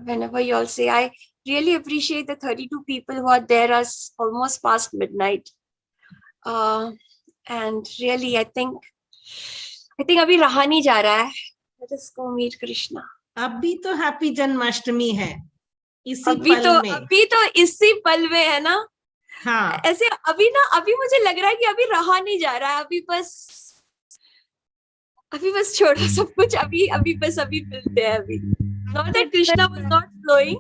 Whenever you all say, I really appreciate the 32 people who are there as almost past midnight. And really, I think I think अभी रहा नहीं जा रहा है. Let us go meet Krishna. अभी तो happy Janmashtami है इसी अभी तो इसी पल में है ना. हाँ. ऐसे अभी मुझे लग रहा है कि अभी रहा नहीं जा रहा है. अभी बस छोड़ो सब कुछ. अभी मिलते हैं अभी. Not that Krishna was not flowing.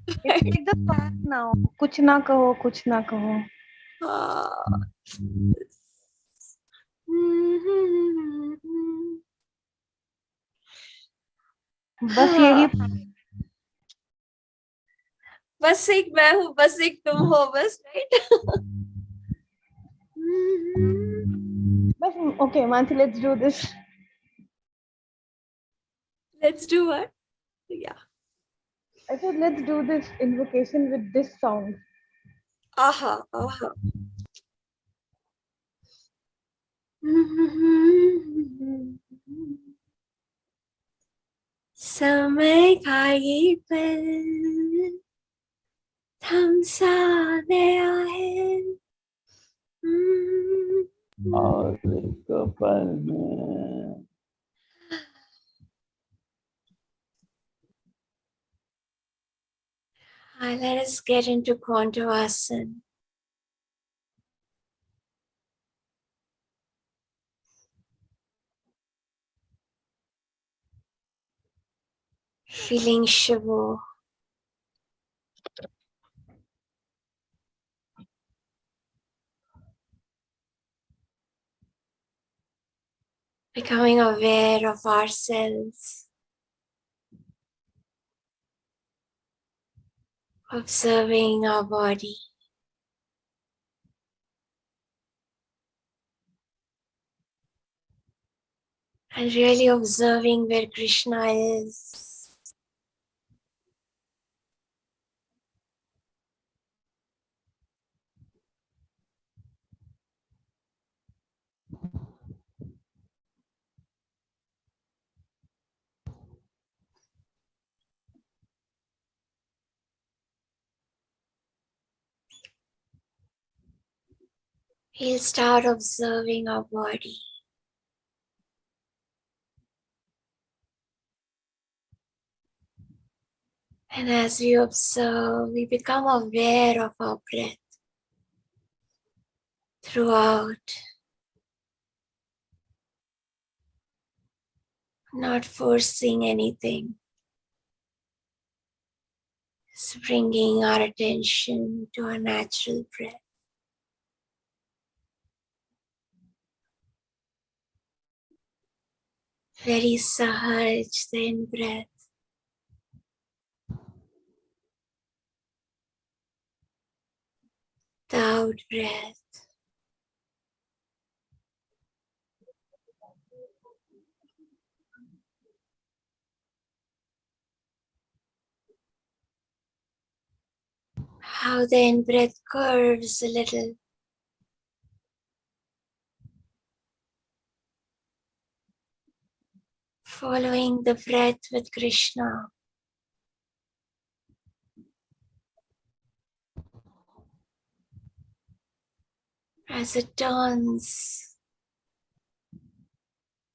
It's like the song now. कुछ ना कहो, कुछ ना कहो. बस यही. बस एक मैं हूँ, बस एक तुम हो, बस. राइट. बस okay, Mansi, let's do this. Let's do what? Yeah. I said let's do this invocation with this sound. Aha. समय का ये पल थम सा गया है. और एक पल में Let us get into Quanto Asana. Feeling Shivo. Becoming aware of ourselves. Observing our body. And really observing where Krishna is. We'll start observing our body. And as we observe, we become aware of our breath throughout. Not forcing anything. Just bringing our attention to our natural breath. Very sahaj, the in-breath. The out-breath. How the in-breath curves a little. Following the breath with Krishna. As it turns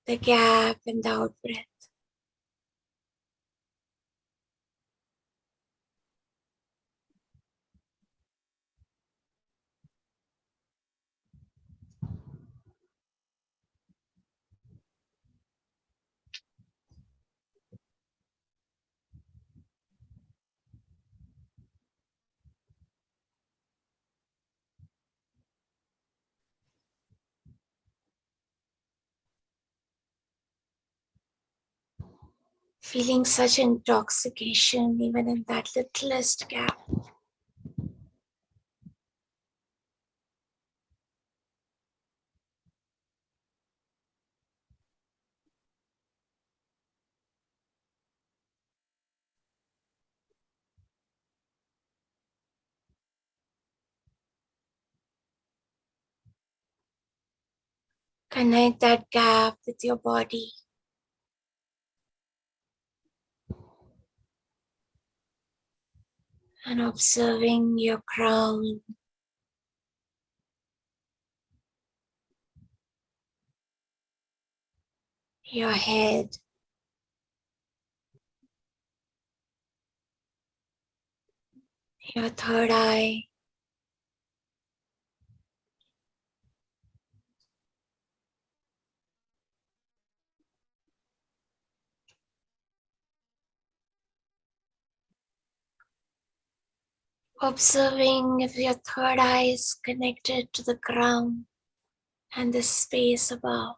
the gap in the out-breath. Feeling such intoxication even in that littlest gap. Connect that gap with your body. And observing your crown. your head, your third eye, observing if your third eye is connected to the ground and the space above.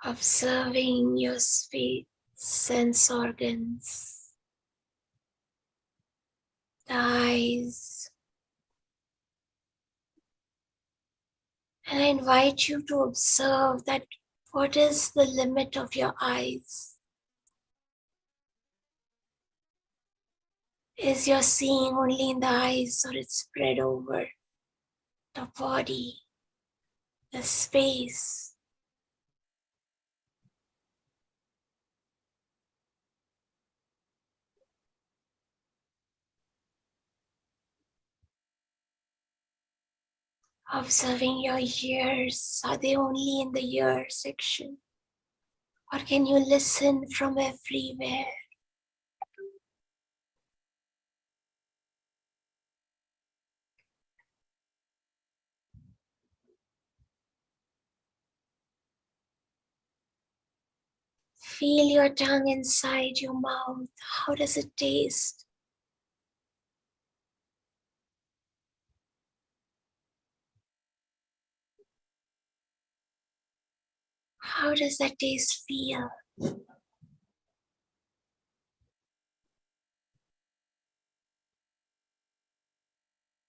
Observing your sense organs, the eyes, and I invite you to observe that what is the limit of your eyes? Is your seeing only in the eyes, or it's spread over the body, the space? Observing your ears, are they only in the ear section? Or can you listen from everywhere? Feel your tongue inside your mouth. How does it taste? How does that taste feel?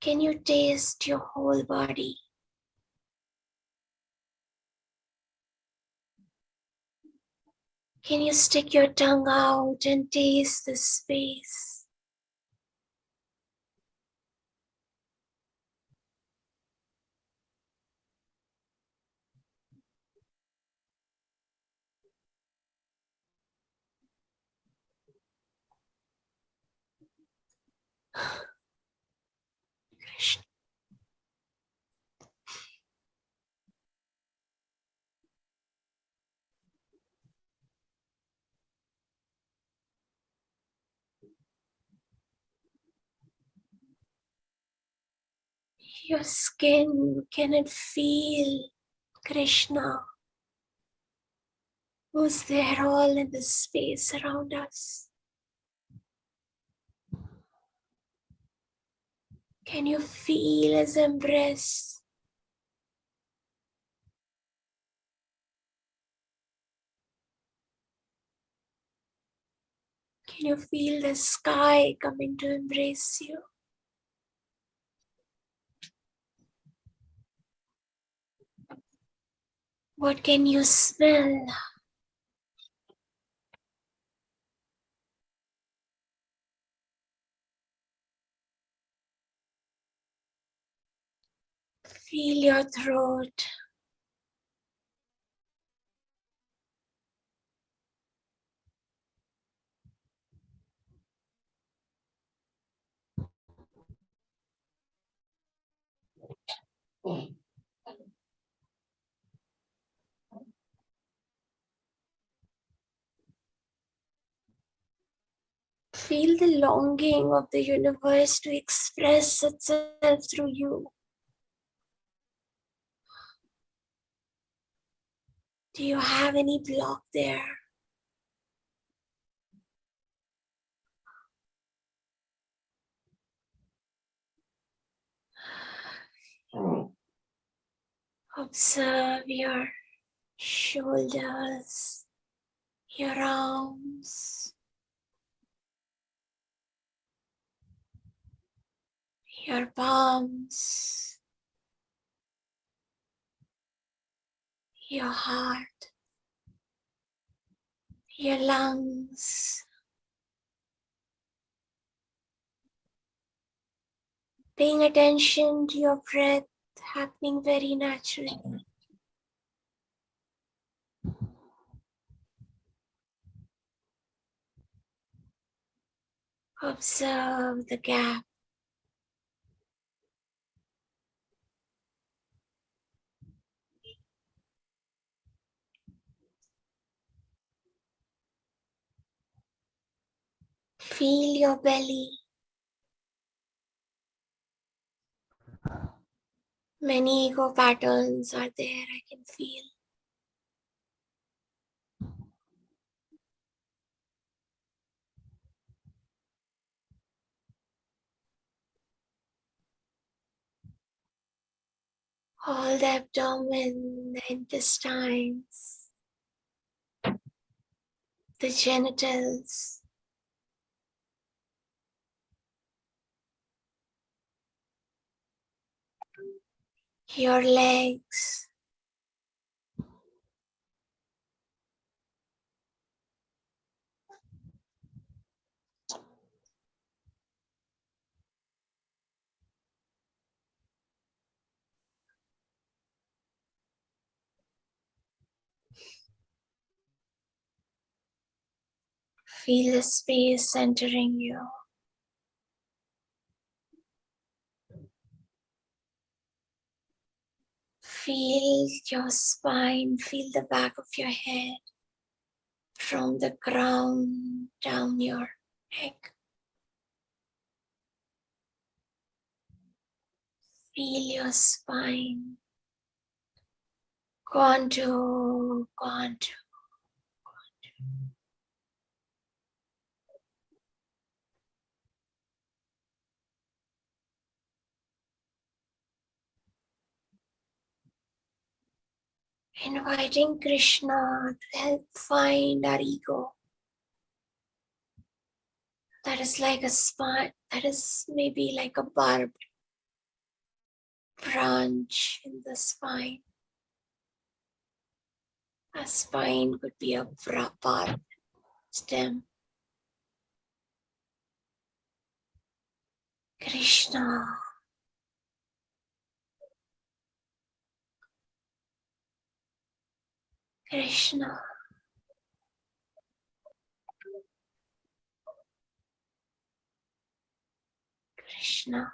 Can you taste your whole body? Can you stick your tongue out and taste the space? Krishna. Your skin, can it feel Krishna? Who's there all in the space around us? Can you feel his embrace? Can you feel the sky coming to embrace you? What can you smell? Feel your throat. Feel the longing of the universe to express itself through you. Do you have any block there? Observe your shoulders, your arms, your palms, your heart, your lungs. Paying attention to your breath happening very naturally. Observe the gap. Feel your belly. Many ego patterns are there, I can feel. All the abdomen, the intestines, the genitals, your legs, feel the space entering you. Feel your spine, feel the back of your head from the crown down your neck. Feel your spine. Quanto, quanto. Inviting Krishna to help find our ego. That is like a spine, that is maybe like a barbed branch in the spine. A spine could be a barbed stem. Krishna. Krishna. Krishna.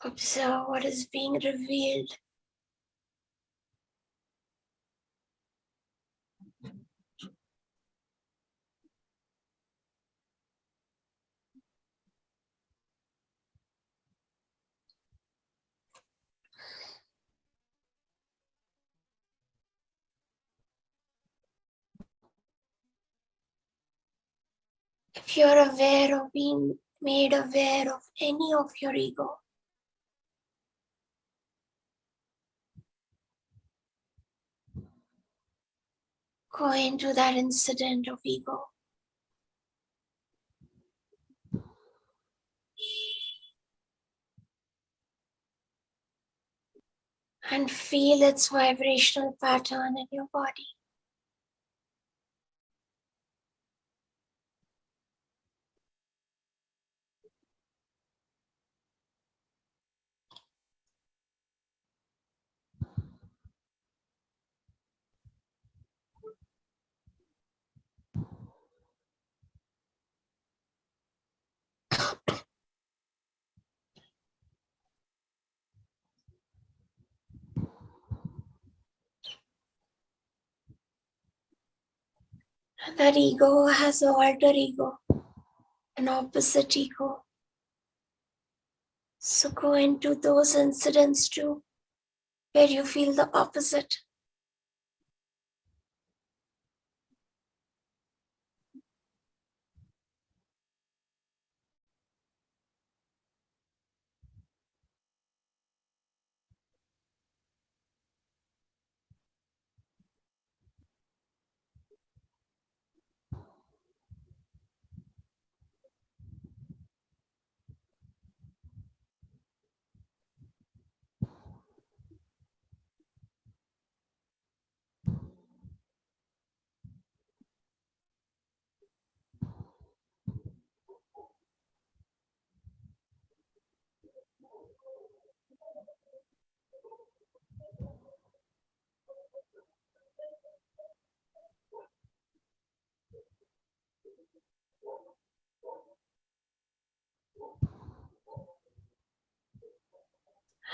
Observe what is being revealed. If you're aware of being made aware of any of your ego, go into that incident of ego. And feel its vibrational pattern in your body. And that ego has an alter ego, an opposite ego. So go into those incidents too, where you feel the opposite.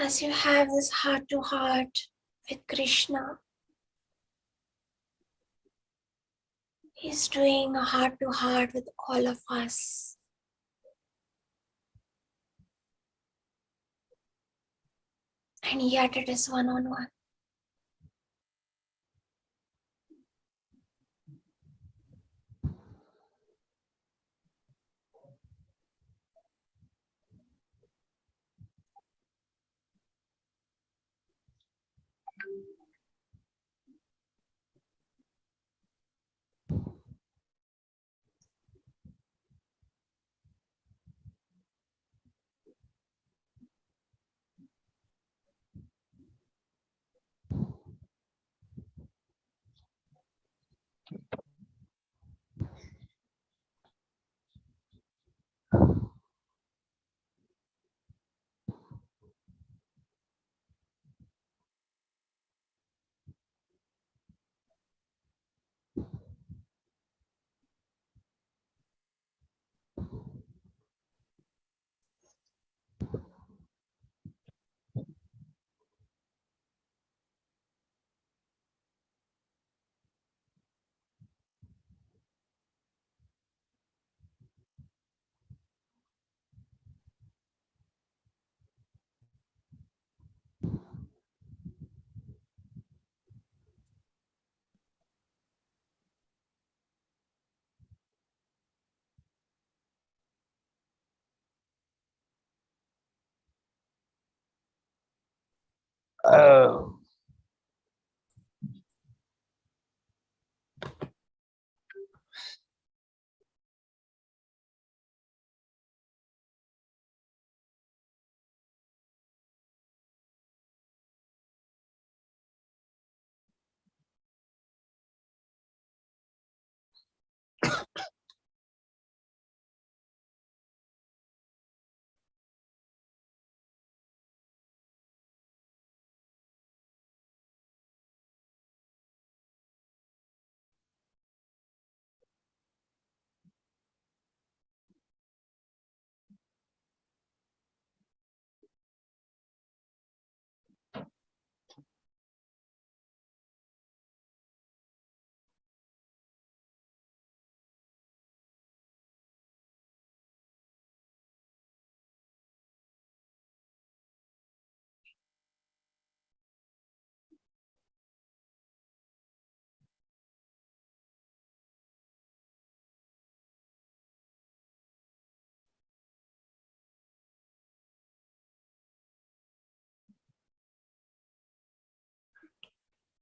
as you have this heart to heart with Krishna. He's doing a heart to heart with all of us. And yet it is one-on-one.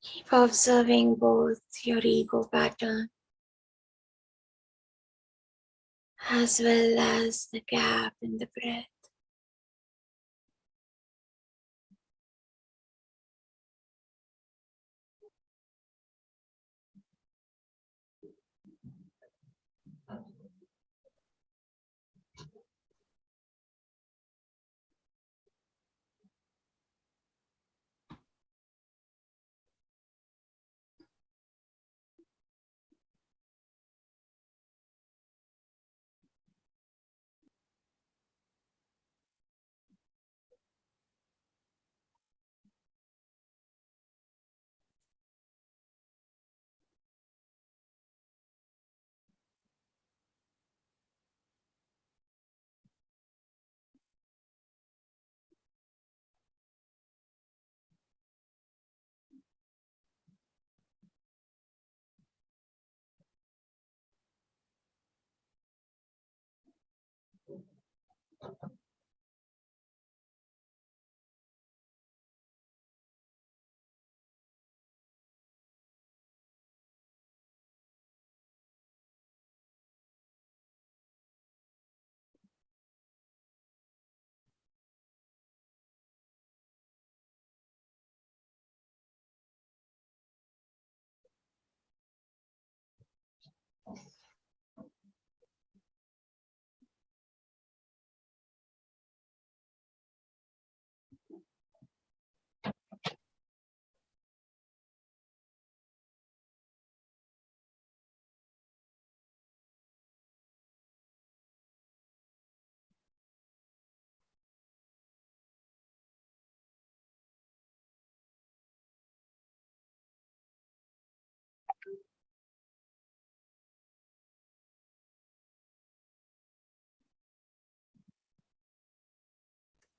Keep observing both your ego pattern as well as the gap in the breath.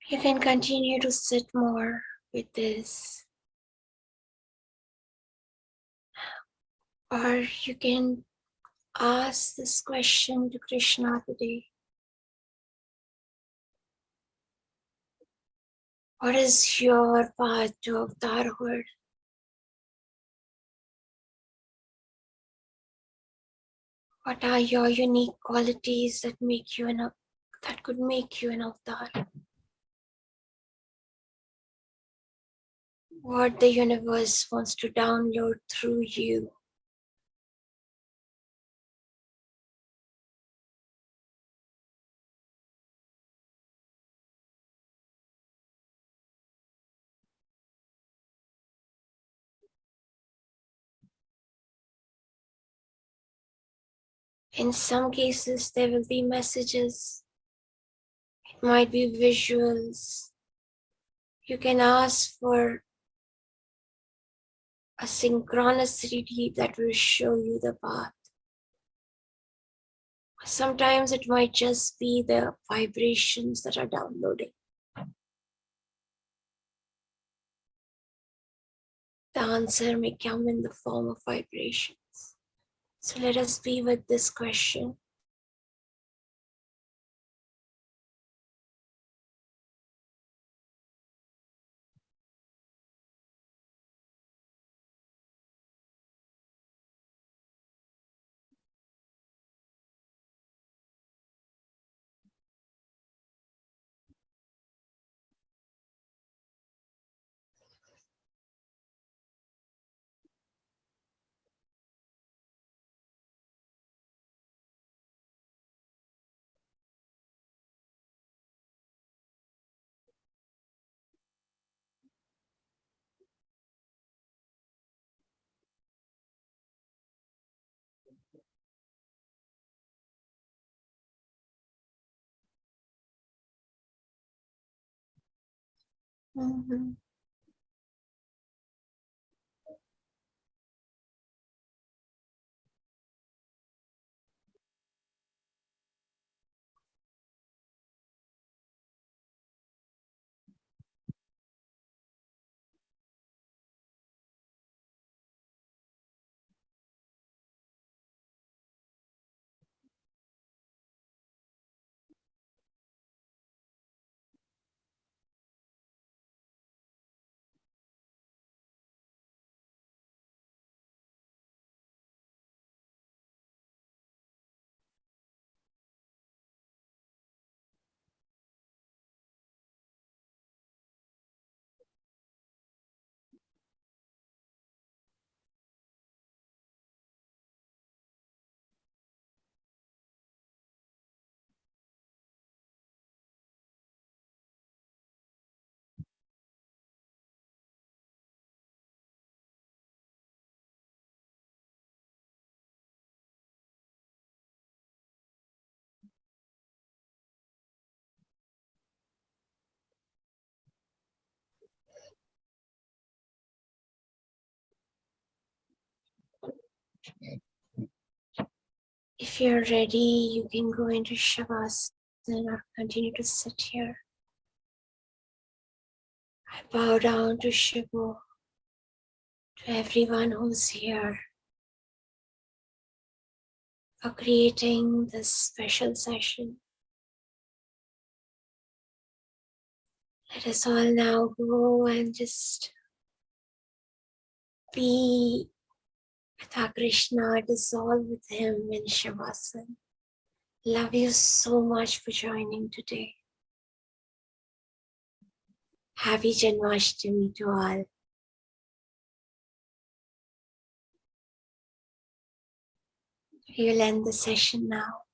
You can continue to sit more with this, or you can ask this question to Krishna today. What is your path to avatarhood? What are your unique qualities that could make you an avatar? What the universe wants to download through you. In some cases, there will be messages. It might be visuals. You can ask for a synchronicity that will show you the path. Sometimes it might just be the vibrations that are downloading. The answer may come in the form of vibrations. So let us be with this question. Mhm. If you're ready, you can go into Shavasana or continue to sit here. I bow down to Shivo, to everyone who's here, for creating this special session. Let us all now go and just be with our Krishna, dissolve with him in Shavasana. Love you so much for joining today. Happy Janmashtami to all. We will end the session now.